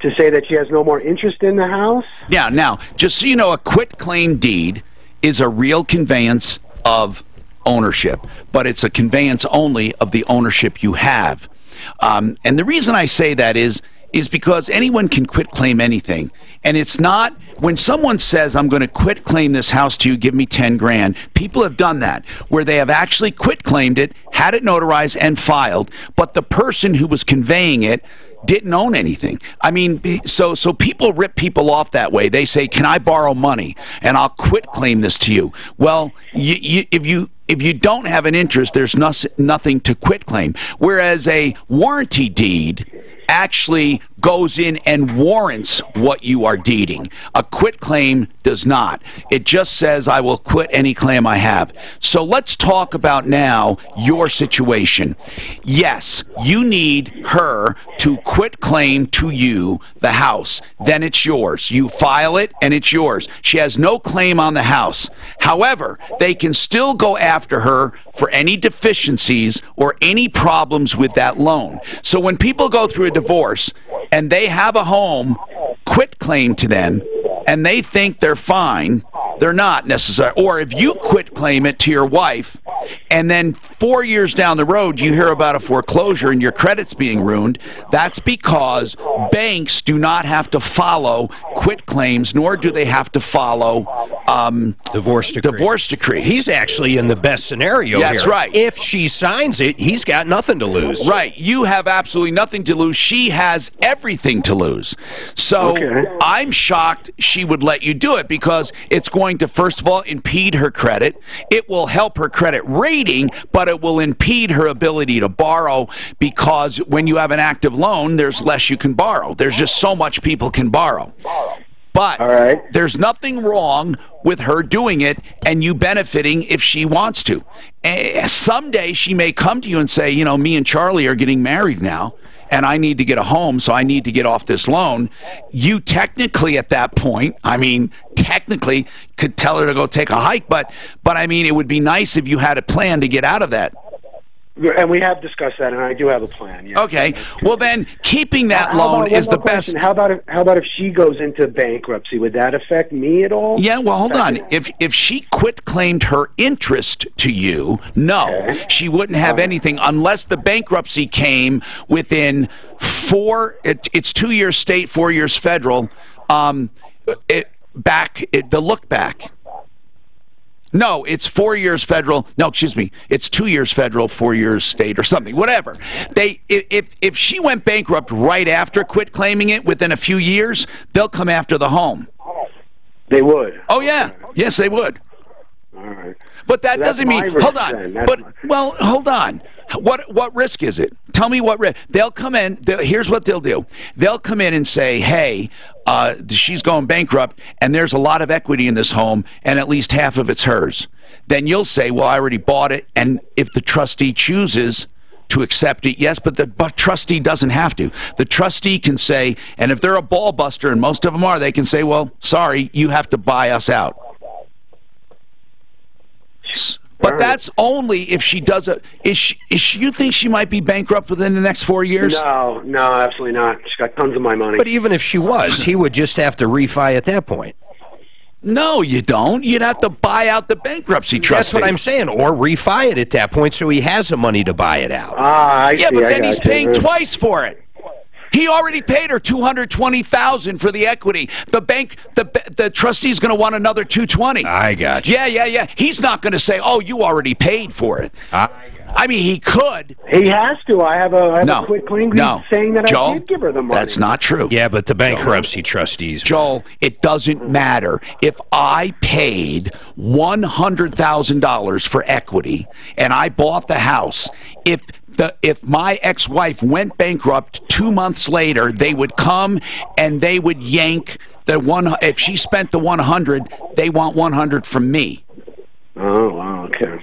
to say that she has no more interest in the house? Yeah. Now, just so you know, a quit claim deed is a real conveyance of ownership, but it's a conveyance only of the ownership you have. And the reason I say that is because anyone can quit claim anything. And it's not, when someone says, I'm going to quit claim this house to you, give me 10 grand, people have done that, where they have actually quit claimed it, had it notarized and filed, but the person who was conveying it didn't own anything. I mean, so people rip people off that way. They say, can I borrow money and I'll quit claim this to you? Well, if you don't have an interest, there's nothing to quit claim. Whereas a warranty deed actually goes in and warrants what you are deeding. A quit claim does not. It just says, I will quit any claim I have. So let's talk about now your situation. Yes, you need her to quit claim to you the house. Then it's yours. You file it and it's yours. She has no claim on the house. However, they can still go after her for any deficiencies or any problems with that loan. So when people go through a divorce and they have a home quit claim to them and they think they're fine, they're not necessarily. Or if you quit claim it to your wife and then 4 years down the road you hear about a foreclosure and your credit's being ruined, that's because banks do not have to follow quit claims, nor do they have to follow divorce decree. He's actually in the best scenario here. That's right. If she signs it, he's got nothing to lose. Right. You have absolutely nothing to lose. She has everything to lose. So I'm shocked she would let you do it because it's going to, first of all, impede her credit. It will help her credit rating, but it will impede her ability to borrow because when you have an active loan, there's less you can borrow. There's just so much people can borrow. But there's nothing wrong with her doing it and you benefiting if she wants to. Someday she may come to you and say, you know, me and Charlie are getting married now and I need to get a home, so I need to get off this loan. You technically at that point, I mean, technically could tell her to go take a hike, but I mean, it would be nice if you had a plan to get out of that. And we have discussed that, and I do have a plan. Yeah. Okay. Well, then keeping that loan is the best. How about if she goes into bankruptcy? Would that affect me at all? Yeah. Well, hold on. If she quit claimed her interest to you, no, she wouldn't have anything unless the bankruptcy came within it's 2 years state, 4 years federal. The look back. No, it's 4 years federal. No, excuse me. It's 2 years federal, 4 years state, or something. Whatever. If she went bankrupt right after quit claiming it within a few years, they'll come after the home. They would. Oh yeah. Yes, they would. All right. But that So that's doesn't mean. my risk Hold on. then. That's But my- well, hold on. What risk is it? Tell me what risk. They'll come in. Here's what they'll do. They'll come in and say, "Hey, she's going bankrupt, and there's a lot of equity in this home, and at least half of it's hers." Then you'll say, "Well, I already bought it," and if the trustee chooses to accept it, yes, but the trustee doesn't have to. The trustee can say, and if they're a ball buster, and most of them are, they can say, "Well, sorry, you have to buy us out." But that's only if she does it. You think she might be bankrupt within the next 4 years? No, absolutely not. She's got tons of my money. But even if she was, he would just have to refi at that point. No, you don't. You'd have to buy out the bankruptcy trustee. That's what I'm saying, or refi it at that point so he has the money to buy it out. I yeah, see. but I then he's got you. paying twice for it. He already paid her $220,000 for the equity. The trustee's going to want another $220,000. I got you. Yeah. He's not going to say, "Oh, you already paid for it." I mean, he could. He has to. I have a quick claim saying that Joel, I did give her the money. That's not true. Yeah, but the bankruptcy trustees. Joel, it doesn't matter. If I paid $100,000 for equity and I bought the house, if my ex-wife went bankrupt 2 months later, they would come and they would yank the one. If she spent the 100, they want 100 from me. Oh, wow, okay.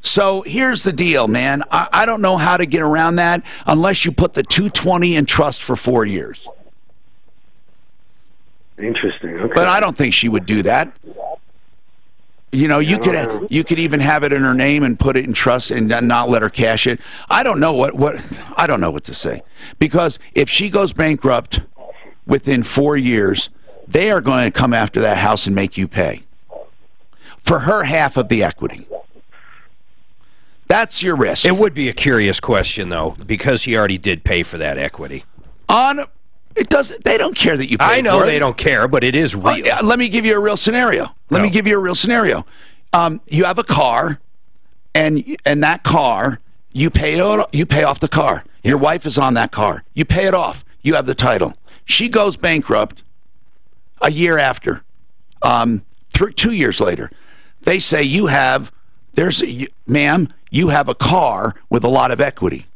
So here's the deal, man. I don't know how to get around that unless you put the 220 in trust for 4 years. Interesting. Okay. But I don't think she would do that. You know, you could even have it in her name and put it in trust and then not let her cash it. I don't know I don't know what to say, because if she goes bankrupt within 4 years, they are going to come after that house and make you pay for her half of the equity. That's your risk. It would be a curious question, though, because he already did pay for that equity. It doesn't. They don't care that you pay for it. I know they don't care, but it is real. Let me give you a real scenario. Let me give you a real scenario. You have a car, and that car, you pay off the car. Your wife is on that car. You pay it off. You have the title. She goes bankrupt a year after, 2 years later. They say ma'am, you have a car with a lot of equity.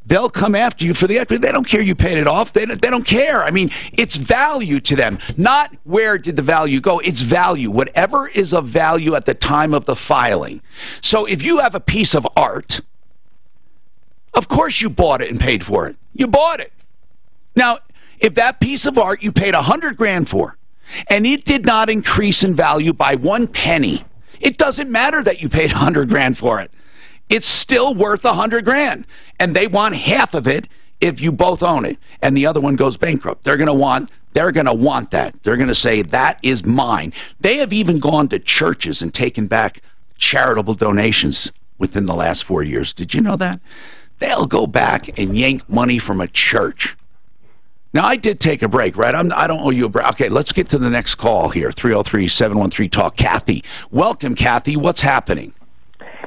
They'll come after you for the equity. They don't care you paid it off. They don't care. I mean, it's value to them. Not where did the value go. It's value. Whatever is of value at the time of the filing. So if you have a piece of art, of course you bought it and paid for it. You bought it. Now, if that piece of art you paid $100,000 for, and it did not increase in value by 1 penny, it doesn't matter that you paid $100,000 for it. It's still worth $100,000, and they want half of it if you both own it, and the other one goes bankrupt. They're going to want that. They're going to say, "That is mine." They have even gone to churches and taken back charitable donations within the last 4 years. Did you know that? They'll go back and yank money from a church. Now, I did take a break, right? I don't owe you a break. Okay, let's get to the next call here, 303-713-TALK. Kathy. Welcome, Kathy. What's happening?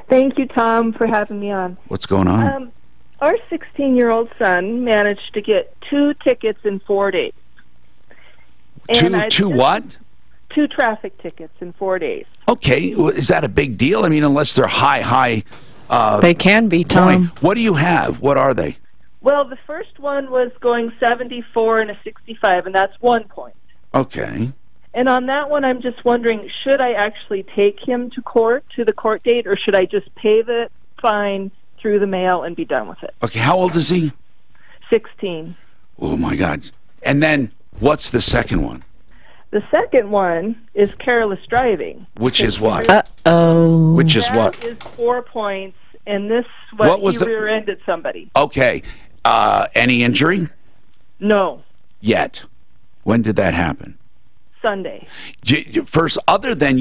Thank you, Tom, for having me on. What's going on? Our 16-year-old son managed to get 2 tickets in 4 days. Two what? 2 traffic tickets in 4 days. Okay, is that a big deal? I mean, unless they're high. They can be, Tom. Point. What do you have? What are they? Well, the first one was going 74 and a 65, and that's 1 point. Okay. And on that one, I'm just wondering, should I actually take him to court, to the court date, or should I just pay the fine through the mail and be done with it? Okay, how old is he? 16. Oh, my God. And then, what's the second one? The second one is careless driving. Which is what? Uh-oh. Which is what? That is 4 points, and this he rear-ended somebody. Okay. Any injury? No. Yet. When did that happen? Sunday. First, other than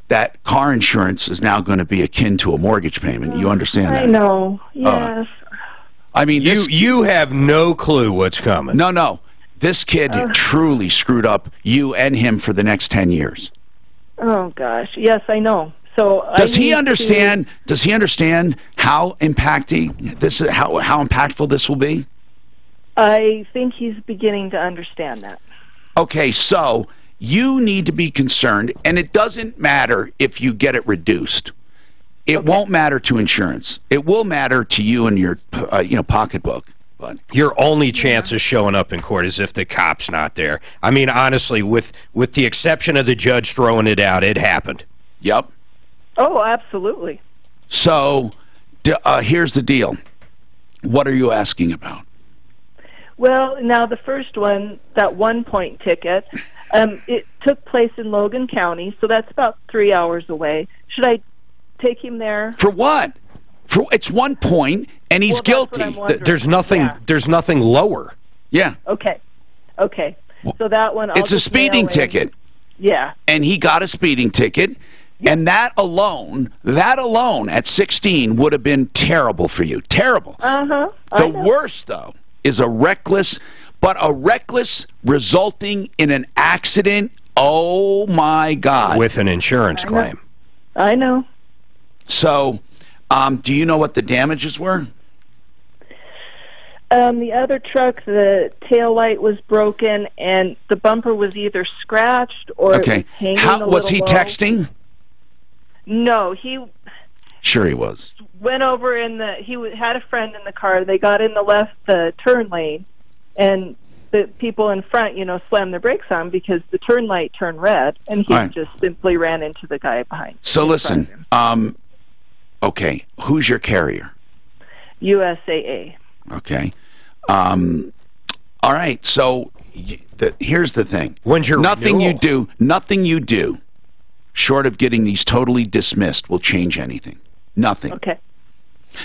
that car insurance is now going to be akin to a mortgage payment. You understand that? I know. Yes. I mean, you have no clue what's coming. No. This kid truly screwed up you and him for the next 10 years. Oh gosh. Yes, I know. So does he understand? Does he understand how impactful this will be? I think he's beginning to understand that. Okay, so you need to be concerned, and it doesn't matter if you get it reduced. It won't matter to insurance. It will matter to you and your pocketbook. But your only chance of showing up in court is if the cop's not there. I mean, honestly, with the exception of the judge throwing it out, it happened. Yep. Oh, absolutely. So here's the deal. What are you asking about? Well, now the first one, that 1-point ticket, it took place in Logan County, so that's about 3 hours away. Should I take him there? For what? It's 1 point, and he's guilty. There's nothing lower. Yeah. Okay. So that one, it's a speeding ticket. Yeah. And he got a speeding ticket, and that alone at 16 would have been terrible for you. Terrible. The worst, though, is a reckless resulting in an accident. Oh my God. With an insurance claim. I know. So, do you know what the damages were? The other truck, the tail light was broken, and the bumper was either scratched or it was hanging a little was he low. texting? No, he Sure he was. went over had a friend in the car. They got in the turn lane, and the people in front, slammed their brakes on because the turn light turned red, and he just simply ran into the guy behind. So listen, okay, who's your carrier? USAA. Okay. All right. So here's the thing. When's your nothing renewal? Nothing you do, short of getting these totally dismissed, will change anything. Nothing. Okay.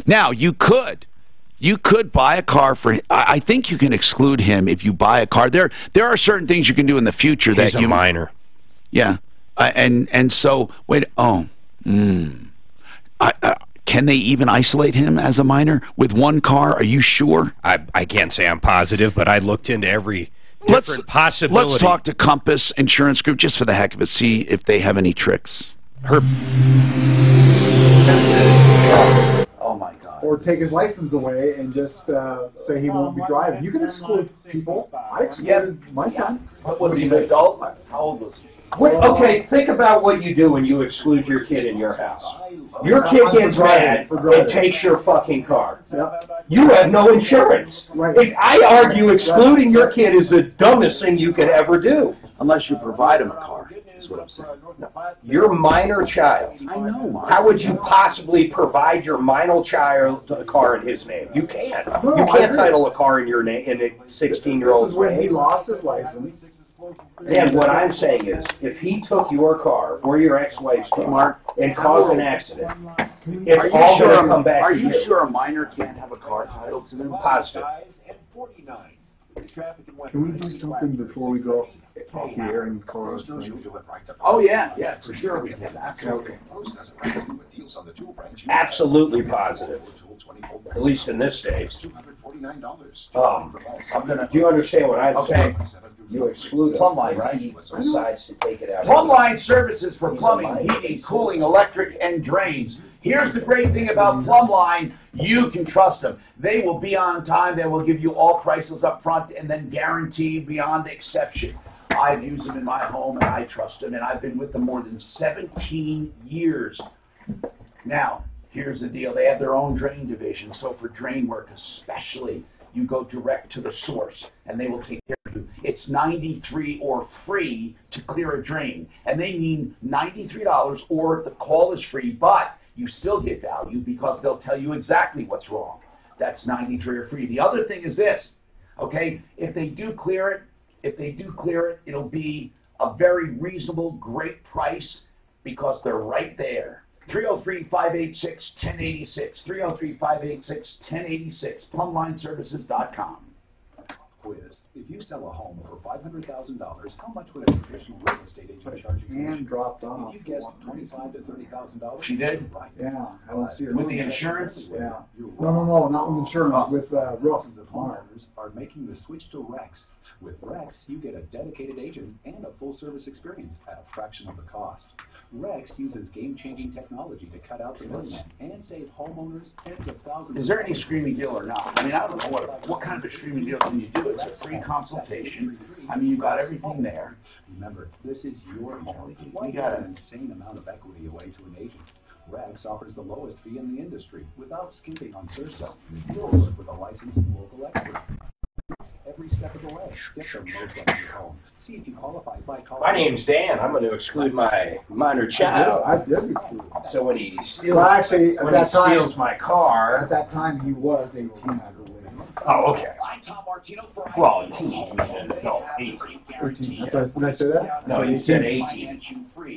Now you could buy a car for. I think you can exclude him if you buy a car. There are certain things you can do in the future that He's a minor. Yeah. And so wait. Can they even isolate him as a minor with one car? Are you sure? I can't say I'm positive, but I looked into every different possibility. Let's talk to Compass Insurance Group just for the heck of it, see if they have any tricks. Oh my God. Or take his license away and just say he won't be driving. You can exclude people. I excluded my son. Was he an adult? How old was he? Okay, think about what you do when you exclude your kid in your house. Your kid gets mad and takes your fucking car. You have no insurance. I argue excluding your kid is the dumbest thing you could ever do. Unless you provide him a car, is what I'm saying. Your minor child. I know, Mark. How would you possibly provide your minor child a car in his name? You can't. No, You I can't agree. title a car in your name in a 16-year-old's This is when he name. lost his license. Dan, what I'm saying is, if he took your car or your ex-wife's car and caused an accident, it's all going to come back Are to you you. sure a minor can't have a car titled to them? Positive. Can we do something before we go off the air and call us? Oh yeah, for sure we can. Okay. Absolutely positive. At least in this stage. Do you understand what I'm saying? You exclude Plumline, right? He decides to take it out. Plumline services for plumbing, heating, cooling, electric, and drains. Here's the great thing about Plumline. You can trust them. They will be on time. They will give you all prices up front and then guarantee beyond exception. I've used them in my home, and I trust them, and I've been with them more than 17 years. Now, here's the deal. They have their own drain division, so for drain work especially, you go direct to the source, and they will take care of you. It's $93 or free to clear a drain, and they mean $93 or the call is free, but you still get value because they'll tell you exactly what's wrong. That's $93 or free. The other thing is this, okay? If they do clear it, it'll be a very reasonable, great price because they're right there. 303-586-1086, 303-586-1086, plumlineservices.com. Quiz. If you sell a home for $500,000, how much would a traditional real estate agent charge you? And dropped off. If you guessed $25,000 to $30,000. She did? Right. Yeah, I don't see it. With the insurance? Yeah. No, not with insurance, with roof. Thousands of homeowners are making the switch to Rex. With Rex, you get a dedicated agent and a full-service experience at a fraction of the cost. Rex uses game-changing technology to cut out the middleman and save homeowners tens of thousands. Is there any screaming deal or not? I mean, I don't know what kind of a screaming deal can you do. It's a free consultation. I mean, you've got everything there. Remember, this is your home. Why You give got an insane amount of equity away to an agent? Rex offers the lowest fee in the industry without skimping on service. You'll work with a licensed local expert every step of the way. Get the most out of your home. See if you qualify by calling. My name's Dan. I'm going to exclude my minor child. I did exclude him. So when he steals, Well, actually, at when that he time, steals my car. At that time, he was 18, I believe. Oh, okay. I'm Tom Martino for Well, no, 18. 18. Did I say that? No, you said 18.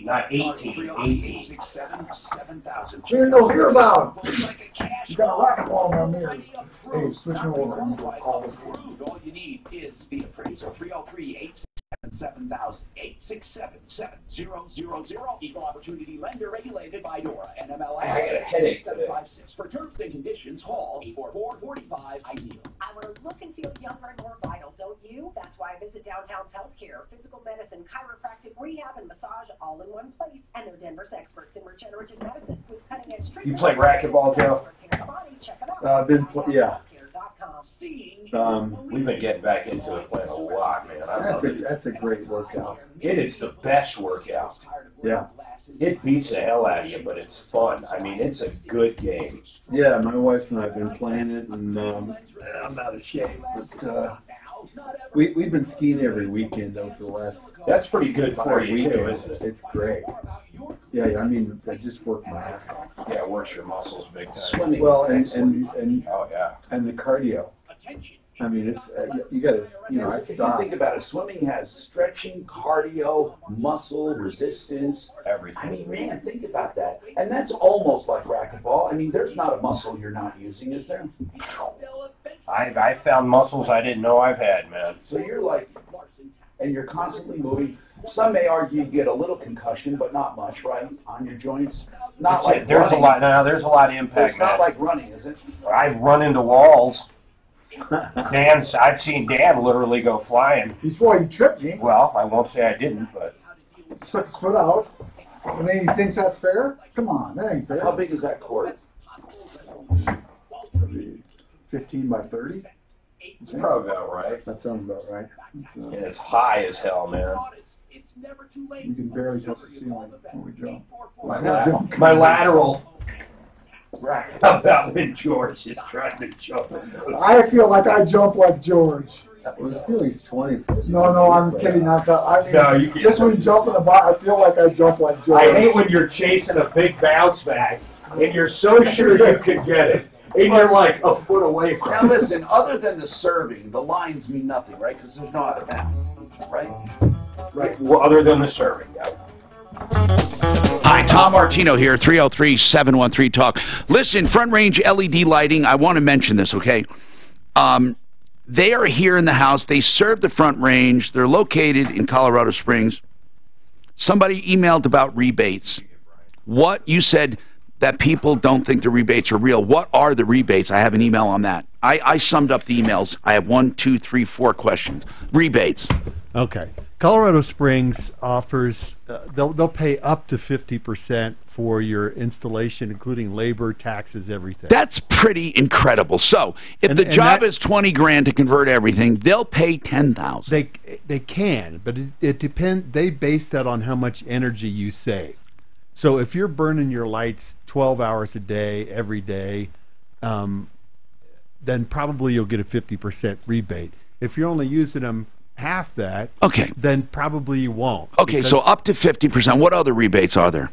Not 18. 18. Clear no fear about him. You got a rocket ball in my mirrors. Hey, switching over. I'm going to call this one. All you need is the appraiser 303-867-7000 867-7000. Equal opportunity lender regulated by DORA NMLS. I got a headache today. 756. For terms and conditions, call 844-45 ideal. I want to look and feel younger and more vital, don't you? That's why I visit Downtown's Healthcare, physical medicine, chiropractic, rehab, and massage all in one place. And they're Denver's experts in regenerative medicine with cutting-edge treatment. You play racquetball, Joe? Check it out. Yeah. We've been getting back into it playing a lot, man. That's a great workout. It is the best workout. Yeah. It beats the hell out of you, but it's fun. I mean, it's a good game. Yeah, my wife and I have been playing it, and I'm out of shape. But we've been skiing every weekend though for the last. That's pretty good for you too, isn't it? It's great. Yeah, I mean, I just work my ass off. Yeah, it works your muscles big time. Swimming. Well, and oh yeah. And the cardio. I mean, it's you got to, I If you stop. think about it, swimming has stretching, cardio, muscle, resistance, everything. I mean, man, think about that. And that's almost like racquetball. I mean, there's not a muscle you're not using, is there? I found muscles I didn't know I've had, man. So you're like, and you're constantly moving. Some may argue you get a little concussion, but not much, right, on your joints? Not like there's running. a lot. No, there's a lot of impact. It's not man. like running, is it? I've run into walls. I've seen Dan literally go flying. Before he tripped me. Well, I won't say I didn't, but Stuck his foot out. And then he thinks that's fair? Come on, that ain't fair. How big is that court? 15 by 30? it's probably about right. That sounds about right. And it's high as hell, man. You can barely touch the ceiling when we jump. My lateral. How about when George is trying to jump? I feel like I jump like George. Well, the ceiling's 20. No, I'm kidding. I mean, No, you can't. just when you jump in the bar, I feel like I jump like George. I hate when you're chasing a big bounce back and you're so sure you could get it, and you're like a foot away Now from it. listen, other than the serving, the lines mean nothing, right? Because there's no out of bounds, right? Right. Well, other than the serving, yeah. Hi, Tom Martino here, 303-713-TALK. Listen, Front Range LED lighting, I want to mention this, okay? They are here in the house. They serve the Front Range. They're located in Colorado Springs. Somebody emailed about rebates. What? You said that people don't think the rebates are real. What are the rebates? I have an email on that. I summed up the emails. I have 1, 2, 3, 4 questions. Rebates. Okay. Colorado Springs offers, they'll pay up to 50% for your installation, including labor, taxes, everything. That's pretty incredible. So, if the job is 20 grand to convert everything, they'll pay 10,000. They can, but it depends. They base that on how much energy you save. So if you're burning your lights 12 hours a day, every day, then probably you'll get a 50% rebate. If you're only using them half that, okay, then probably you won't. Okay, so up to 50%. What other rebates are there?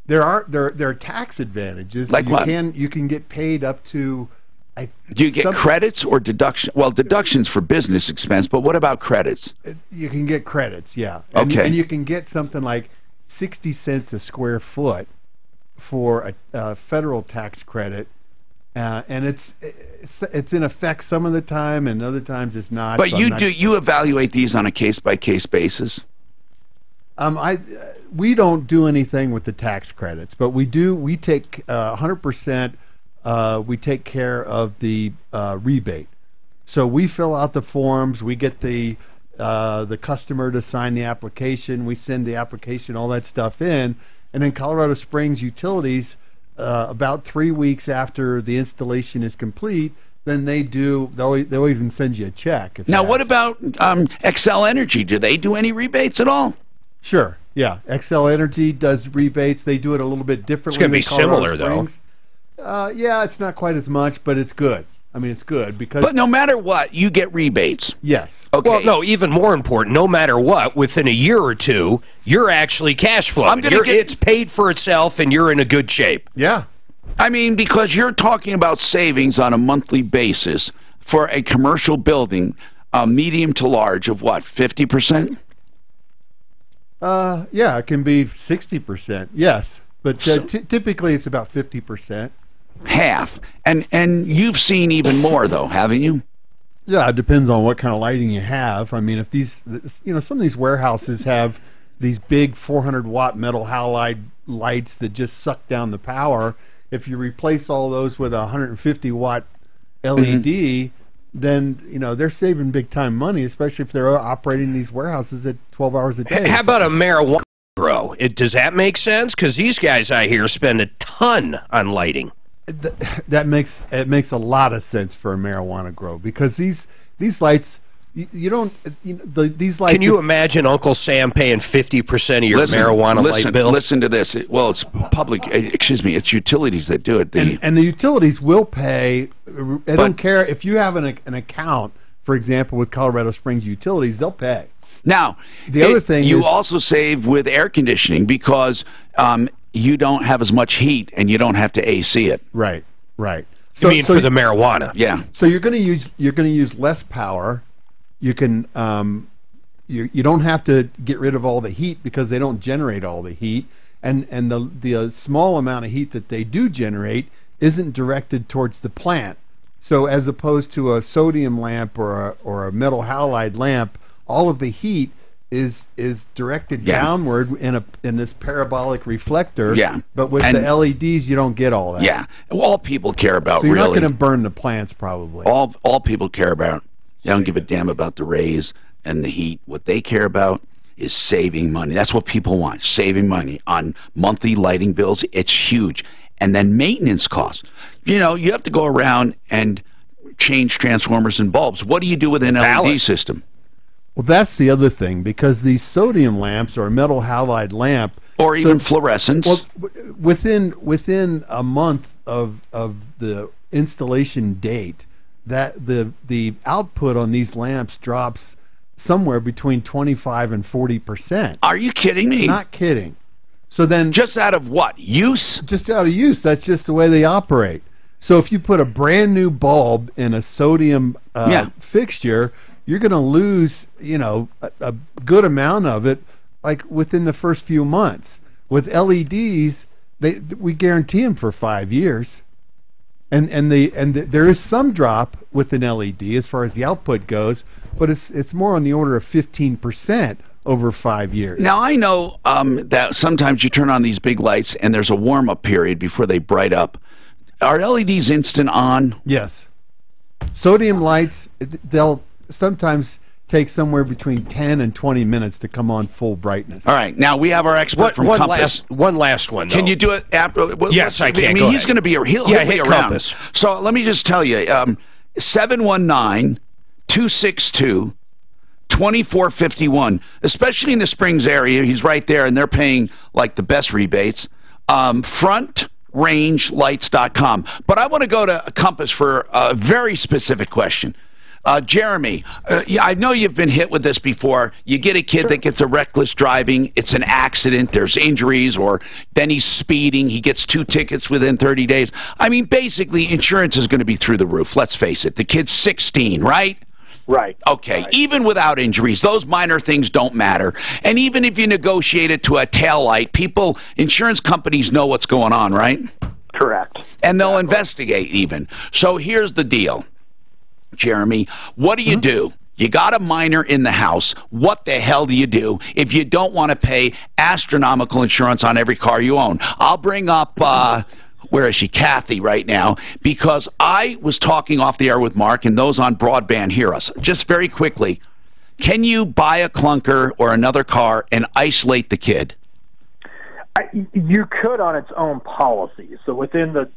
There are tax advantages. Like what? You can get paid up to. Do you get credits or deduction? Well, deductions for business expense, but what about credits? You can get credits, yeah. Okay. And you can get something like 60 cents a square foot for a federal tax credit. And it's in effect some of the time, and other times it's not. But you evaluate these on a case-by-case basis? We don't do anything with the tax credits, but we take 100%. We take care of the rebate. So we fill out the forms, we get the customer to sign the application, we send the application, all that stuff in, and then Colorado Springs Utilities, about 3 weeks after the installation is complete, then they'll even send you a check. Now, what about Xcel Energy? Do they do any rebates at all? Sure, yeah. Xcel Energy does rebates. They do it a little bit differently. It's going to be similar, though. Yeah, it's not quite as much, but it's good. I mean, it's good because... But no matter what, you get rebates. Yes. Okay. Well, no, even more important, no matter what, within a year or two, you're actually cash flowing. It's paid for itself, and you're in a good shape. Yeah. I mean, because you're talking about savings on a monthly basis for a commercial building, medium to large, of what, 50%? Yeah, it can be 60%, yes. But typically it's about 50%. Half. And you've seen even more, though, haven't you? Yeah, it depends on what kind of lighting you have. I mean, if some of these warehouses have these big 400-watt metal halide lights that just suck down the power, if you replace all those with a 150-watt LED, then, they're saving big-time money, especially if they're operating these warehouses at 12 hours a day. How about a marijuana grow? Does that make sense? Because these guys I hear spend a ton on lighting. That makes a lot of sense for a marijuana grow, because these lights, these lights. Can you imagine Uncle Sam paying 50% of your marijuana light bill? Listen to this. Well, it's public. Excuse me. It's utilities that do it. And the utilities will pay. They don't care if you have an account, for example, with Colorado Springs Utilities. They'll pay. Now, the other thing you also save with air conditioning because you don't have as much heat and you don't have to AC it. Right. You mean for the marijuana? Yeah. So you're going to use less power. You can you don't have to get rid of all the heat because they don't generate all the heat, and the small amount of heat that they do generate isn't directed towards the plant. So as opposed to a sodium lamp or a metal halide lamp, all of the heat is directed downward in this parabolic reflector. Yeah. But with the LEDs, you don't get all that. Yeah. All people care about, so you're really. not going to burn the plants, probably. All people care about. They don't give a damn about the rays and the heat. What they care about is saving money. That's what people want, saving money on monthly lighting bills. It's huge. And then maintenance costs. You have to go around and change transformers and bulbs. What do you do with an LED system? Well, that's the other thing, because these sodium lamps or a metal halide lamp, or even fluorescents. Well, within a month of the installation date, that the output on these lamps drops somewhere between 25 and 40%. Are you kidding me? Not kidding. So then, just out of what? Use? Just out of use. That's just the way they operate. So if you put a brand new bulb in a sodium fixture, you're going to lose, a good amount of it, like within the first few months. With LEDs, we guarantee them for 5 years, and there is some drop with an LED as far as the output goes, but it's more on the order of 15% over 5 years. Now I know that sometimes you turn on these big lights and there's a warm-up period before they bright up. Are LEDs instant on? Yes. Sodium lights, they'll sometimes take somewhere between 10 and 20 minutes to come on full brightness. All right. Now, we have our expert from Compass. One last one, though. Can you do it after? Yes, I can. I mean, he's going to be he'll be around. Compass. So let me just tell you, 719-262-2451, especially in the Springs area. He's right there, and they're paying, like, the best rebates. FrontRangeLights.com. But I want to go to Compass for a very specific question. Jeremy, I know you've been hit with this before. You get a kid that gets a reckless driving, it's an accident, there's injuries, or then he's speeding, he gets 2 tickets within 30 days. I mean, basically, insurance is going to be through the roof. Let's face it. The kid's 16, right? Right. Okay, even without injuries, those minor things don't matter. And even if you negotiate it to a taillight, insurance companies know what's going on, right? Correct. And they'll investigate even. So here's the deal, Jeremy. What do you do? You got a minor in the house. What the hell do you do if you don't want to pay astronomical insurance on every car you own? I'll bring up where is she, Kathy, right now, because I was talking off the air with Mark, and those on broadband hear us. Just very quickly, can you buy a clunker or another car and isolate the kid? You could on its own policy. So within the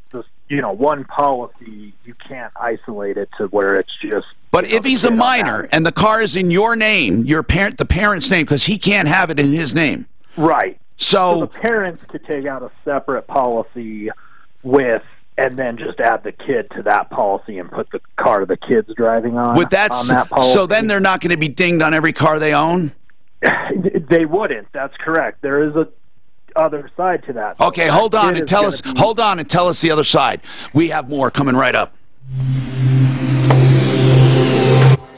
one policy, you can't isolate it to where it's just. But if he's a minor and the car is in your name, the parent's name, because he can't have it in his name. Right. So the parents could take out a separate policy and then just add the kid to that policy and put the car the kid's driving on that policy. So then they're not going to be dinged on every car they own? They wouldn't. That's correct. There is a other side to that. Okay, hold on and tell us the other side. We have more coming right up.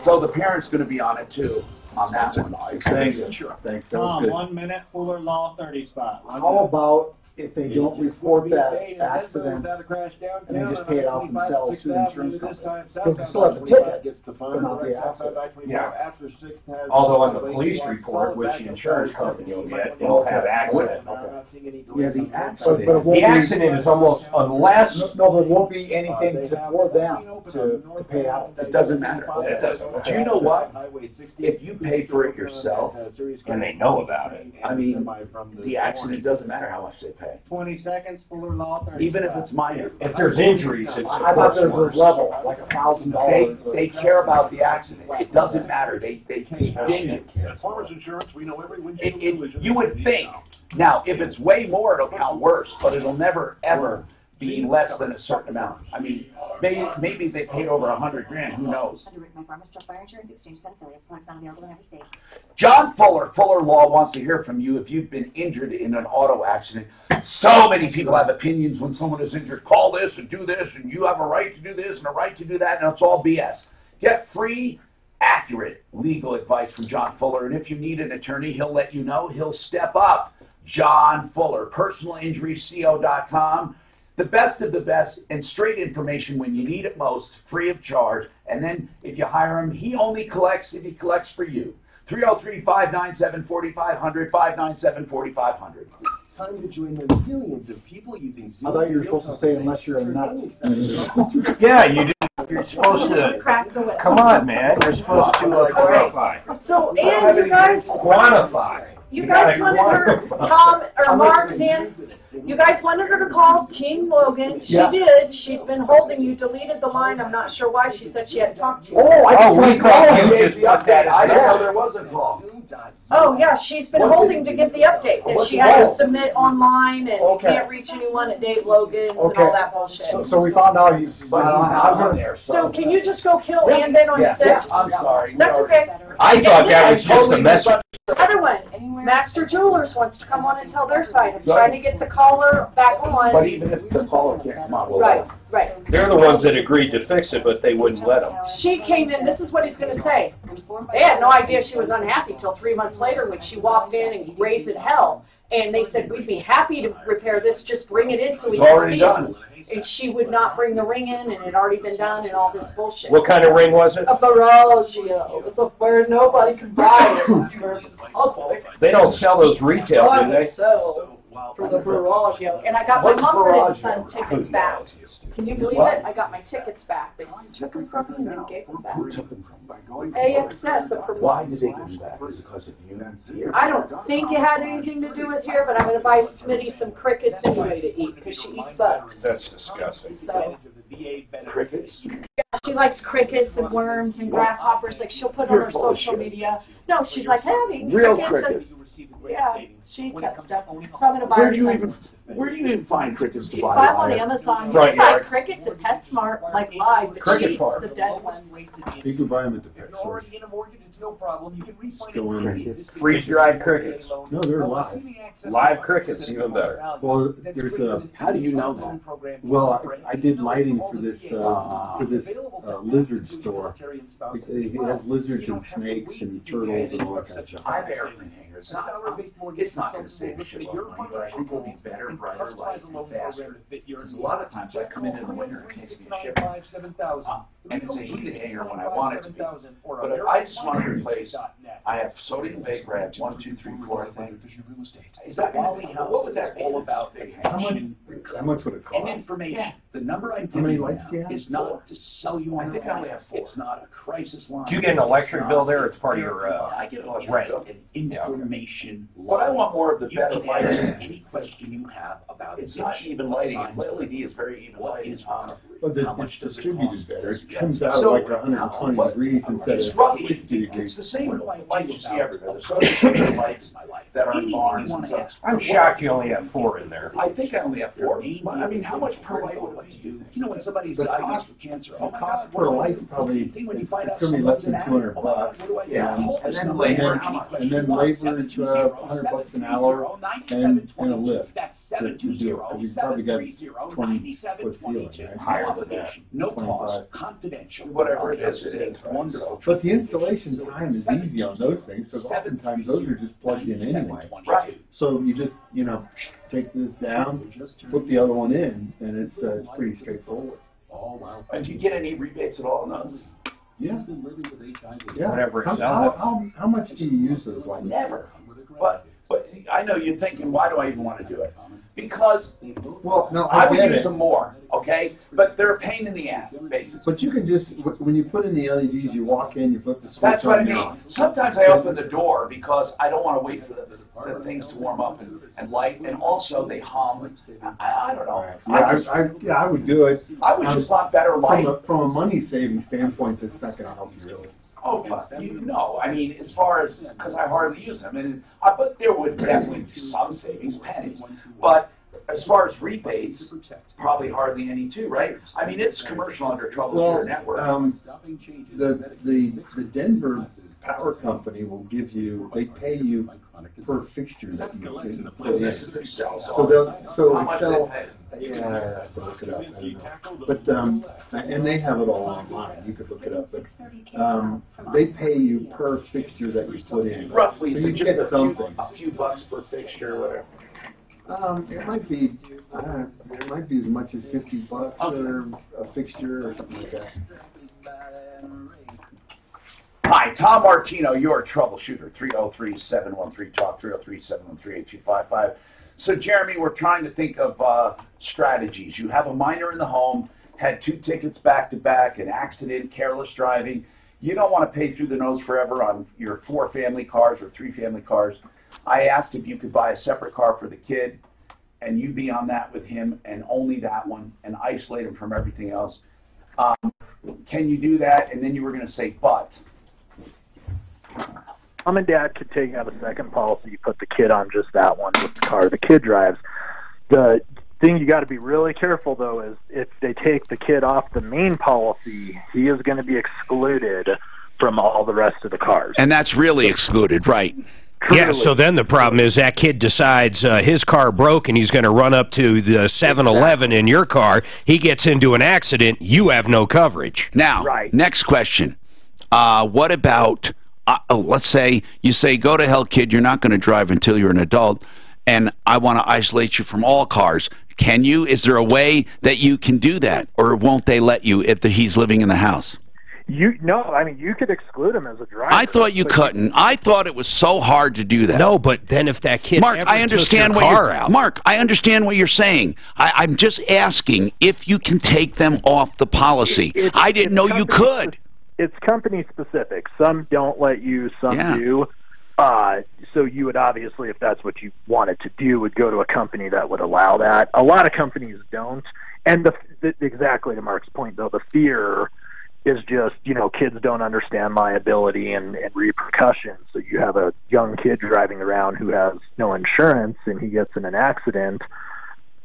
So the parent's going to be on it too, on that one. Thanks. Thanks. That was Tom, good. 1 minute, Fuller Law 30 spot. How about if they don't report that accident and they just pay it out themselves to the insurance company? They'll still have the ticket, but not the accident. Yeah. Although on the police report, which the insurance company will get, it'll have accident. Yeah, the accident. But it won't The accident is almost, unless... No, there won't be anything for them to pay out. It doesn't matter. It doesn't. Do you know what? If you pay for it yourself, and they know about it. I mean, the accident doesn't matter how much they pay. 20 seconds, Fuller Law 30 Even if it's minor. If there's injuries, it's... I thought there was a level, like $1,000. They care about the accident. It doesn't matter. They ding it. At Farmers Insurance, we know every windshield collision. You would think. Now, if it's way more, it'll count worse, but it'll never, ever be less than a certain amount. I mean, maybe they paid over $100,000. Who knows? John Fuller, Fuller Law wants to hear from you if you've been injured in an auto accident. So many people have opinions when someone is injured. Call this and do this, and you have a right to do this and a right to do that, and it's all BS. Get free, accurate legal advice from John Fuller, and if you need an attorney, he'll let you know. He'll step up. John Fuller, personalinjuryco.com. The best of the best and straight information when you need it most, free of charge. And then if you hire him, he only collects if he collects for you. 303-597-4500, 597-4500. It's time to join the millions of people using Zoom. I thought you were supposed to say unless you're a nut. Yeah, you do. You're supposed to... Come on, man. You're supposed to quantify. So, and you guys... Quantify. You guys wanted her, Tom, or Mark, Dan, you guys wanted her to call Team Logan. She did. She's been holding you, deleted the line. I'm not sure why. She said she hadn't talked to you. We thought you just put that I as didn't know there was a call. Oh, yeah, she's been holding to get the update. That she had to submit online and you can't reach anyone at Dave Logan's and all that bullshit. So we found out he's not on there. So can you just go kill Anden on 6? I'm sorry. That's okay. I thought that was just a message. Other one, Master Jewelers wants to come on and tell their side. I'm trying to get the caller back on. But even if the caller can't come on, we'll Right. They're the ones that agreed to fix it, but they wouldn't let them. She came in, this is what he's going to say. They had no idea she was unhappy till 3 months later when she walked in and raised it hell. And they said, we'd be happy to repair this, just bring it in so we can see it. And she would not bring the ring in, and it had already been done, and all this bullshit. What kind of ring was it? A Barologio. It's where nobody can buy it. They don't sell those retail, do they? So, for the Barologio. And I got my Mumford & Son tickets back. Can you believe it? I got my tickets back. They took them from me and then gave them back. Who took them from? AXS. Why did they give them back? Is it because of you? I don't think it had anything to do with here, but I'm going to buy Smitty some crickets anyway to eat because she eats bugs. That's disgusting. So, crickets? yeah, she likes crickets and worms and grasshoppers. Like she'll put on her social media. No, she's like, hey, I'm eating Real crickets. crickets. Yeah, she eats that stuff. So I'm going to buy her some. Where do you even find crickets to You buy? buy them on Amazon. You can buy crickets at PetSmart, like live, but she eats the dead ones. You can buy them at the pet store. No problem. You can Crickets. Freeze-dried crickets. No, they're live. Live crickets, even better. Well, there's a. How do you know that? Well, I did lighting for this lizard store. It has lizards and snakes and turtles and all that kind of stuff. I have airplane hangers. It's not going to save a shitload of money, but I think it'll be better, brighter, light, and faster. Because a lot of times I come in the winter and it takes me a ship. and it's a heated hanger when I want it to be. But if I just want to replace, I have sodium Vaporub 1, 2, 3, 4, I think. Is that going to be, what would that be? All about how much would it cost? And information. The number I'm How many giving you lights do you now have? is not to sell you on I think I only have 4. It's not a crisis line. Do you get an electric bill there? It's part of your I get an electric rent. bill. An information But I want more of the better you can lighting. ask any question you have about It's not even lighting. LED is very even What lighting. is roughly? Well, How much it's does it distributed cost? better. It comes out So, like 120 degrees instead It's of roughly, 60 degrees. it's the same lights you see everywhere. The sodium lights that are in barns and stuff. I'm shocked you only have 4 in there. I think I only have 4. I mean, how much per light would it be? You know, when somebody's The diagnosed cost- with cancer, The cost per light's probably, it's going to be less than $200. Yeah. And then And labor, then, how much? and then labor's $100 an hour and a lift to do it. 'Cause you've probably got 20-foot ceiling, right? higher than that. No 25. cost, confidential. Whatever it is, it is. Wonderful. But the installation time is easy on those things because oftentimes those are just plugged in anyway. Right. So you just, take this down, put the other one in, and it's pretty straightforward. And do you get any rebates at all on those? Yeah. Yeah. Whatever it's How much do you use those lights? Never. But I know you're thinking, why do I even want to do it? Because Well, no, I I would get use it. them more, okay? But they're a pain in the ass, basically. But you can just, when you put in the LEDs, you walk in, you flip the switch That's what I on, mean. Sometimes I open the door because I don't want to wait for the things to warm up and light, and also they hum. I don't know. Yeah, I would do it. I would just want better light. From a money-saving standpoint, that's not going to help you really. Oh, I mean, as far as, because I hardly use them, and but there would definitely be some savings, pennies. But as far as rebates, probably hardly any too, right? I mean, it's commercial under Troubleshooter Network. The Denver Power Company will give you, they pay you per fixture that you put in. So How much Excel, they pay? yeah, I have to look it up. I don't know. But and they have it all online. You could look it up. But they pay you per fixture that you put in. Roughly, so so you just get a something. few bucks per fixture, whatever. It might be, it might be as much as $50 for a fixture or something like that. Hi, Tom Martino, your troubleshooter. 303-713-TALK, 303-713-8255. So, Jeremy, we're trying to think of strategies. You have a minor in the home, had 2 tickets back-to-back, an accident, careless driving. You don't want to pay through the nose forever on your 4 family cars or 3 family cars. I asked if you could buy a separate car for the kid, and you be on that with him, and only that one, and isolate him from everything else. Can you do that? And then you were going to say, but. Mom and Dad could take out a second policy, put the kid on just that one with the car the kid drives. The thing you got to be really careful, though, is if they take the kid off the main policy, he is going to be excluded from all the rest of the cars. And that's really excluded, right? Yeah, so then the problem is that kid decides his car broke and he's going to run up to the 7-Eleven in your car. He gets into an accident. You have no coverage. Now, next question. What about, let's say you say, go to hell, kid, you're not going to drive until you're an adult, and I want to isolate you from all cars. Can you? Is there a way that you can do that, or won't they let you if he's living in the house? No, I mean, you could exclude him as a driver. I thought you couldn't. I thought it was so hard to do that. No, but then if that kid Mark, ever I understand took your what car you're, out. Mark, I understand what you're saying. I'm just asking if you can take them off the policy. I didn't know you could. It's company specific. Some don't let you, some do. So you would obviously, if that's what you wanted to do, would go to a company that would allow that. A lot of companies don't. And exactly to Mark's point, though, the fear is just, kids don't understand liability and repercussions. So you have a young kid driving around who has no insurance and he gets in an accident,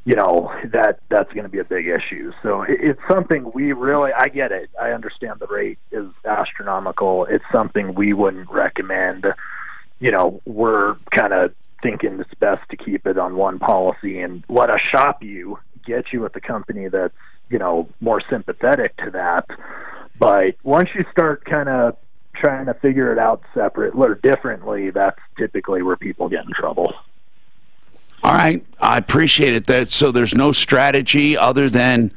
that's going to be a big issue. So it's something we really, I get it. I understand the rate is astronomical. It's something we wouldn't recommend. We're kind of thinking it's best to keep it on one policy and let us shop you, get you with a company that's, more sympathetic to that. But once you start kind of trying to figure it out separate or differently, that's typically where people get in trouble. All right. I appreciate it. So there's no strategy other than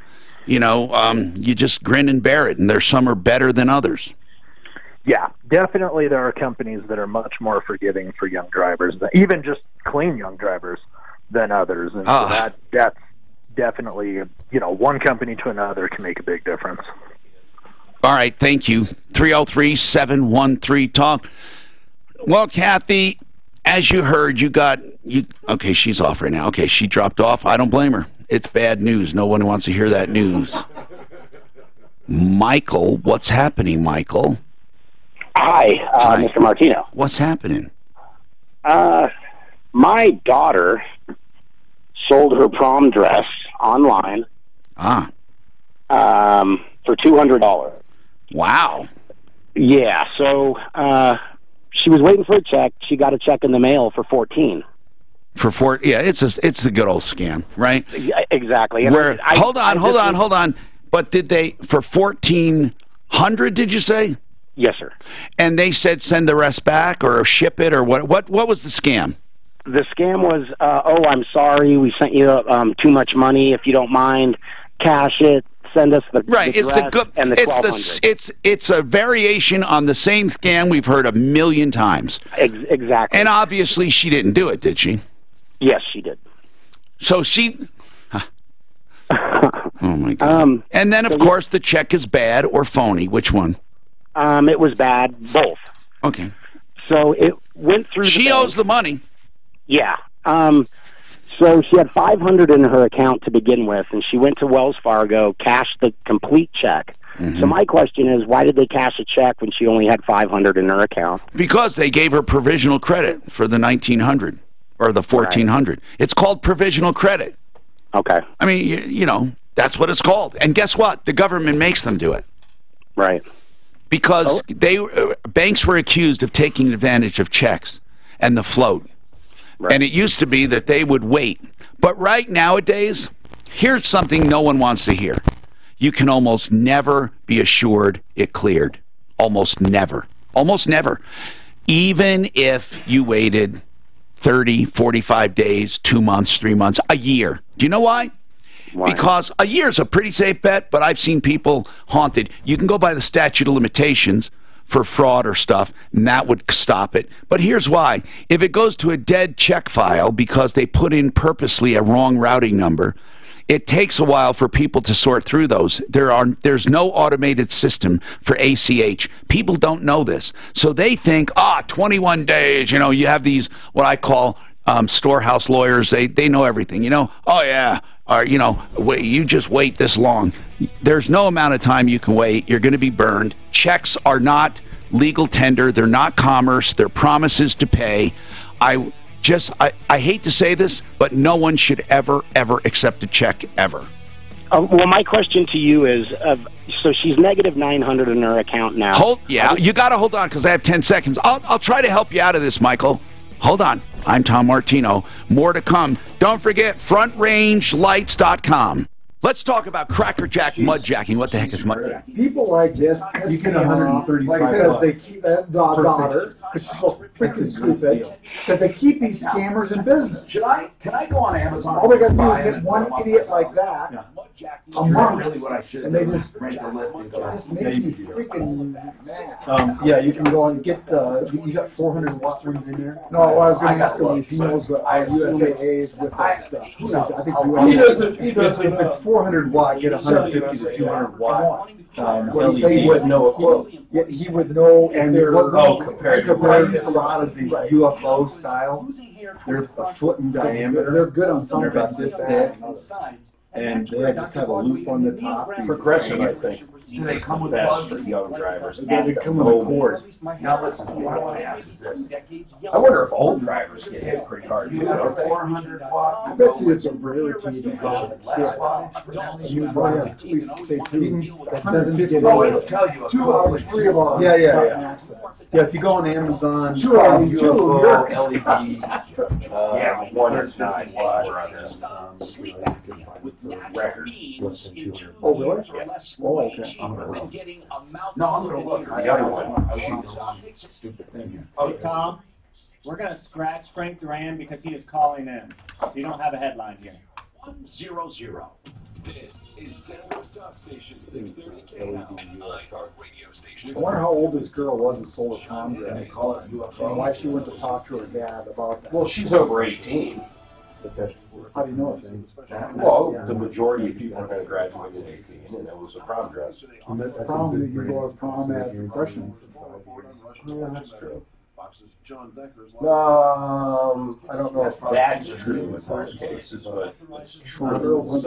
you just grin and bear it, and there's some are better than others. Yeah, definitely there are companies that are much more forgiving for young drivers, even just clean young drivers, than others. And so that's definitely, one company to another can make a big difference. All right, thank you. 303-713-TALK. Well, Kathy, as you heard, okay, she's off right now. Okay, she dropped off. I don't blame her. It's bad news. No one wants to hear that news. Michael, what's happening, Michael? Hi, Mr. Martino. What's happening? My daughter sold her prom dress online for $200. Wow. Yeah, so she was waiting for a check. She got a check in the mail for $14. Yeah, it's the good old scam, right? Yeah, exactly. And hold on. But did they for $1,400? Did you say? Yes, sir. And they said send the rest back or ship it or what? What was the scam? The scam was, I'm sorry, we sent you too much money. If you don't mind, cash it. Send us the right. The dress and the $1,200. It's a variation on the same scam we've heard a million times. Exactly. And obviously she didn't do it, did she? Yes, she did. So she. Oh my God. And then of course the check is bad or phony. Which one? It was bad, both. Okay. So it went through. She owes the money. Yeah. So she had $500 in her account to begin with, and she went to Wells Fargo, cashed the complete check. So my question is, why did they cash a check when she only had $500 in her account? Because they gave her provisional credit for the $1,900 or the $1,400. Right. It's called provisional credit. Okay. I mean, that's what it's called. And guess what? The government makes them do it. Right. Because banks were accused of taking advantage of checks and the float. Right. And it used to be that they would wait. But right nowadays, here's something no one wants to hear. You can almost never be assured it cleared. Almost never. Almost never. Even if you waited 30, 45 days, 2 months, 3 months, a year. Do you know why? Why? Because a year is a pretty safe bet, but I've seen people haunted. You can go by the statute of limitations for fraud or stuff, and that would stop it. But here's why. If it goes to a dead check file because they put in purposely a wrong routing number, it takes a while for people to sort through those. There's no automated system for ACH. People don't know this. So they think, 21 days, you have these, what I call storehouse lawyers. They know everything, Oh, yeah. Or, wait, you just wait this long. There's no amount of time you can wait. You're going to be burned. Checks are not legal tender. They're not commerce. They're promises to pay. I hate to say this, but no one should ever accept a check, ever. Well, my question to you is, so she's negative $900 in her account now. You got to hold on because I have 10 seconds. I'll try to help you out of this, Michael. Hold on. I'm Tom Martino. More to come. Don't forget, FrontRangeLights.com. Let's talk about crackerjack mudjacking. What the heck is mudjacking? People like this, you get $135 because they keep that daughter, because she's so freaking stupid, that they keep these scammers in business. Can I go on Amazon? All they got to do is hit one idiot like that a month, really what I should and they just makes me freaking mad. Yeah, you can go and get you got 400 watt rings in there. No, I was going to ask him if he knows the USAAs with that stuff. I think if it's 400 watt, get 150 to 200 watt. He would know a quote. Yeah, he would know, and they're compared to a lot of these UFO style. They're a foot in diameter. They're good on something about this big, and they just have a loop on the top. Progressive, I think. Do they come with best for young drivers? They come with a cord. Now listen, what I want to ask is this. I wonder if old drivers get hit pretty hard. 400 watt. I bet you it's a rarity to go. Please say two. That doesn't get it. Oh, it'll tell you. 2 out of 3 of our Yeah, if you go on Amazon, UFO, LED, 109 watt record. Oh, really? Oh, okay. No, I'm going to look at the other one. Stupid thing here. Hey, Tom, we're going to scratch Frank Duran because he is calling in. So you don't have a headline here. 100. This is Denver's Talk Station, 630 KL, an iHeart radio station. I wonder how old this girl was that sold a prom dress, and why she went to talk to her dad about that. Well, she's over 18. But that's, how do you know it then? Well, the majority of people are going to graduate at 18, and it was a prom dress. And that's the problem that you go to prom at freshman. Yeah, that's true. I don't know if That's true in most cases, but it's true in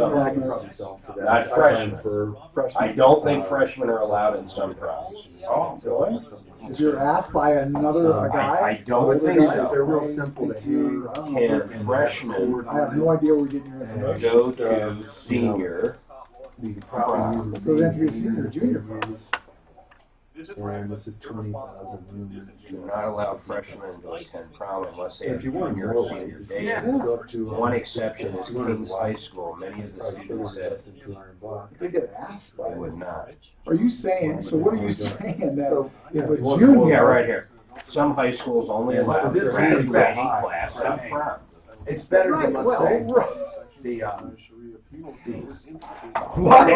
some. for that. Not freshmen. For I don't think freshmen are allowed in some proms. Oh, really? If you're asked by a guy? I don't think so. They're real simple to hear. Can freshmen I have no idea where we're getting your information. go to senior prom? So then to be a senior, junior prom. And this is 20,000. You're not allowed freshmen to attend prom unless they have If you want junior more or senior lights, day. go up to One exception is King's High School. Many of the students said If they get asked by they would not. Are you saying, so what are you saying, that if a junior... Yeah, right here. Some high schools only allow this is graduating very class at prom. It's better than, let's say, What?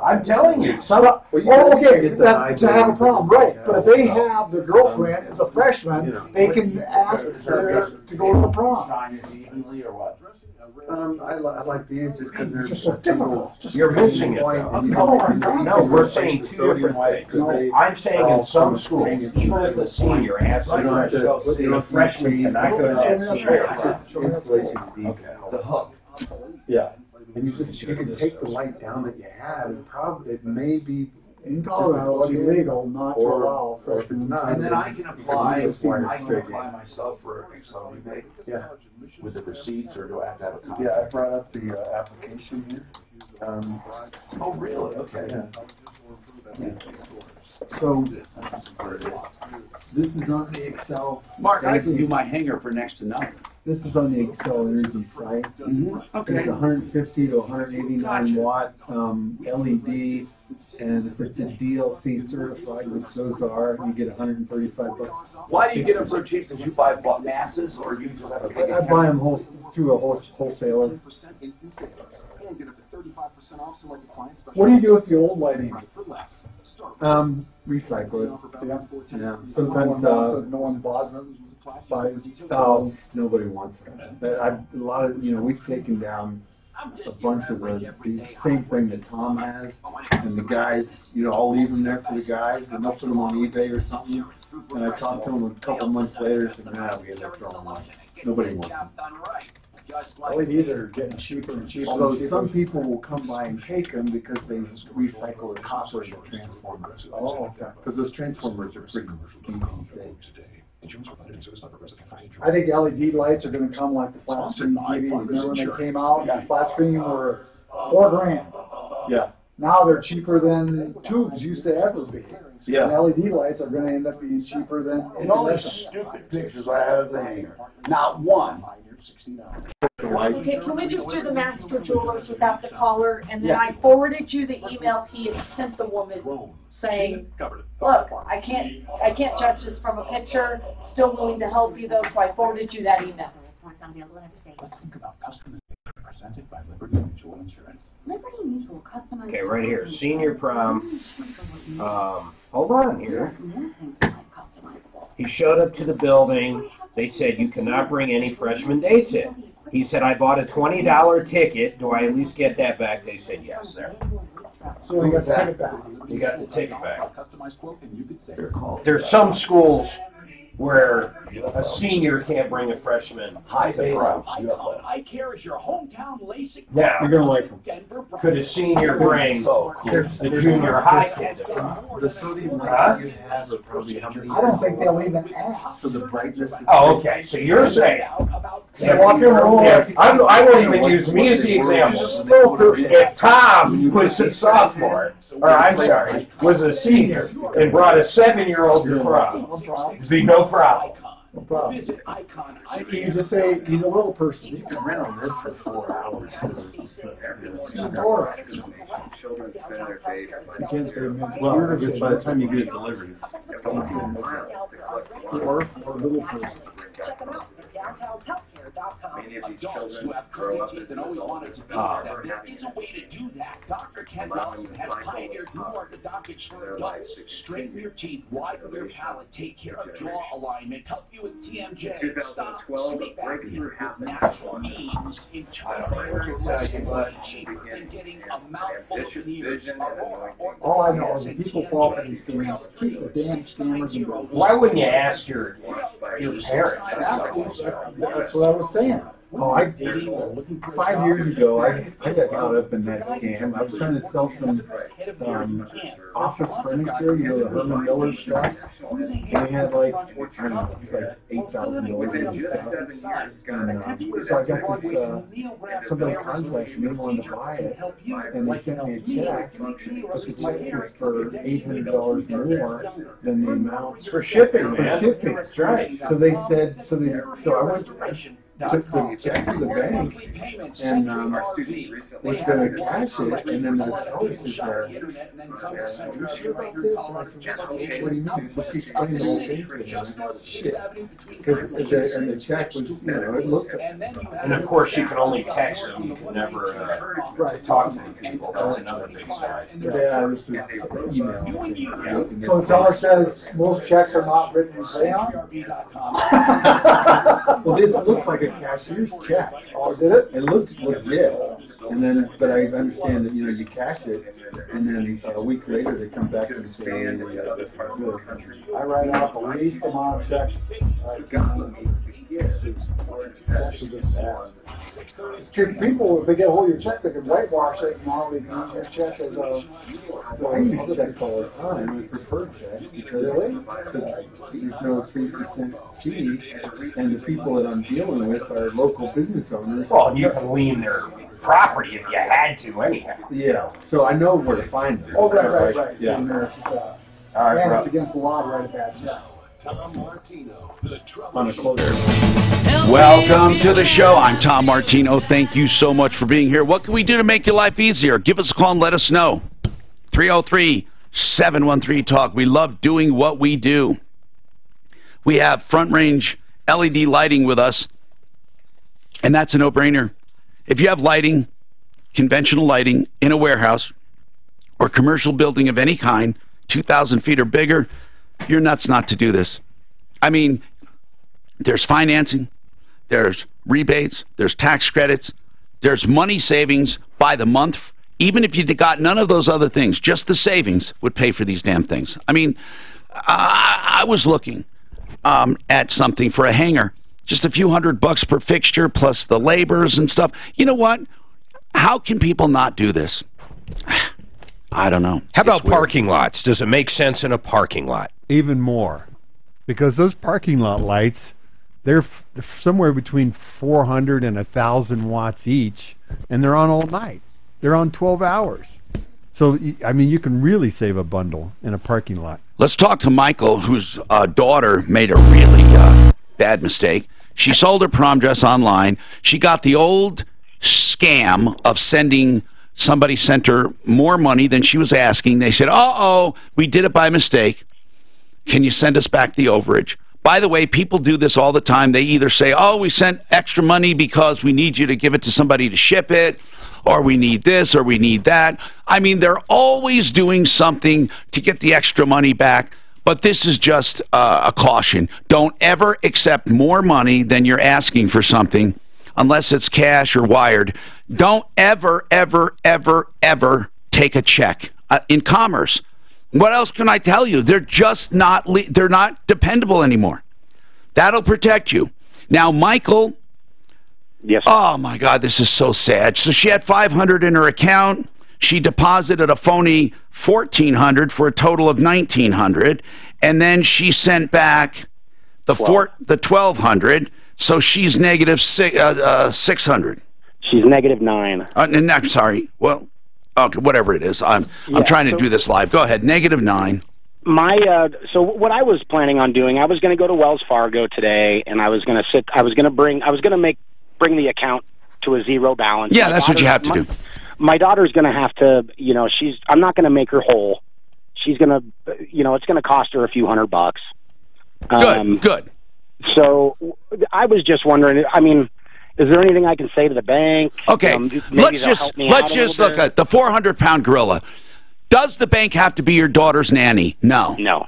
I'm telling you, some. Well, okay, to have a problem, right? But if they have their girlfriend as a freshman, they can ask her to go to the prom. I like these just because they're Just so difficult. You're missing it. No, we're saying two different things. I'm saying in some schools, even if the senior asks you to go see a freshman cannot go to that senior. Installation, The hook. Yeah. And you can take the light down that you have, and it may be In Colorado, it's illegal not to allow freshmen. And then I can apply myself for accelerated pay. Yeah. With the receipts, or do I have to have a copy? Yeah, I brought up the application here. Oh, really? Okay. Yeah. So, this is on the Excel. Mark, I can do my hanger for next to nothing. This is on the Excel Energy site. Okay. It's 150 to 189 watt LED, and if it's a DLC certified, which those are, you get $135. Why do you get them so cheap? Because you buy masses, or you just have a big I buy them through a wholesaler. What do you do with the old lighting? Recycle it. Yeah. Sometimes no one buys them. Nobody wants them. But a lot of we've taken down a bunch of the same thing that Tom has, and the guys, I'll leave them there for the guys, and they'll put them on eBay or something. And I talked to them a couple months later, and said, we end up throwing them out. Nobody wants them. LEDs are getting cheaper and cheaper. Although some people will come by and take them because they recycle the copper in the transformers. Oh, okay. Because those transformers are pretty easy things. I think LED lights are going to come like the flat screen TVs. Remember when they came out? The flat screen were $4,000. Yeah. Now they're cheaper than tubes used to ever be. Yeah. And LED lights are going to end up being cheaper than. And all these stupid pictures I have of the hanger. Not one. Okay, can we just do the master jewelers without the caller? And then I forwarded you the email he had sent the woman saying, look, I can't judge this from a picture, still willing to help you though, so I forwarded you that email. Let's think about customers presented by Liberty Mutual Insurance. Liberty Mutual customized. Okay, right here, senior prom. Hold on here. He showed up to the building. They said, you cannot bring any freshman dates in. He said, I bought a $20 ticket. Do I at least get that back? They said, yes, there. So you got the ticket back. You got the ticket back. Customized quote, and you could say There's some schools where a senior can't bring a freshman to prom. I care as your hometown LASIK. Now, You're going to like them. could a senior bring the junior high kid to prom? The sodium lights you have are probably how many? I don't think they'll even ask. So the brightness. Oh, okay. So you're saying. They walk in the room. I won't even use me as the example. If Tom was a sophomore, or I'm sorry, was a senior, and brought a 7-year-old to prom, there'd be no problem. No problem. You can just say he's a little person. You can rent a lift for 4 hours. Children spend their day You can't say Well, I guess by the time you get it delivered, or little person. Check them out. Downtown's healthcare Troubleshooter.com. Adults who have crooked teeth and always wanted to be like that. There is a way to do that. Dr. Ken Nelson has pioneered new orthodontics for adults. Straighten your teeth, widen your palate, take care of jaw alignment, help you with TMJ, stop sleep apnea, natural means, internal cheaper than getting a mouthful of veneers. All I know is that people fall for these scams. Keep the damn scammers and Why wouldn't you ask your parents? That's what I was saying. Oh, 5 years ago, I got caught up in that scam. I was trying to sell some office furniture, you know, the Herman Miller stuff. And they had like, I don't know, it was like $8,000 in stuff. And so I got this, somebody contacted me, wanted to buy it, and they sent me a check. But the check was for $800 more than the amount. For shipping, man. For shipping. That's right. So they said, so I went took the check to the bank and was going to cash it, and then the teller says, "Are you sure about this?" And I said, "What do you mean?" So she explained the whole thing to me. And I said, "Shit," and the check was, you know, it looked. And of course, you can only text them. You can never talk to the people. That's another big side. Yeah, this was email. So the teller says most checks are not written in crayon. Well, this looked like a cashier's check. Oh, did it? It looked legit. And then, but I understand that, you know, you cash it, and then a week later they come back and say, I write off the least amount of checks people, if they get a hold of your check, they can whitewash it, and now they can use your check as a... Well, I use checks all the time with preferred checks because there's no 3% fee, and the people that I'm dealing with are local business owners. Well, you can lien their property if you had to, anyhow. Yeah, so I know where to find them. Oh, right. Yeah. All right, and it's against the law to write a bad check. Tom Martino, the On a closer. Welcome to the show. I'm Tom Martino. Thank you so much for being here. What can we do to make your life easier? Give us a call and let us know. 303-713-TALK. We love doing what we do. We have Front Range LED lighting with us, and that's a no-brainer. If you have lighting, conventional lighting, in a warehouse or commercial building of any kind, 2,000 feet or bigger, you're nuts not to do this. I mean, there's financing, there's rebates, there's tax credits, there's money savings by the month. Even if you got none of those other things, just the savings would pay for these damn things. I mean, I was looking at something for a hanger, just a few $100 per fixture plus the labors and stuff. You know what? How can people not do this? I don't know. How about parking lots? Does it make sense in a parking lot? Even more. Because those parking lot lights, they're somewhere between 400 and 1,000 watts each, and they're on all night. They're on 12 hours. So, I mean, you can really save a bundle in a parking lot. Let's talk to Michael, whose daughter made a really bad mistake. She sold her prom dress online. She got the old scam of somebody sent her more money than she was asking. They said, uh-oh, we did it by mistake. Can you send us back the overage? By the way, people do this all the time. They either say, oh, we sent extra money because we need you to give it to somebody to ship it, or we need this, or we need that. I mean, they're always doing something to get the extra money back, but this is just a caution. Don't ever accept more money than you're asking for something unless it's cash or wired. Don't ever, ever, ever, ever take a check in commerce. What else can I tell you? They're just not dependable anymore. That'll protect you. Now, Michael. Yes. Oh my God, this is so sad. So she had $500 in her account. She deposited a phony $1,400 for a total of $1,900, and then she sent back the $1,200. So she's negative $600. She's negative 9. I'm sorry. Well, okay, whatever it is. I'm trying to do this live. Go ahead. Negative 9. So what I was planning on doing, I was going to go to Wells Fargo today, and I was going to bring the account to a zero balance. Yeah, that's what you have to do. My daughter's going to have to, you know, I'm not going to make her whole. She's going to, you know, it's going to cost her a few $100. Good. So I was just wondering, I mean, Is there anything I can say to the bank? Okay, let's just look bit? at the 400-pound gorilla. Does the bank have to be your daughter's nanny? No. No.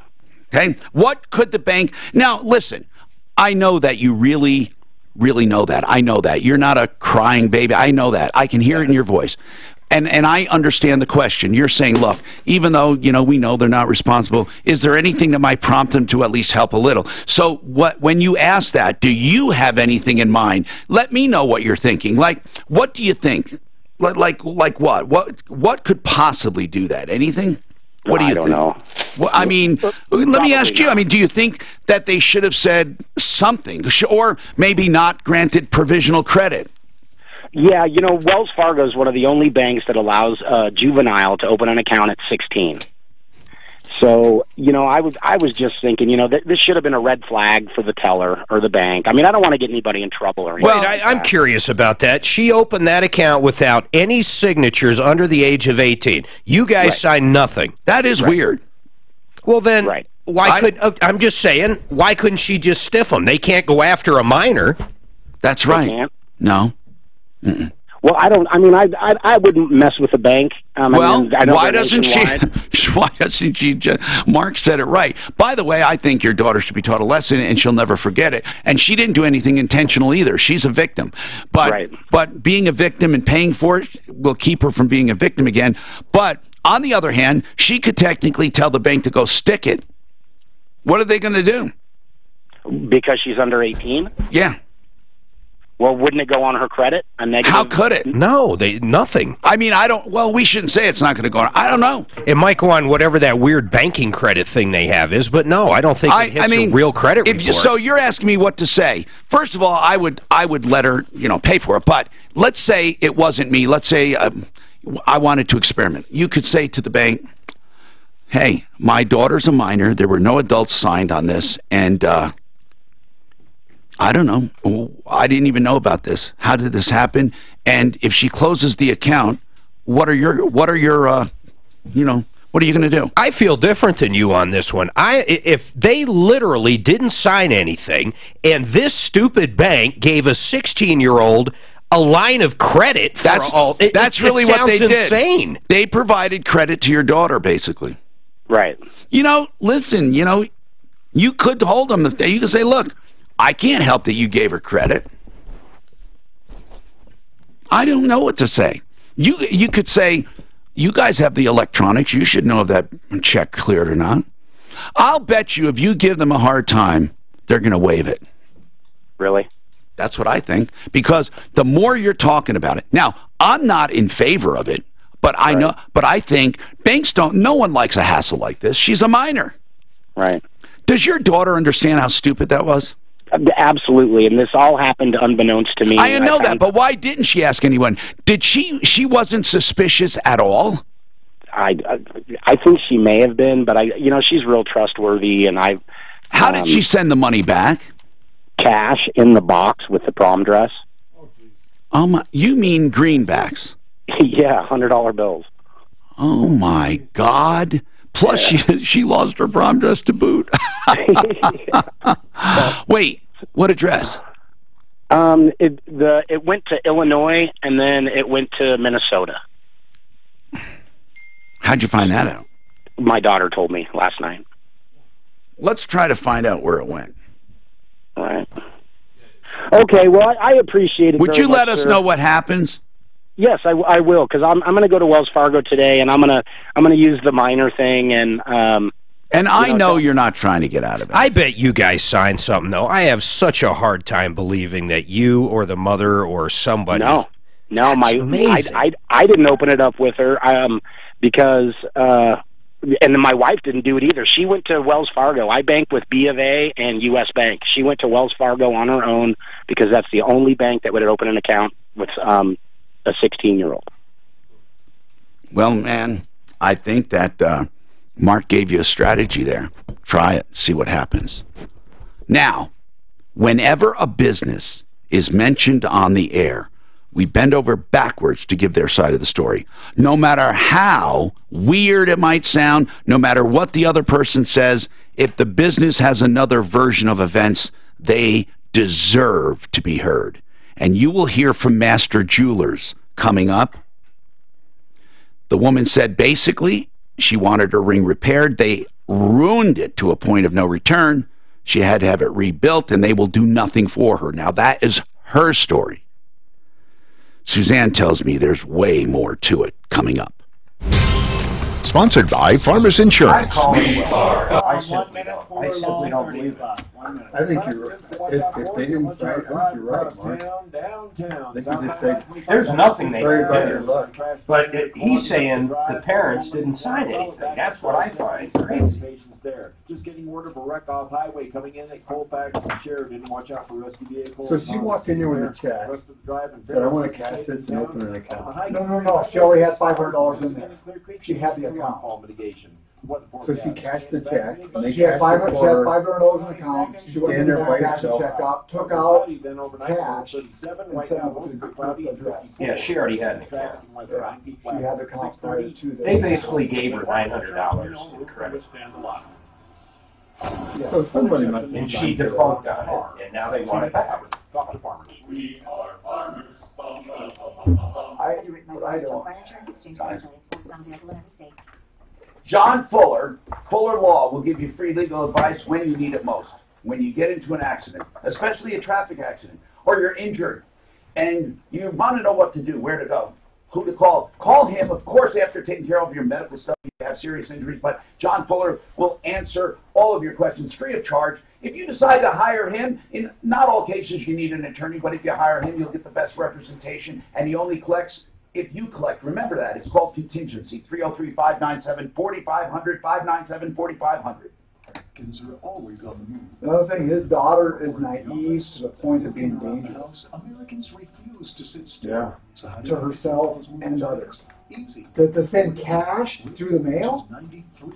Okay. What could the bank? Now, listen. I know that you really know that. I know that you're not a crying baby. I know that. I can hear it in your voice. And I understand the question. You're saying, look, even though, we know they're not responsible, is there anything that might prompt them to at least help a little? So when you ask that, do you have anything in mind? Let me know what you're thinking. Like, what do you think? Like what? What could possibly do that? Anything? What do you think? I don't know. Well, I mean, let me ask you. I mean, do you think that they should have said something, or maybe not granted provisional credit? Yeah, Wells Fargo is one of the only banks that allows a juvenile to open an account at 16. So, I was just thinking, this should have been a red flag for the teller or the bank. I mean, I don't want to get anybody in trouble or anything. Well, I'm curious about that. She opened that account without any signatures under the age of 18. You guys signed nothing. That is weird. Well, then, I'm just saying, why couldn't she just stiff them? They can't go after a minor. That's right. No. Mm-mm. Well, I wouldn't mess with the bank. Why doesn't she? Why doesn't she? Mark said it right. By the way, I think your daughter should be taught a lesson, and she'll never forget it. And she didn't do anything intentional either. She's a victim. But being a victim and paying for it will keep her from being a victim again. But on the other hand, she could technically tell the bank to go stick it. What are they going to do? Because she's under 18? Yeah. Well, wouldn't it go on her credit? A negative? How could it? No, nothing. I mean, well, we shouldn't say it's not going to go on. I don't know. It might go on whatever that weird banking credit thing they have is, but no, I don't think it hits a real credit report. So you're asking me what to say. First of all, I would let her, pay for it. But let's say it wasn't me. Let's say I wanted to experiment. You could say to the bank, hey, my daughter's a minor. There were no adults signed on this, and I don't know. I didn't even know about this. How did this happen? And if she closes the account, what are you going to do? I feel different than you on this one. If they literally didn't sign anything, and this stupid bank gave a 16-year-old a line of credit for that's really what they did. Insane. They provided credit to your daughter, basically. Right. Listen, you could hold them. You could say, look, I can't help that you gave her credit. I don't know what to say. You could say, you guys have the electronics. You should know if that check cleared or not. I'll bet you if you give them a hard time, they're going to waive it. Really? That's what I think. Because the more you're talking about it. Now, I'm not in favor of it, but I know. But I think banks don't. No one likes a hassle like this. She's a minor. Right. Does your daughter understand how stupid that was? Absolutely, and this all happened unbeknownst to me. I know that, but why didn't she ask anyone? Did she wasn't suspicious at all? I think she may have been, but she's real trustworthy, and I. How did she send the money back? Cash in the box with the prom dress. Oh my! You mean greenbacks? Yeah, $100 bills. Oh my God! Plus, she lost her prom dress to boot. Wait, what address? It went to Illinois, and then it went to Minnesota. How'd you find that out? My daughter told me last night. Let's try to find out where it went. All right. Okay, well, I appreciate it. Would you let us know what happens? Yes, I will, because I'm going to go to Wells Fargo today, and I'm gonna use the minor thing, and I know you're not trying to get out of it. I bet you guys signed something, though. I have such a hard time believing that you or the mother or somebody. No, I didn't open it up with her because and then my wife didn't do it either. She went to Wells Fargo. I banked with B of A and U.S. Bank. She went to Wells Fargo on her own because that's the only bank that would open an account with a 16-year-old. Well, man, I think that Mark gave you a strategy there. Try it. See what happens. Now, whenever a business is mentioned on the air, we bend over backwards to give their side of the story. No matter how weird it might sound, no matter what the other person says, if the business has another version of events, they deserve to be heard. And you will hear from Master Jewelers coming up. The woman said basically she wanted her ring repaired. They ruined it to a point of no return. She had to have it rebuilt, and they will do nothing for her. Now, that is her story. Suzanne tells me there's way more to it coming up. Sponsored by Farmers Insurance. I simply don't believe it. I think you're right. If they didn't sign, I think you're right, Mark. They could just say, There's nothing they sorry can about your do. luck. But he's saying the parents didn't sign anything. That's what I find crazy. There. Just getting word of a wreck off highway coming in at Colfax and Sheridan. Watch out for rescue vehicles. So she walked in there with a check, said, I want to cash this and open an account. No. She already had $500 in there. She had the account. So she cashed the check, and they She had cashed it for her. $500 in the account. She went in there, cashed the check out, took out cash, and sent it to the address. Yeah, she already had an account. Yeah, she had the account prior to that. They basically gave her $900 in credit. So somebody must have And she signed it. defunct on it, and now they want it back. Talk to farmers. We are farmers. I don't. John Fuller, Fuller Law, will give you free legal advice when you need it most. When you get into an accident, especially a traffic accident, or you're injured, and you want to know what to do, where to go, who to call. Call him, of course, after taking care of your medical stuff. You have serious injuries, but John Fuller will answer all of your questions free of charge. If you decide to hire him, in not all cases you need an attorney, but if you hire him, you'll get the best representation, and he only collects if you collect. Remember that. It's called contingency. 303-597-4500, 597-4500. Americans are always on the move. Another thing, his daughter is naive to the point of being dangerous. Americans refuse to sit still. Yeah. So how To herself and others. Easy. To send cash through the mail?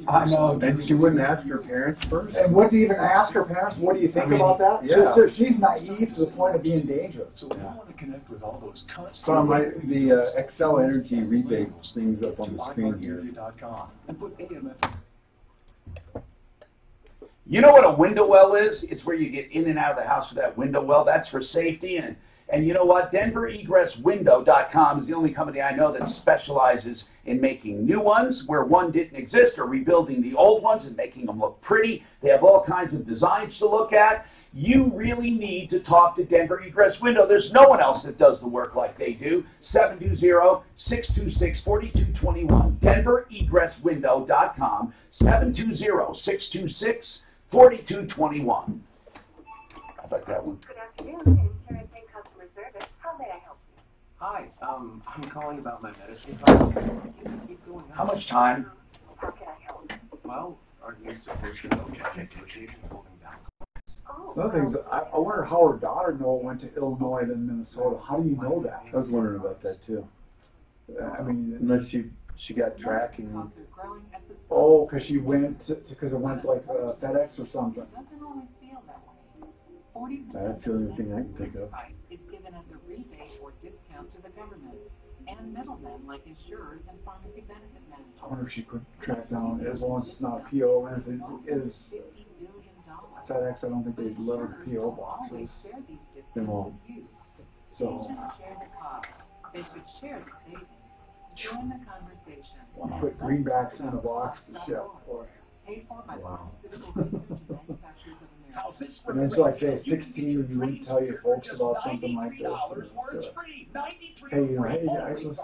I know. And she wouldn't ask her parents first? And what do you even ask her parents? What do you think about that? Yeah. She's naive to the point of being dangerous. So we want to connect with all those So the Excel Energy rebate thing's up on the screen here. and put AMF. You know what a window well is? It's where you get in and out of the house with that window well. That's for safety. And you know what? DenverEgressWindow.com is the only company I know that specializes in making new ones where one didn't exist, or rebuilding the old ones and making them look pretty. They have all kinds of designs to look at. You really need to talk to Denver Egress Window. There's no one else that does the work like they do. 720-626-4221. DenverEgressWindow.com. 720-626-4221. I like that one. Good afternoon. Customer service. How may I help you? Hi, I'm calling about my medicine costs. Keep going up. How much time? How can I help? Well, aren't you supposed to know that negotiation holding down? Another thing is, I wonder how her daughter went to Illinois than Minnesota. How do you know that? I was wondering about that too. I mean, Unless she got tracking. oh, because she went, because it went like FedEx or something. That's the only thing I can think of. Is given as a rebate or discount to the government and middlemen like insurers and pharmacy benefit managers. I wonder if she could track down, as long as it's not a PO, and if it is FedEx, I don't think they deliver the PO boxes. They won't. So. They shouldn't share the cost. They should share the savings. Join the conversation. Want to put greenbacks in a box to ship. Boy. Paid for by Wow. pharmaceutical research and manufacturers of America. And then so like say at 16, you wouldn't tell your folks about something like this. Hey, you know, hey, I just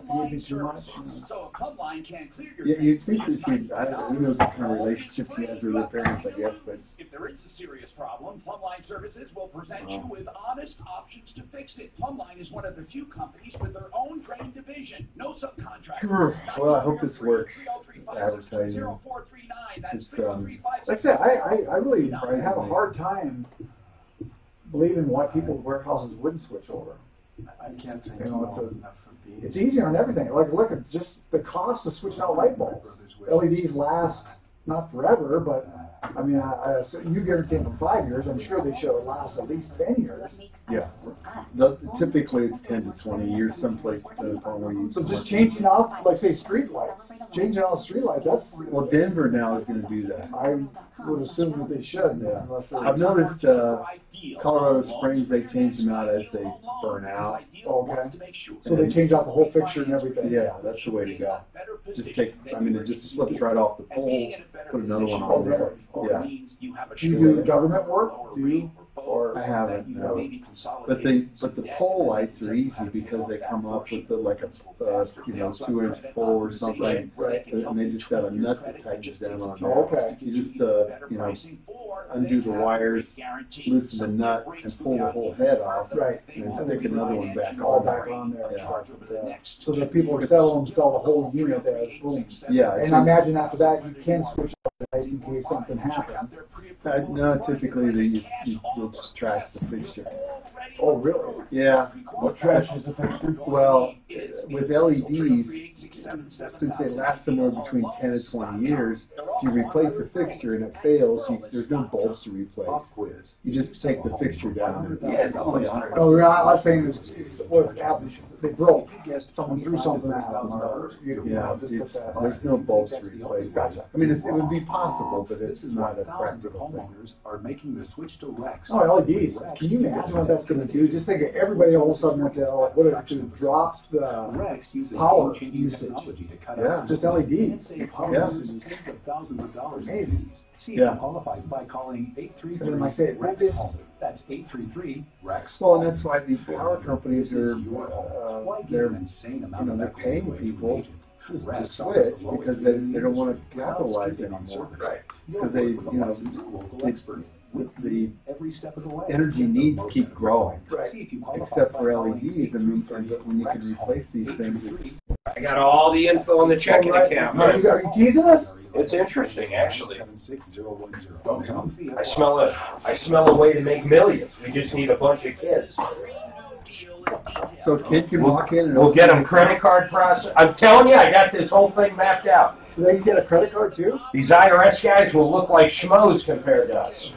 gave you too much. So a plumb line can clear your Yeah, you'd think that she, I don't know, who knows what kind of relationship she has with her parents, I guess, but. If there is a serious problem, Plumbline Services will present you with honest options to fix it. Plumbline is one of the few companies with their own drain division. No subcontractor. Well, I hope this works. Advertising. It's Like I said, I really have a hard time believing why people's warehouses wouldn't switch over. I can't think You know, enough of the it's easier on everything. Like look at just the cost of switching out light bulbs. LEDs last not forever, but I mean, you guarantee them 5 years. I'm sure they should last at least 10 years. Yeah. Typically it's 10 to 20 years, someplace where you. So just changing out, like say, street lights. Changing out street lights, that's. Well, Denver now is going to do that. I would assume that they should. Yeah. I've noticed Colorado Springs, they change them out as they burn out. Okay. So they change out the whole fixture and everything. Yeah, that's the way to go. Just take, I mean, it just slips right off the pole, put another one on there. Yeah. Do you do the government work? Do you? Or I haven't, no. But the pole lights are easy because they come up with like a 2-inch pole or something, and they just got a nut that tightens down on there. Okay. You just undo the wires, loosen the nut, and pull the whole head off, and then stick another one back on there. Yeah. So the people who sell the whole unit as booms. Yeah. And I imagine after that you can switch out the lights in case something happens. No, typically you'll just trash the fixture. Oh, really? Yeah. What trash is the fixture? Well, with LEDs, since they last somewhere between 10 and 20 years, if you replace the fixture and it fails, there's no bulbs to replace. You just take the fixture down. No, we're not saying it's what happened. They broke. Someone threw something out. There's no bulbs to replace. Gotcha. I mean, it would be possible, but it's not a practical thing. Are making the switch to Rex. Oh, LEDs. Can you imagine what that's going to do? Just think of everybody all of a sudden went to what if it drops the power usage. Yeah. Just LEDs. Yeah. Tens of thousands of dollars. Amazing. See if Yeah. you qualify by calling 833. And then like say, Rex. That's 833 Rex. Well, and that's why these power companies are they're paying people to switch because they don't want to capitalize anymore. Because the energy needs keep growing. Except for LEDs, and when you can replace these things. I got all the info on the checking account. Are you teasing us? It's interesting, actually. I smell a way to make millions. We just need a bunch of kids. So a kid can walk in and we'll get them credit card process. I'm telling you, I got this whole thing mapped out. So they can get a credit card too? These IRS guys will look like schmoes compared to us.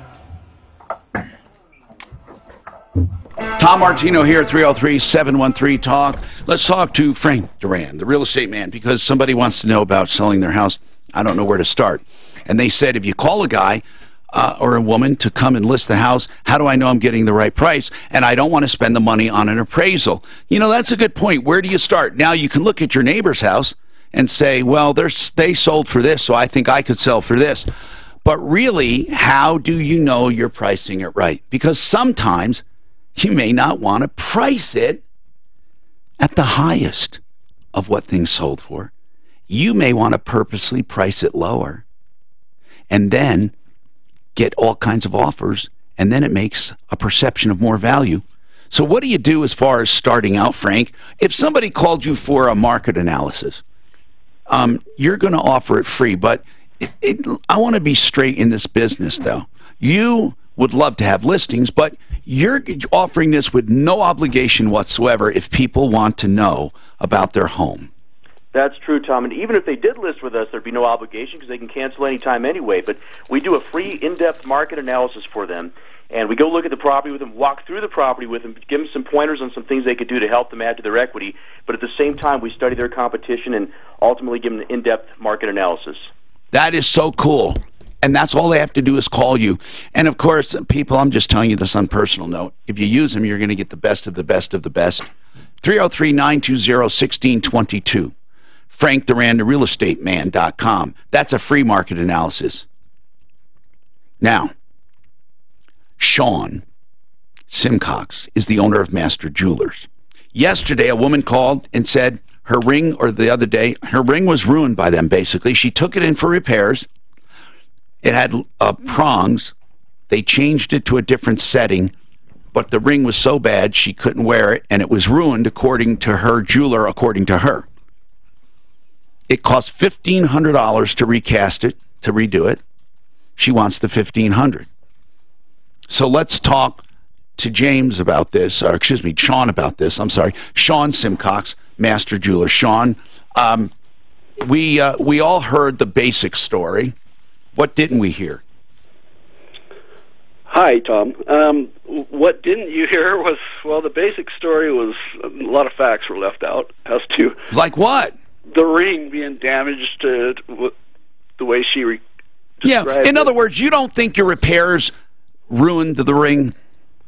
Tom Martino here, 303-713-TALK. Let's talk to Frank Duran, the real estate man, because somebody wants to know about selling their house. I don't know where to start. And they said, if you call a guy or a woman to come and list the house, how do I know I'm getting the right price? And I don't want to spend the money on an appraisal. You know, that's a good point. Where do you start? Now, you can look at your neighbor's house and say, well, they sold for this, so I think I could sell for this. But really, how do you know you're pricing it right? Because sometimes you may not want to price it at the highest of what things sold for. You may want to purposely price it lower and then get all kinds of offers, and then it makes a perception of more value. So what do you do as far as starting out, Frank? If somebody called you for a market analysis, you're going to offer it free, but I want to be straight in this business, though. You would love to have listings, but you're offering this with no obligation whatsoever if people want to know about their home. That's true, Tom. And even if they did list with us, there'd be no obligation because they can cancel any time anyway. But we do a free in-depth market analysis for them, and we go look at the property with them, walk through the property with them, give them some pointers on some things they could do to help them add to their equity. But at the same time, we study their competition and ultimately give them an in-depth market analysis. That is so cool. And that's all they have to do is call you. And, of course, people, I'm just telling you this on a personal note. If you use them, you're going to get the best of the best of the best. 303-920-1622. Frank Duran, therealestateman.com. That's a free market analysis. Now, Sean Simcox is the owner of Master Jewelers. Yesterday, a woman called and said her ring, or the other day, her ring was ruined by them, basically. She took it in for repairs. It had prongs. They changed it to a different setting, but the ring was so bad she couldn't wear it, and it was ruined according to her jeweler, according to her. It cost $1,500 to recast it, to redo it. She wants the $1,500. So let's talk to James about this, or excuse me, Sean about this. I'm sorry, Sean Simcox, Master Jeweler. Sean, we all heard the basic story. What didn't we hear? Hi, Tom. What didn't you hear was, well, the basic story was a lot of facts were left out as to... Like what? The ring being damaged the way she described in other words, you don't think your repairs ruined the ring?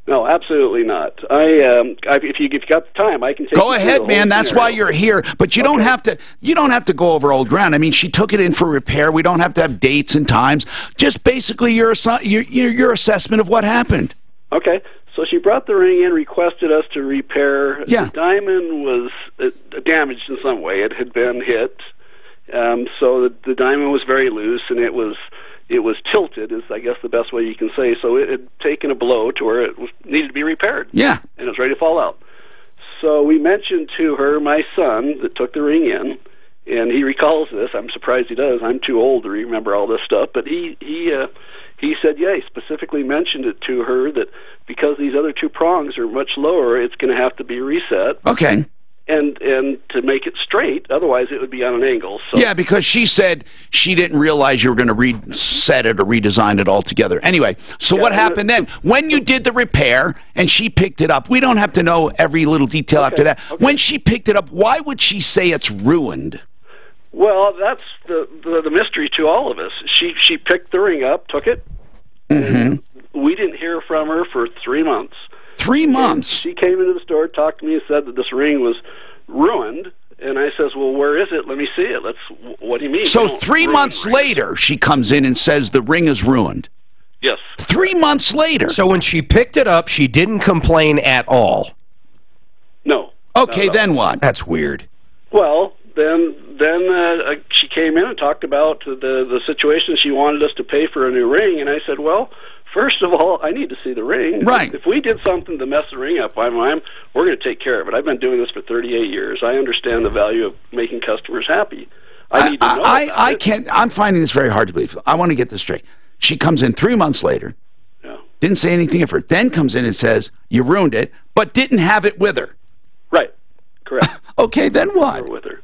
No, absolutely not. If you got the time, I can take Go you through ahead, the man. whole That's scenario. why you're here. But you don't have to. You don't have to go over old ground. I mean, she took it in for repair. We don't have to have dates and times. Just basically your assessment of what happened. Okay. So she brought the ring in, requested us to repair. Yeah. The diamond was damaged in some way. It had been hit. So the diamond was very loose, and it was tilted, is I guess the best way you can say. So it had taken a blow to where it needed to be repaired. Yeah. And it was ready to fall out. So we mentioned to her my son that took the ring in, and he recalls this. I'm surprised he does. I'm too old to remember all this stuff. But he said, yeah, he specifically mentioned it to her that because these other two prongs are much lower, it's going to have to be reset. Okay. And to make it straight, otherwise it would be on an angle. So. Yeah, because she said she didn't realize you were going to reset it or redesign it altogether. Anyway, so what happened then? When you did the repair and she picked it up, we don't have to know every little detail after that. Okay. When she picked it up, why would she say it's ruined? Well, that's the mystery to all of us. She picked the ring up, took it. Mm-hmm. We didn't hear from her for 3 months. 3 months? And she came into the store, talked to me, and said that this ring was ruined. And I says, well, where is it? Let me see it. What do you mean? So 3 months later, she comes in and says the ring is ruined. Yes. 3 months later. So when she picked it up, she didn't complain at all? No. Okay, then what? That's weird. Well, then she came in and talked about the situation. She wanted us to pay for a new ring, and I said, well, first of all, I need to see the ring. Right. If we did something to mess the ring up, we're going to take care of it. I've been doing this for 38 years. I understand the value of making customers happy. I need to know about it. I'm finding this very hard to believe. I want to get this straight. She comes in 3 months later, didn't say anything of her, then comes in and says, you ruined it, but didn't have it with her. Right. Correct. Okay, then what? With her.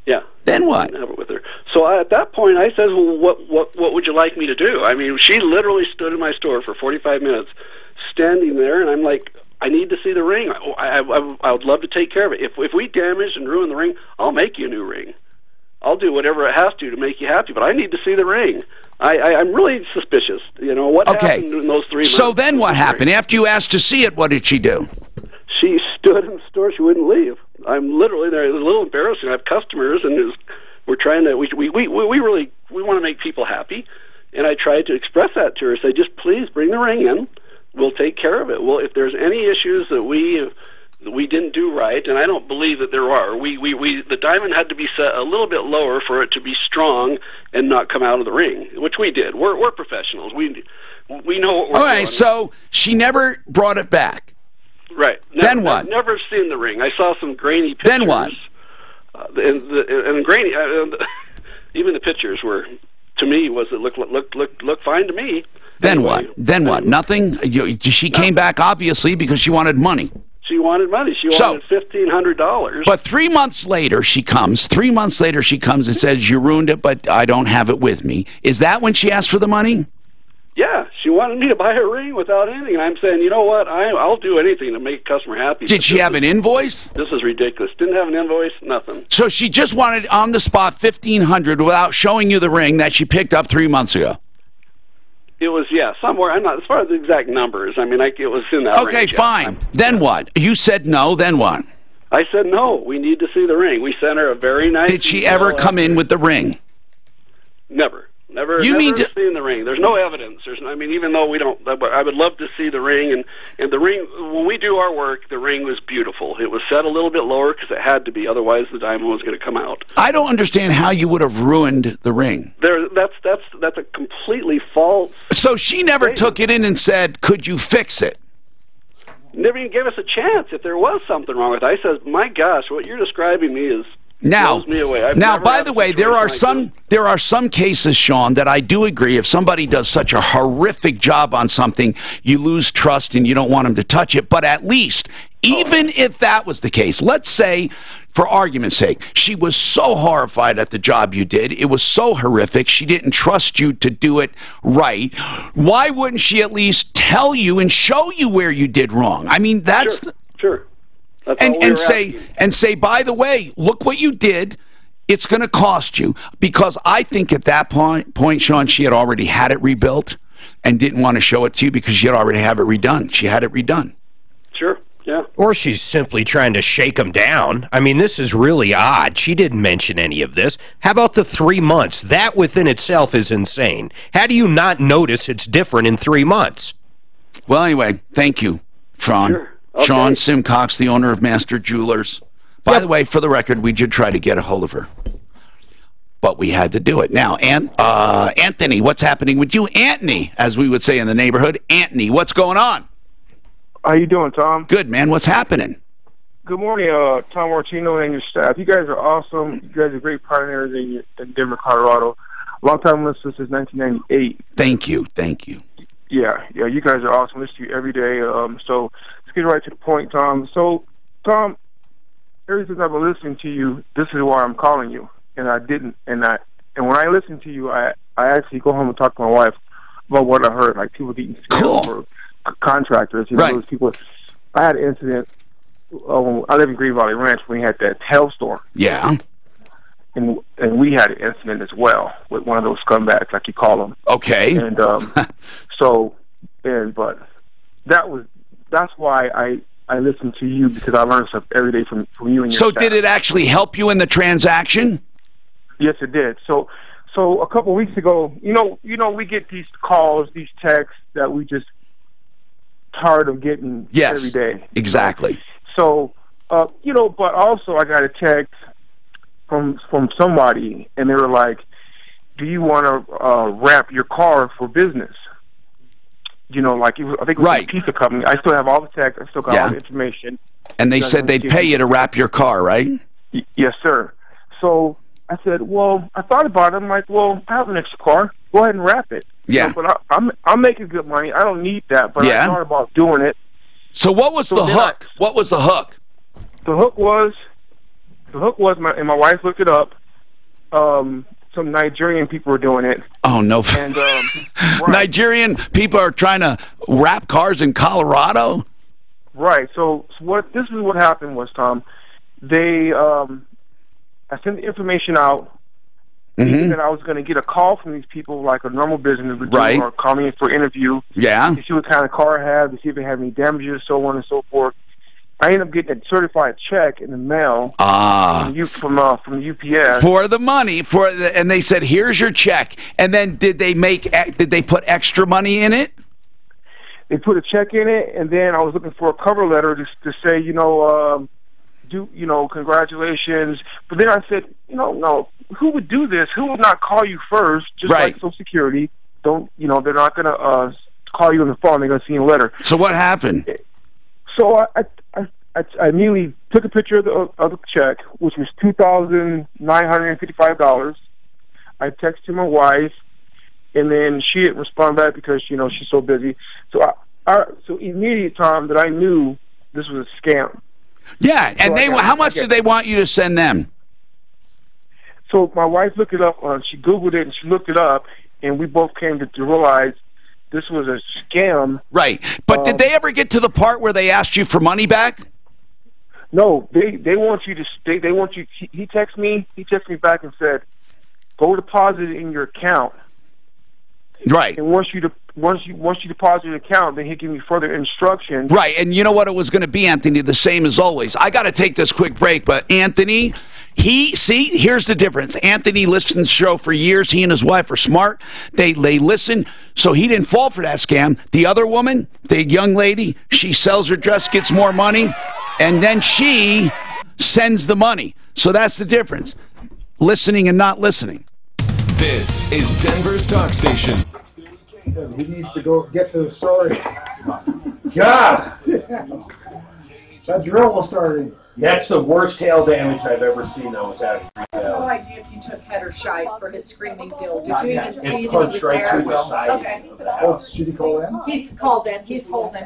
Yeah. Then what? Didn't have it with her. So at that point, I said, well, what would you like me to do? I mean, she literally stood in my store for 45 minutes, standing there, and I'm like, I need to see the ring. I would love to take care of it. If we damage and ruin the ring, I'll make you a new ring. I'll do whatever it has to make you happy, but I need to see the ring. I'm really suspicious. You know, what happened in those 3 months? So then what happened? After you asked to see it, what did she do? She stood in the store. She wouldn't leave. I'm literally there. It's a little embarrassing. I have customers, and we're trying to. We really want to make people happy, and I tried to express that to her. Say, just please bring the ring in. We'll take care of it. Well, if there's any issues that we didn't do right, and I don't believe that there are. The diamond had to be set a little bit lower for it to be strong and not come out of the ring, which we did. We're professionals. We know what we're doing. All right, so she never brought it back. Right. Then what? I've never seen the ring. I saw some grainy pictures. Then what? And grainy. Even the pictures were, to me, looked fine to me. Then anyway, what? Then what? Nothing. She came back obviously because she wanted money. She wanted money. She wanted $1,500. But 3 months later, she comes. 3 months later, she comes and says, "You ruined it, but I don't have it with me." Is that when she asked for the money? Yeah, she wanted me to buy a ring without anything, and I'm saying, you know what? I'll do anything to make a customer happy. Did she have an invoice? This is ridiculous. Didn't have an invoice. Nothing. So she just wanted on the spot $1,500 without showing you the ring that she picked up 3 months ago. It was somewhere. I'm not as far as the exact numbers. I mean, it was in that range. Okay, fine. Then what? You said no. Then what? I said no. We need to see the ring. We sent her a very nice. Did she ever come in with the ring? Never. Never seen the ring. There's no evidence. Even though we don't, I would love to see the ring. And the ring, when we do our work, the ring was beautiful. It was set a little bit lower because it had to be. Otherwise, the diamond was going to come out. I don't understand how you would have ruined the ring. That's a completely false. So she never took it in and said, "Could you fix it?" Never even gave us a chance if there was something wrong with it. I said, "My gosh, what you're describing me is." Now, me away. by the way, there are some cases, Sean, that I do agree. If somebody does such a horrific job on something, you lose trust and you don't want them to touch it. But at least, even if that was the case, let's say for argument's sake, she was so horrified at the job you did. It was so horrific. She didn't trust you to do it right. Why wouldn't she at least tell you and show you where you did wrong? I mean, that's... Sure. That's And say, by the way, look what you did. It's going to cost you. Because I think at that point, Sean, she had already had it rebuilt and didn't want to show it to you because she had already have it redone. She had it redone. Sure. Yeah. Or she's simply trying to shake them down. I mean, this is really odd. She didn't mention any of this. How about the 3 months? That within itself is insane. How do you not notice it's different in 3 months? Well, anyway, thank you, Sean. Sure. Okay. Sean Simcox, the owner of Master Jewelers. By the way, for the record, we did try to get a hold of her, but we had to do it. Now, Anthony, what's happening with you? Anthony, as we would say in the neighborhood. Anthony, what's going on? How you doing, Tom? Good, man. What's happening? Good morning, Tom Martino and your staff. You guys are awesome. You guys are great pioneers in Denver, Colorado. Long-time listeners since 1998. Thank you. Thank you. Yeah, you guys are awesome. Listen to you every day. So let's get right to the point, Tom. So, Tom, ever since I've been listening to you, this is why I'm calling you. And I didn't. And when I listen to you, I actually go home and talk to my wife about what I heard, like people getting scammed for contractors. You know, those people. I had an incident. I live in Green Valley Ranch when we had that hailstorm. Yeah. And we had an incident as well with one of those scumbags, like you call them. Okay. And but that's why I listen to you, because I learn stuff every day from you and your staff. Did it actually help you in the transaction? Yes, it did. So a couple of weeks ago, you know, we get these calls, these texts that we just tired of getting every day. Exactly. So, you know, but also I got a text from somebody, and they were like, "Do you want to wrap your car for business?" You know, like I think it was a pizza company. I still have all the text. I still got all the information. And they said they'd pay you to wrap your car, right? Yes, sir. So I said, well, I thought about it. I'm like, well, I have an extra car. Go ahead and wrap it. Yeah. You know, but I'm making good money. I don't need that. But I thought about doing it. So what was the hook? What was the hook? The hook was and my wife looked it up. Some Nigerian people were doing it. Oh, no. And Nigerian people are trying to wrap cars in Colorado? Right. So this is what happened was, Tom, they I sent the information out, thinking that I was going to get a call from these people like a normal business would do, or call me in for an interview. Yeah. To see what kind of car I have, to see if it had any damages, so on and so forth. I ended up getting a certified check in the mail from the UPS for the money and they said, "Here's your check." And then did they put extra money in it? They put a check in it, and then I was looking for a cover letter to say, congratulations. But then I said, no, who would do this? Who would not call you first? Just like Social Security, they're not going to call you on the phone. They're going to see a letter. So what happened? So I immediately took a picture of the check, which was $2,955. I texted my wife, and then she didn't respond back because she's so busy. So so immediately, Tom, that I knew this was a scam. Yeah, and how much did they want you to send them? So my wife looked it up. She Googled it and she looked it up, and we both came to realize this was a scam. Right. But did they ever get to the part where they asked you for money back? No, they want you to stay. They want you. He texted me back and said, "Go deposit it in your account." Right. And once you deposit your account, then he'll give you further instructions. Right. And you know what it was going to be, Anthony? The same as always. I got to take this quick break, but Anthony, here's the difference. Anthony listened to the show for years. He and his wife are smart. They listen, so he didn't fall for that scam. The other woman, the young lady, she sells her dress, gets more money, and then she sends the money. So that's the difference. Listening and not listening. This is Denver's talk station. He needs to go get to the story. God! That drill was starting. That's the worst hail damage I've ever seen, though, was out of I have no idea if you took head or shite for his screaming deal. Did Not you yet. even see It that he punched was right there? through the side Okay. of the house. Should he call in? He's called in. He's holding.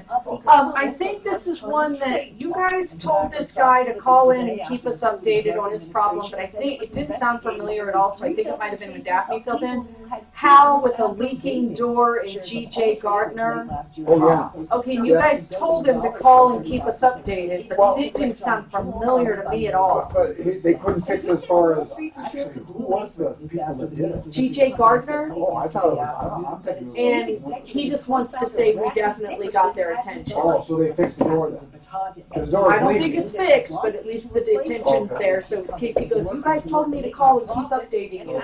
I think this is one that you guys told this guy to call in and keep us updated on his problem, but I think it didn't sound familiar at all, so I think it might have been when Daphne filled in. Hal with a leaking door in G.J. Gardner. Oh, yeah. Okay, you guys told him to call and keep us updated, but it didn't sound familiar to me at all. But they couldn't fix it as far as, actually, who was the people that did it? G.J. Gardner? Oh, I thought it was, I'm thinking it was. And he just wants to say we definitely got their attention. Oh, so they fixed the door then? I don't think it's fixed, but at least the attention's there, so Casey goes, you guys told me to call and keep updating you.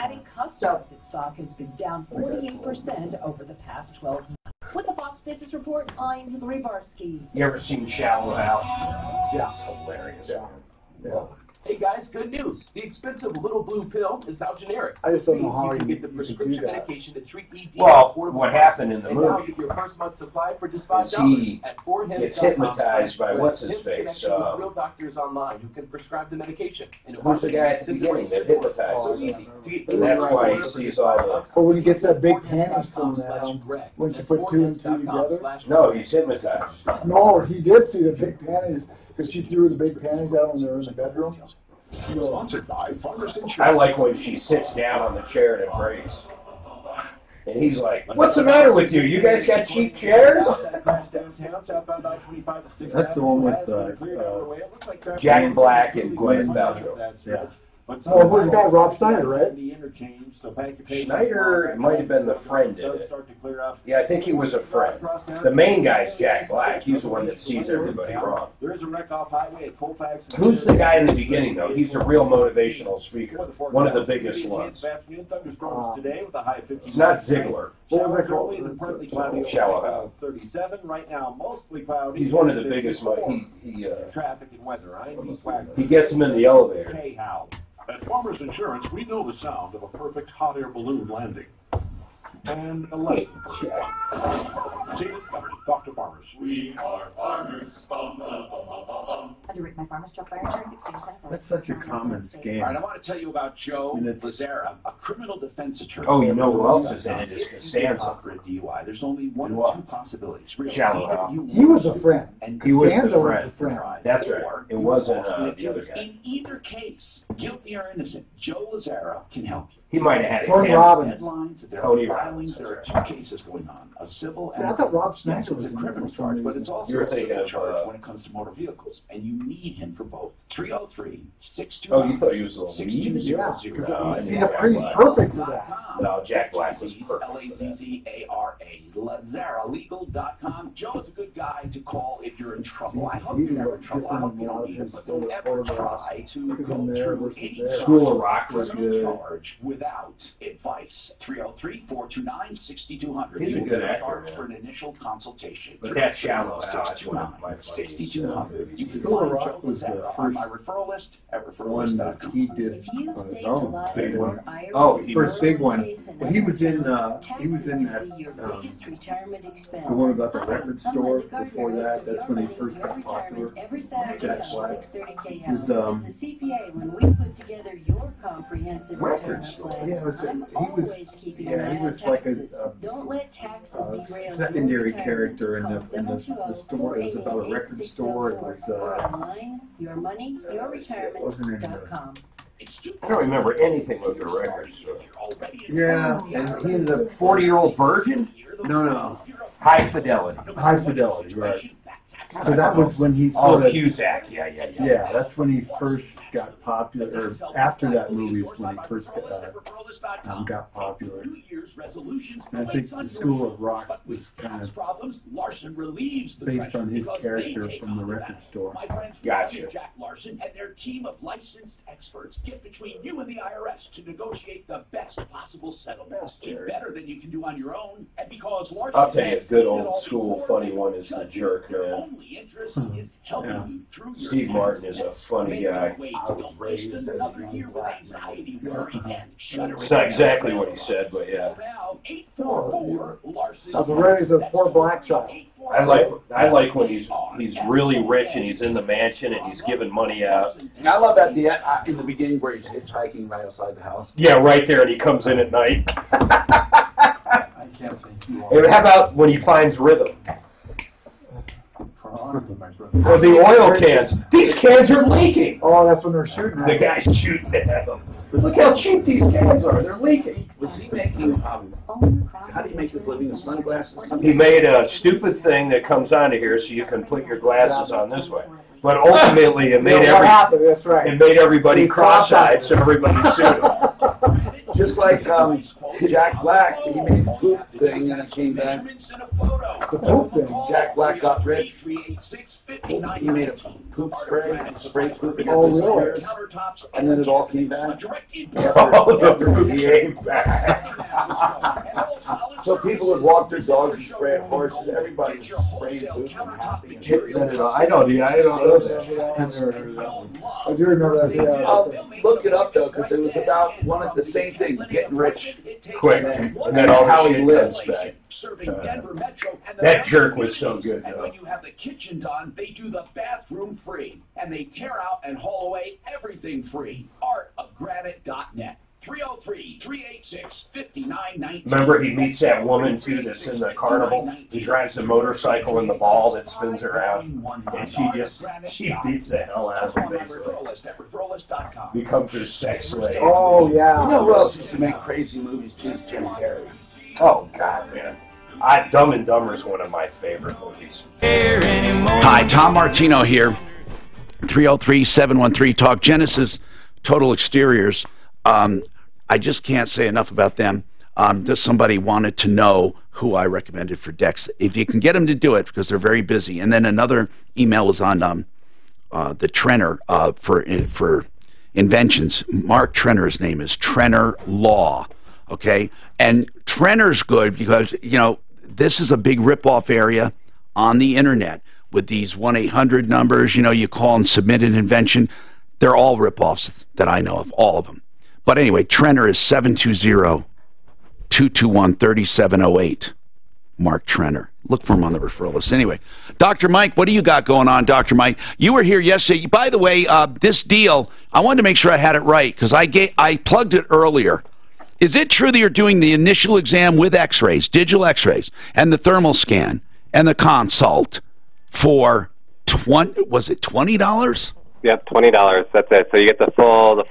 So, stock has been down 48% over the past 12 months. With the Fox Business Report, I'm Hillary Barsky. You ever seen Shallow Hal? Yeah. It's hilarious. Yeah. Hey guys, good news. The expensive little blue pill is now generic. I just don't know how you can you get the could prescription do that. medication to treat ED. Well, what happened in the and now movie get your first month's supply for just is $5 he at 4hims.com/red. gets hypnotized by what's-his-face, Hims connection with real doctors online who can prescribe the medication. And who's the guy at the beginning that hypnotized So him? easy to get And that's why he sees all the... But when he gets that big panties from that, when you put two and two together? No, he's hypnotized. No, he did see the big panties, because she threw the big panties out when they were in the bedroom. Sponsored by Farmers Insurance. I like when she sits down on the chair and it breaks. And he's like, what's the matter with you? You guys got cheap chairs? That's the one with Jack Black and Gwyneth Paltrow. Yeah. Oh, who's the guy? Rob Schneider, right? Schneider might have been the friend in it. Yeah, I think he was a friend. The main guy's Jack Black. He's the one that sees everybody wrong. Who's the guy in the beginning, though? He's a real motivational speaker. One of the biggest ones. It's not Ziegler. What was that called? Shallow Hal. 37 right now, mostly cloudy. He's one of the biggest. Traffic and weather. He gets him in the elevator. Hey, Hal. At Farmers Insurance, we know the sound of a perfect hot air balloon landing. And a light. See it? Talk to Farmers. We are farmers. Underwritten by Farmers Truck Fire Insurance Exchange Center. That's such a common scam. All right, I want to tell you about Joe Lazara, a criminal defense attorney. Oh, you know who else is in it? Is Costanza. For a DUI. There's only one What? or two possibilities. Really. Shallow Hal. He was a friend. He was Costanza the was friend. a friend. That's right. It wasn't the other guy. In either case, guilty or innocent, Joe Lazara can help you. He might have had Tony a Robbins. Headlines, there Tony are Robbins, filings, there are that's two cases going on, a civil See, and I thought Rob yes, Schneider was it's a in criminal for some charge, but reason. it's also You're a thinking civil of, charge when it comes to motor vehicles, and you need him for both. 303-629. Oh, you thought he was the lead? 6200. No, He's perfect for that. No, Jack Black was perfect. Lazzara, Lazaralegal.com. Joe is a good guy to call if you're in trouble. I hope you're never in trouble. I hope you don't need him, but don't ever try to go through any School of Rock was criminal good. charge without advice. 303-429-6200. He's a You good will actor, charge man. for an initial consultation. But that Shallow Hal, that's one of my 6200. You can School of find Rock Joe was the Lazara on first my referral list at one that referralist.com. he did on his own. Big one. Oh, first big one. Well, he was in that the one about the record store. Before that, that's when he first got popular. Jack Black. He was record store. Yeah, he was like a secondary character in the store. It was about a record store. It was it wasn't in the. I don't remember anything with the record store. Yeah, and he ended up 40-year-old virgin? No. High Fidelity. High Fidelity, right. So that was when he Oh, sort of... Cusack, yeah. Yeah, that's when he first got popular, or after that movie is when he first got popular. And I think the School of Rock was kind of based on his character from the record store. Gotcha. Jack Larson and their team of licensed experts get between you and the IRS to negotiate the best possible settlements. It's better than you can do on your own, and because Larson I'll tell you, a good old school funny one is The Jerk, man. interest is helping you through your Steve Martin is a funny guy. Don't waste another year with anxiety, worry, and shuddering. It's not exactly what he said, but yeah. Now, 844 Larson. Sounds already as a poor black child. I like when he's really rich and he's in the mansion and he's giving money out. I love that in the beginning where he's hitchhiking right outside the house. Yeah, right there, and he comes in at night. I can't think too long. And how about when he finds rhythm? Or the oil cans. These cans are leaking. Oh, that's when they're shooting at The guy's shooting at them. Look how cheap these cans are. They're leaking. Was he making, how do you make his living with sunglasses? He made a stupid thing that comes onto here so you can put your glasses on this way. But ultimately, it made it made everybody cross-eyed, so everybody sued him. Just like Jack Black, he made a poop thing and he came back. The poop thing. Jack Black got rich. He made a poop spray poop. Oh, really? And then it all came back. Oh, the poop came back. So people would walk their dogs and spray at horses. Everybody was spraying poop and happy. I know that. I do remember that. Yeah. Look it up though, because it was about the same thing, getting rich Quick, and then all how the he shit lives. comes back. Serving Denver Metro and the That jerk was so good, And though. when you have the kitchen done, they do the bathroom free. And they tear out and haul away everything free. Artofgranite.net. 303-386-5919. Remember, he meets that woman, too, that's in the carnival. He drives a motorcycle in the ball that spins around, and she beats the hell out of him, basically. Becomes her sex slave. Oh, yeah. You know who else used to make crazy movies? Jim Carrey. Oh, God, man. Dumb and Dumber is one of my favorite movies. Hi, Tom Martino here. 303-713-TALK. Genesis Total Exteriors. I just can't say enough about them. Just somebody wanted to know who I recommended for decks. If you can get them to do it, because they're very busy. And then another email is on the Trenner for inventions. Mark Trenner's name is Trenner Law. Okay? And Trenner's good because, you know, this is a big rip-off area on the Internet with these 1-800 numbers. You know, you call and submit an invention. They're all rip-offs that I know of, all of them. But anyway, Trenner is 720-221-3708. Mark Trenner. Look for him on the referral list. Anyway, Dr. Mike, what do you got going on, Dr. Mike? You were here yesterday. By the way, this deal, I wanted to make sure I had it right because I plugged it earlier. Is it true that you're doing the initial exam with x-rays, digital x-rays, and the thermal scan, and the consult for $20? Yep, $20. That's it. So you get the full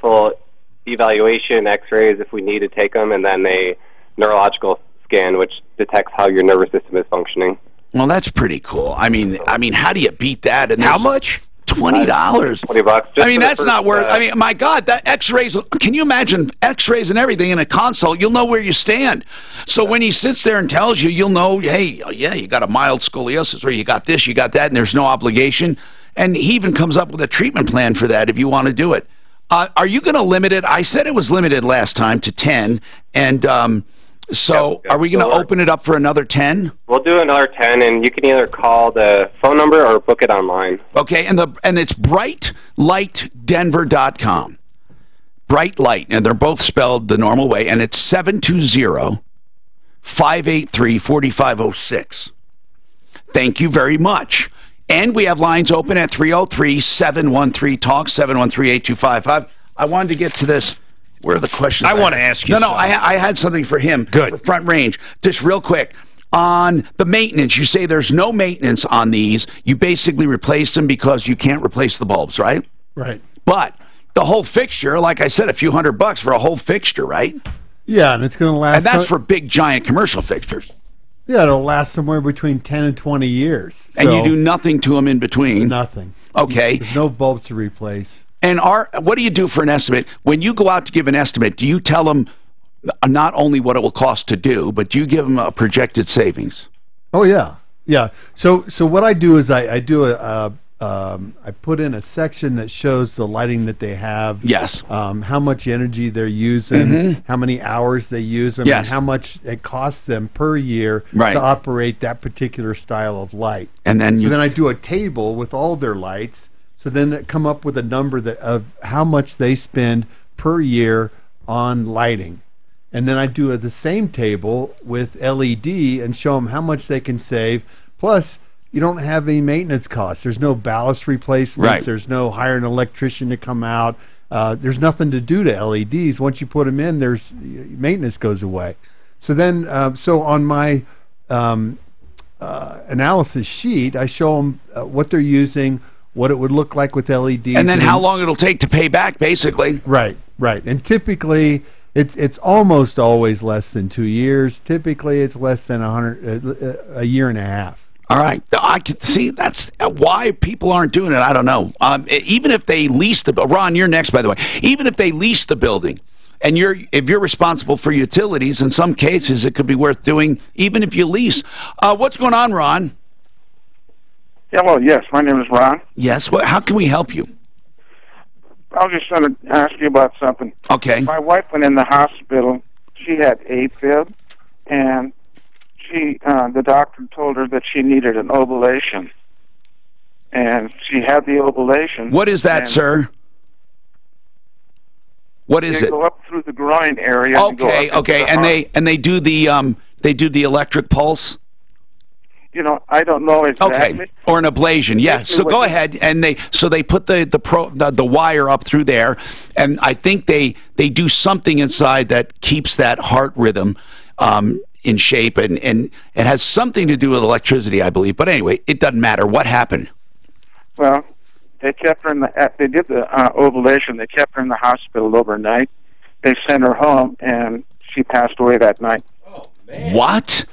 evaluation, x-rays if we need to take them, and then a neurological scan which detects how your nervous system is functioning. Well, that's pretty cool. I mean, how do you beat that? And how much? $20. $20. I mean, that's not worth. I mean, my God, that X-rays. Can you imagine X-rays and everything in a consult? You'll know where you stand. So when he sits there and tells you, you'll know. Hey, yeah, you got a mild scoliosis, or you got this, you got that, and there's no obligation. And he even comes up with a treatment plan for that if you want to do it. Are you going to limit it? I said it was limited last time to 10, and so are we going to open it up for another 10? We'll do another 10, and you can either call the phone number or book it online. Okay, and it's brightlightdenver.com. Bright Light, and they're both spelled the normal way, and it's 720-583-4506. Thank you very much. And we have lines open at 303-713-TALK, 713-8255. I wanted to get to this. Where are the questions? I want to ask you No, I had something for him. Good. For Front Range. Just real quick. On the maintenance, you say there's no maintenance on these. You basically replace them because you can't replace the bulbs, right? Right. But the whole fixture, like I said, a few $100 for a whole fixture, right? Yeah, and it's going to last. And that's for big, giant commercial fixtures. Yeah, it'll last somewhere between 10 and 20 years. And you do nothing to them in between? Nothing. Okay. There's no bulbs to replace. And what do you do for an estimate? When you go out to give an estimate, do you tell them not only what it will cost to do, but do you give them a projected savings? Oh, yeah. Yeah. So what I do is I put in a section that shows the lighting that they have. Yes. How much energy they're using, how many hours they use them, and how much it costs them per year to operate that particular style of light. And then then I do a table with all their lights. So then they come up with a number of how much they spend per year on lighting. And then I do the same table with LED and show them how much they can save. Plus, you don't have any maintenance costs. There's no ballast replacements. Right. There's no hire an electrician to come out. There's nothing to do to LEDs. Once you put them in, there's maintenance goes away. So then, so on my analysis sheet, I show them what they're using, what it would look like with LEDs, and then how long it'll take to pay back, basically. Right, right. And typically, it's almost always less than 2 years. Typically, it's less than a year and a half. All right, I can see that's why people aren't doing it. I don't know. Even if they lease the Ron, you're next, by the way. Even if they lease the building, and if you're responsible for utilities, in some cases it could be worth doing, even if you lease. What's going on, Ron? Hello. Yes, my name is Ron. Yes. How can we help you? I was just going to ask you about something. Okay. My wife went in the hospital. She had AFib, and the doctor told her that she needed an oblation, and she had the oblation. What is that, sir? What is it? They go up through the groin area. Okay, and they do the electric pulse. You know, I don't know exactly. Okay, or an ablation. Yeah. So go ahead, and they put the wire up through there, and I think they do something inside that keeps that heart rhythm in shape, and it has something to do with electricity, I believe. But anyway, it doesn't matter. What happened? Well, they kept her in they did the ovulation. They kept her in the hospital overnight. They sent her home, and she passed away that night. Oh, man. What?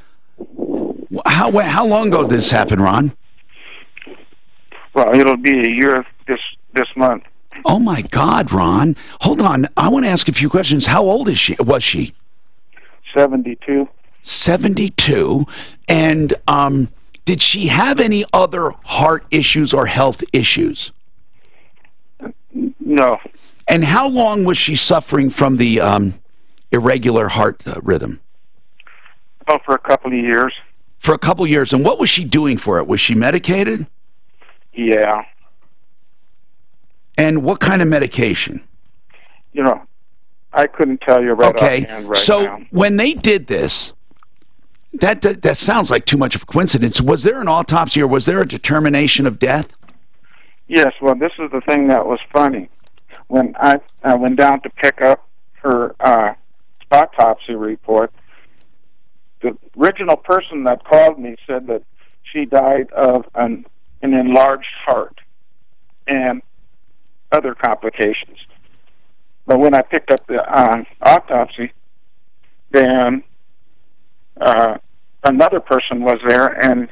How long ago did this happen, Ron? Well, it'll be a year this month. Oh my God, Ron! Hold on, I want to ask a few questions. How old is she? Was she? 72. 72. And did she have any other heart issues or health issues? No. And how long was she suffering from the irregular heart rhythm? Oh, for a couple of years. For a couple of years. And what was she doing for it? Was she medicated? Yeah. And what kind of medication? You know, I couldn't tell you offhand right so now. When they did this, that sounds like too much of a coincidence. Was there an autopsy or was there a determination of death? Yes, well, this is the thing that was funny. When I went down to pick up her autopsy report, the original person that called me said that she died of an enlarged heart and other complications. But when I picked up the autopsy, then another person was there, and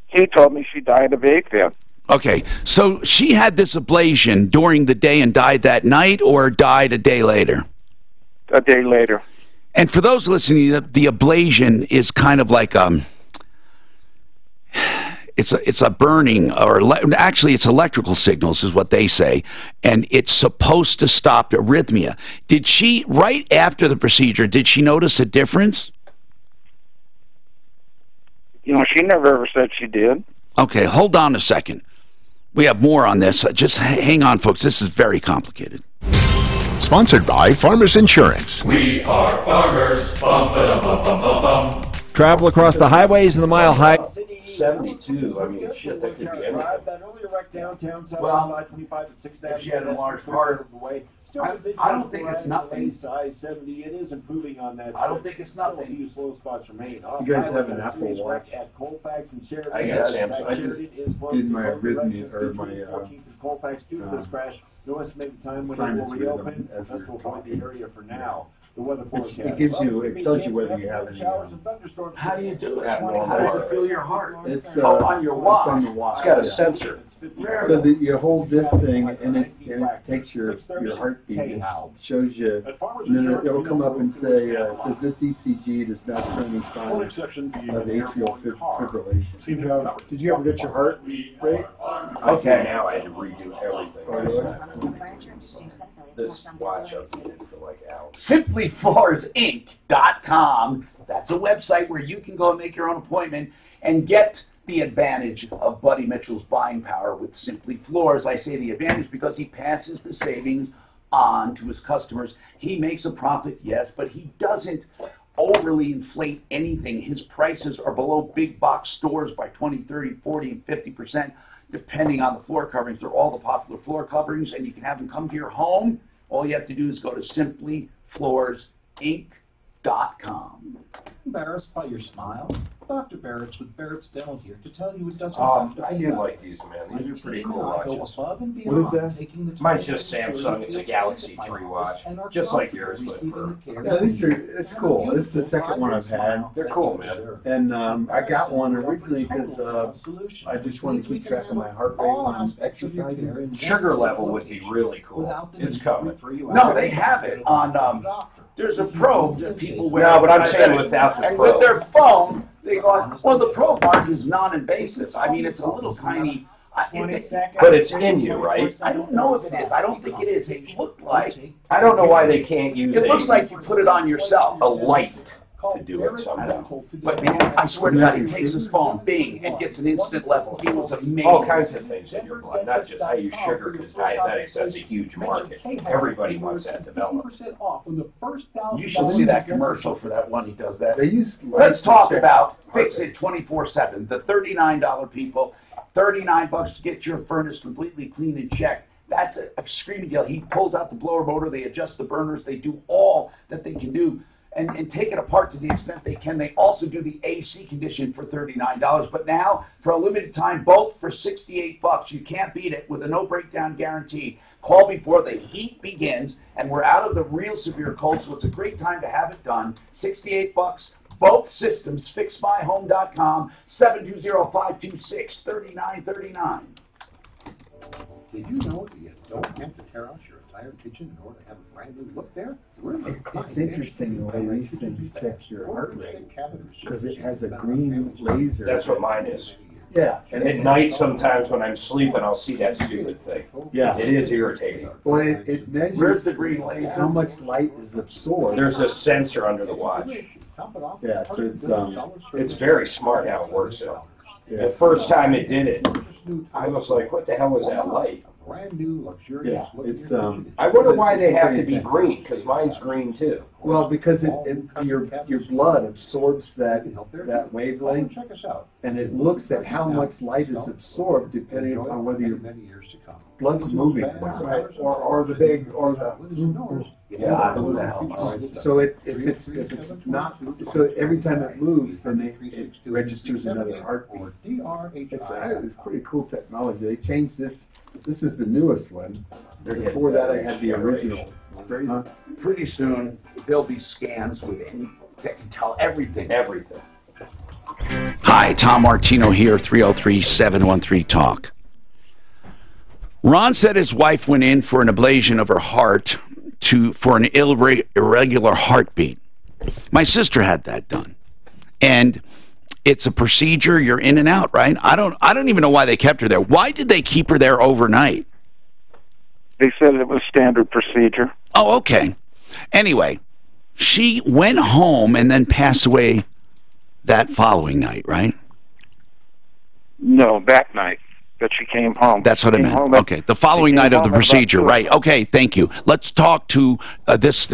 he told me she died of AFib. Okay, so she had this ablation during the day and died that night, or died a day later? A day later. And for those listening, the ablation is kind of like it's a burning, or actually it's electrical signals is what they say, and it's supposed to stop arrhythmia. Did she, right after the procedure, did she notice a difference? You know, she never ever said she did. Okay, hold on a second. We have more on this. Just hang on, folks. This is very complicated. Sponsored by Farmers Insurance. We are farmers. Bum, ba, bum, bum, bum, bum. Travel across the highways in the Mile High. 72. I mean, shit, that could be anything. That earlier wreck downtown, Well, I-25 at 6th if she had a large heart, I don't think it's nothing. To I-70, it is improving on that. I don't think it's nothing. Few slow spots remain. You guys have an Apple Watch? At Colfax and Sheridan. I got Samsung. I just did my arrhythmia, or my Colfax due to this crash. No estimated time when it sinus will rhythm reopen. as we Let's were avoid the area for now. The weather forecast. It tells you whether you have any. How do you do it? How does it feel your heart? It's on your watch. It's on the watch. It's got a sensor. So that you hold this thing and it takes your heartbeat. It shows you, and then it'll come up and say, says this ECG does not show any signs of atrial fibrillation. Did you ever get your heart rate? Okay, now I had to redo everything. This watch I've needed for like hours. SimplyFloorsInc.com. That's a website where you can go and make your own appointment and get the advantage of Buddy Mitchell's buying power with Simply Floors. I say the advantage because he passes the savings on to his customers. He makes a profit, yes, but he doesn't overly inflate anything. His prices are below big box stores by 20, 30, 40, and 50%, depending on the floor coverings. They're all the popular floor coverings, and you can have them come to your home. All you have to do is go to simplyfloorsinc.com. Embarrassed by your smile? Dr. Barrett's with Barrett's Dental here to tell you it doesn't I do like these, man. These are pretty cool watches. What is that? Mine's just Samsung. It's a Galaxy 3 watch, just like yours, but for... Yeah, it's cool. This is the second one I've had. They're cool, man. And I got one originally because I just wanted to keep track of my heart rate when I'm exercising. Sugar level would be really cool. It's coming. No, they have it on. There's a probe that people wear. No, but I'm saying without the and probe. with their phone, they go, well, the probe mark is non-invasive. I mean, it's a little tiny. But it's in you, right? I don't know if it is. I don't think it is. It looked like. I don't know why they can't use It looks like you put it on yourself. a light to do it somehow. But I swear to God, he takes his phone, bing, and gets an instant level. He was amazing. All kinds of things in your blood, not just I use sugar because diabetics, that's a huge market. Everybody wants that developed. You should see that commercial for that one he does that. Let's talk about Fix It 24/7. The $39 people, $39 to get your furnace completely clean and checked. That's a screaming deal. He pulls out the blower motor, they adjust the burners, they do all that they can do. And take it apart to the extent they can. They also do the AC condition for $39. But now, for a limited time, both for $68. You can't beat it with a no breakdown guarantee. Call before the heat begins, and we're out of the real severe cold, so it's a great time to have it done. $68, both systems. FixMyHome.com, 720-526-3939. Did you know that you don't have to tear out your entire kitchen in order to have a brand new look there? It's interesting the way these things check your heart rate because it has a green laser. That's what mine is. Yeah. And at night, sometimes when I'm sleeping, I'll see that stupid thing. Yeah. It is irritating. Well, it measures Where's the green laser? how much light is absorbed. There's a sensor under the watch. Yeah, so It's very smart how it works, though. Yeah. The first time it did it, I was like, what the hell was that light? Brand new, luxurious. Yeah, it's I wonder why they have to be green, because mine's green too. well because your blood absorbs that wavelength, Check us out. and it looks at how much light is absorbed depending upon whether your blood's moving. Right, or the big, or the. Yeah, So if it's not, so every time it moves, then it registers another heartbeat. It's pretty cool technology. They changed this. This is the newest one. Before that, I had the original. Pretty soon, there'll be scans that can tell everything. everything. Hi, Tom Martino here, 303-713-TALK. Ron said his wife went in for an ablation of her heart for an irregular heartbeat. My sister had that done. And it's a procedure, you're in and out, right? I don't even know why they kept her there. Why did they keep her there overnight? They said it was standard procedure. Oh, okay. Anyway, she went home and then passed away that following night, right? No, that night that she came home. That's what I meant. Okay, the following night of the procedure, right? Okay, thank you. Let's talk to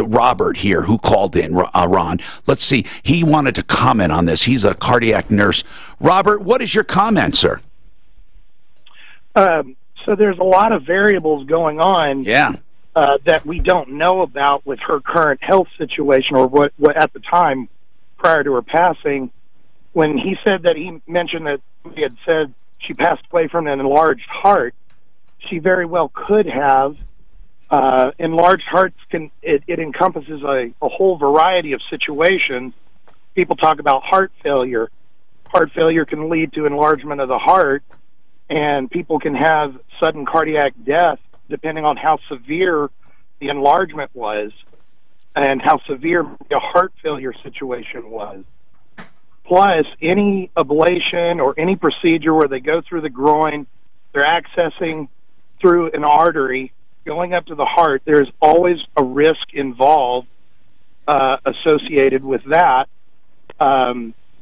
Robert here who called in, Ron. Let's see. He wanted to comment on this. He's a cardiac nurse. Robert, what is your comment, sir? So there's a lot of variables going on. Yeah. That we don't know about with her current health situation, or what at the time prior to her passing. When he said that, he mentioned that he had said she passed away from an enlarged heart. She very well could have. Enlarged hearts it encompasses a whole variety of situations. People talk about heart failure. Heart failure can lead to enlargement of the heart, and people can have sudden cardiac death depending on how severe the enlargement was and how severe the heart failure situation was. Plus, any ablation or any procedure where they go through the groin, they're accessing through an artery, going up to the heart, there's always a risk involved associated with that.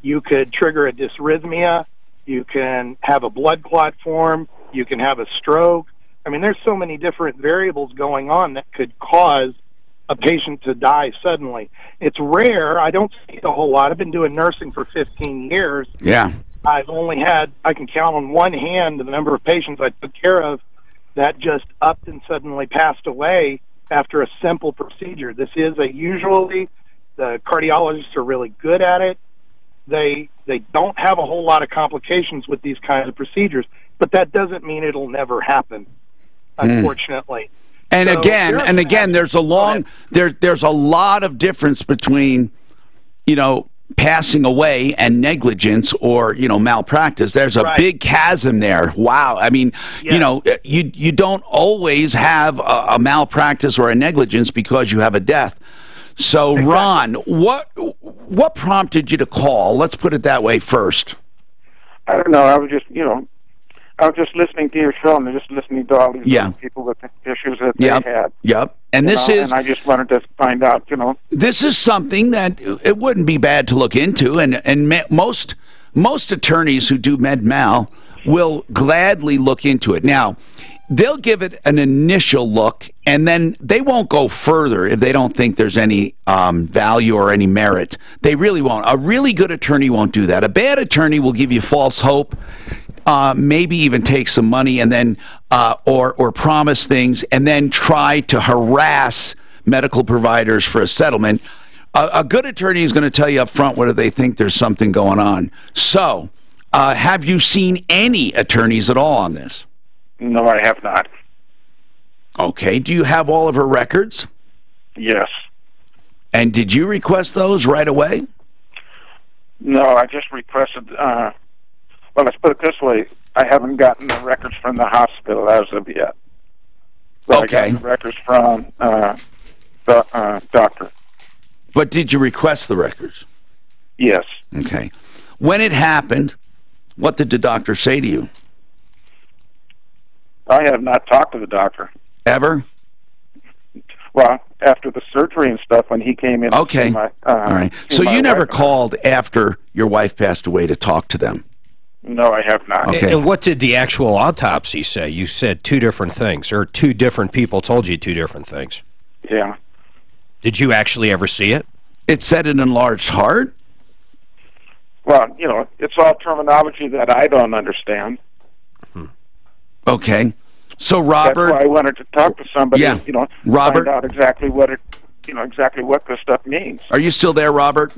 You could trigger a dysrhythmia, you can have a blood clot form, you can have a stroke. I mean, there's so many different variables going on that could cause a patient to die suddenly. It's rare. I don't see it a whole lot. I've been doing nursing for 15 years. Yeah. I've only had, I can count on one hand the number of patients I took care of that just upped and suddenly passed away after a simple procedure. This is usually, the cardiologists are really good at it. They don't have a whole lot of complications with these kinds of procedures, but that doesn't mean it'll never happen, unfortunately. And So again, there's a lot of difference between, passing away and negligence or, malpractice. There's a big chasm there. Wow. I mean, you don't always have a malpractice or a negligence because you have a death. So, Ron, what prompted you to call? Let's put it that way first. I don't know. I was just, I was just listening to your show and just listening to all these people with the issues that they had. Yep. And and I just wanted to find out, This is something that it wouldn't be bad to look into, and most attorneys who do med mal will gladly look into it. Now, they'll give it an initial look, and then they won't go further if they don't think there's any value or any merit. They really won't. A really good attorney won't do that. A bad attorney will give you false hope, maybe even take some money, and then or promise things, and then try to harass medical providers for a settlement. A good attorney is going to tell you up front whether they think there's something going on. So, have you seen any attorneys at all on this? No, I have not. Okay. Do you have all of her records? Yes. And did you request those right away? No, I just requested, well, let's put it this way. I haven't gotten the records from the hospital as of yet. But I got the records from the doctor. But did you request the records? Yes. Okay. When it happened, what did the doctor say to you? I have not talked to the doctor. Ever? Well, after the surgery and stuff, when he came in. Okay. My, all right. So you never called after your wife passed away to talk to them? No, I have not. Okay. And what did the actual autopsy say? You said two different things, or two different people told you two different things. Yeah. Did you actually ever see it? It said an enlarged heart? Well, it's all terminology that I don't understand. Okay. So, Robert... That's why I wanted to talk to somebody, Robert, find out exactly what it, exactly what this stuff means. Are you still there, Robert?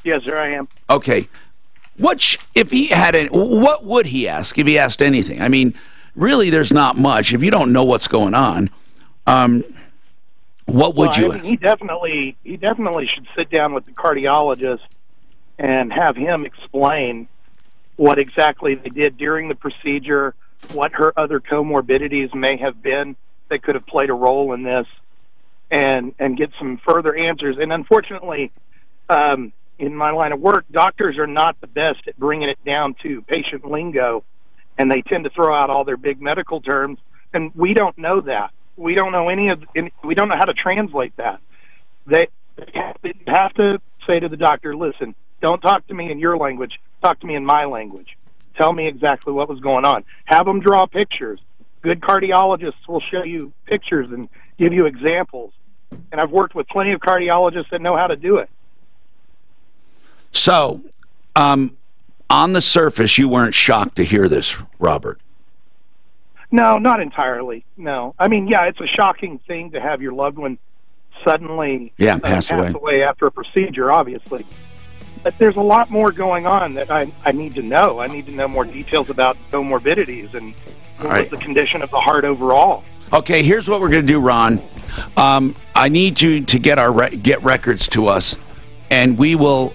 Yes, sir, I am. Okay. If he had what would he ask if he asked anything? I mean, really, there's not much. If you don't know what's going on, what would you ask? He definitely should sit down with the cardiologist and have him explain what exactly they did during the procedure, what her other comorbidities may have been that could have played a role in this, and get some further answers. And unfortunately, in my line of work, doctors are not the best at bringing it down to patient lingo, and they tend to throw out all their big medical terms, and we don't know that. We don't know we don't know how to translate that. They have to say to the doctor, listen, don't talk to me in your language, talk to me in my language. Tell me exactly what was going on. Have them draw pictures. Good cardiologists will show you pictures and give you examples. And I've worked with plenty of cardiologists that know how to do it. So, on the surface, you weren't shocked to hear this, Robert? No, not entirely, no. I mean, yeah, it's a shocking thing to have your loved one suddenly pass away after a procedure, obviously. But there's a lot more going on that I need to know. I need to know more details about comorbidities and what's the condition of the heart overall. Okay, here's what we're going to do, Ron. I need you to get records to us, and we will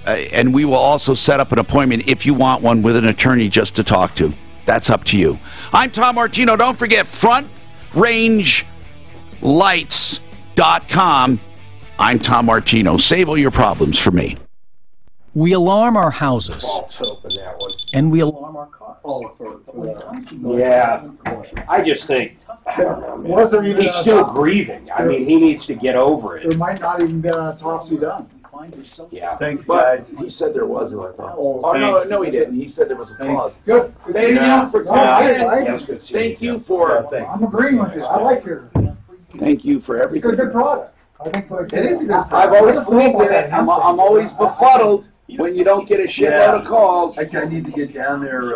also set up an appointment if you want one with an attorney just to talk to. That's up to you. I'm Tom Martino. Don't forget FrontRangeLights.com. I'm Tom Martino. Save all your problems for me. We alarm our houses, and we alarm our cars. Yeah, I just think, I don't know, man. He's still grieving. I mean, he needs to get over it. There might not even be an autopsy done. Yeah. Thanks, But guys. he said there was, I thought. Oh, No, he didn't. He said there was a pause. Good. Thank you for I'm agreeing with you. I like your. Thank you for everything. It's a good product. I think so. I've always believed in it. I'm always befuddled when you don't get a shitload of calls. Actually, I need to get down there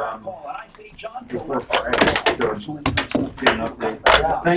before Friday to get an update.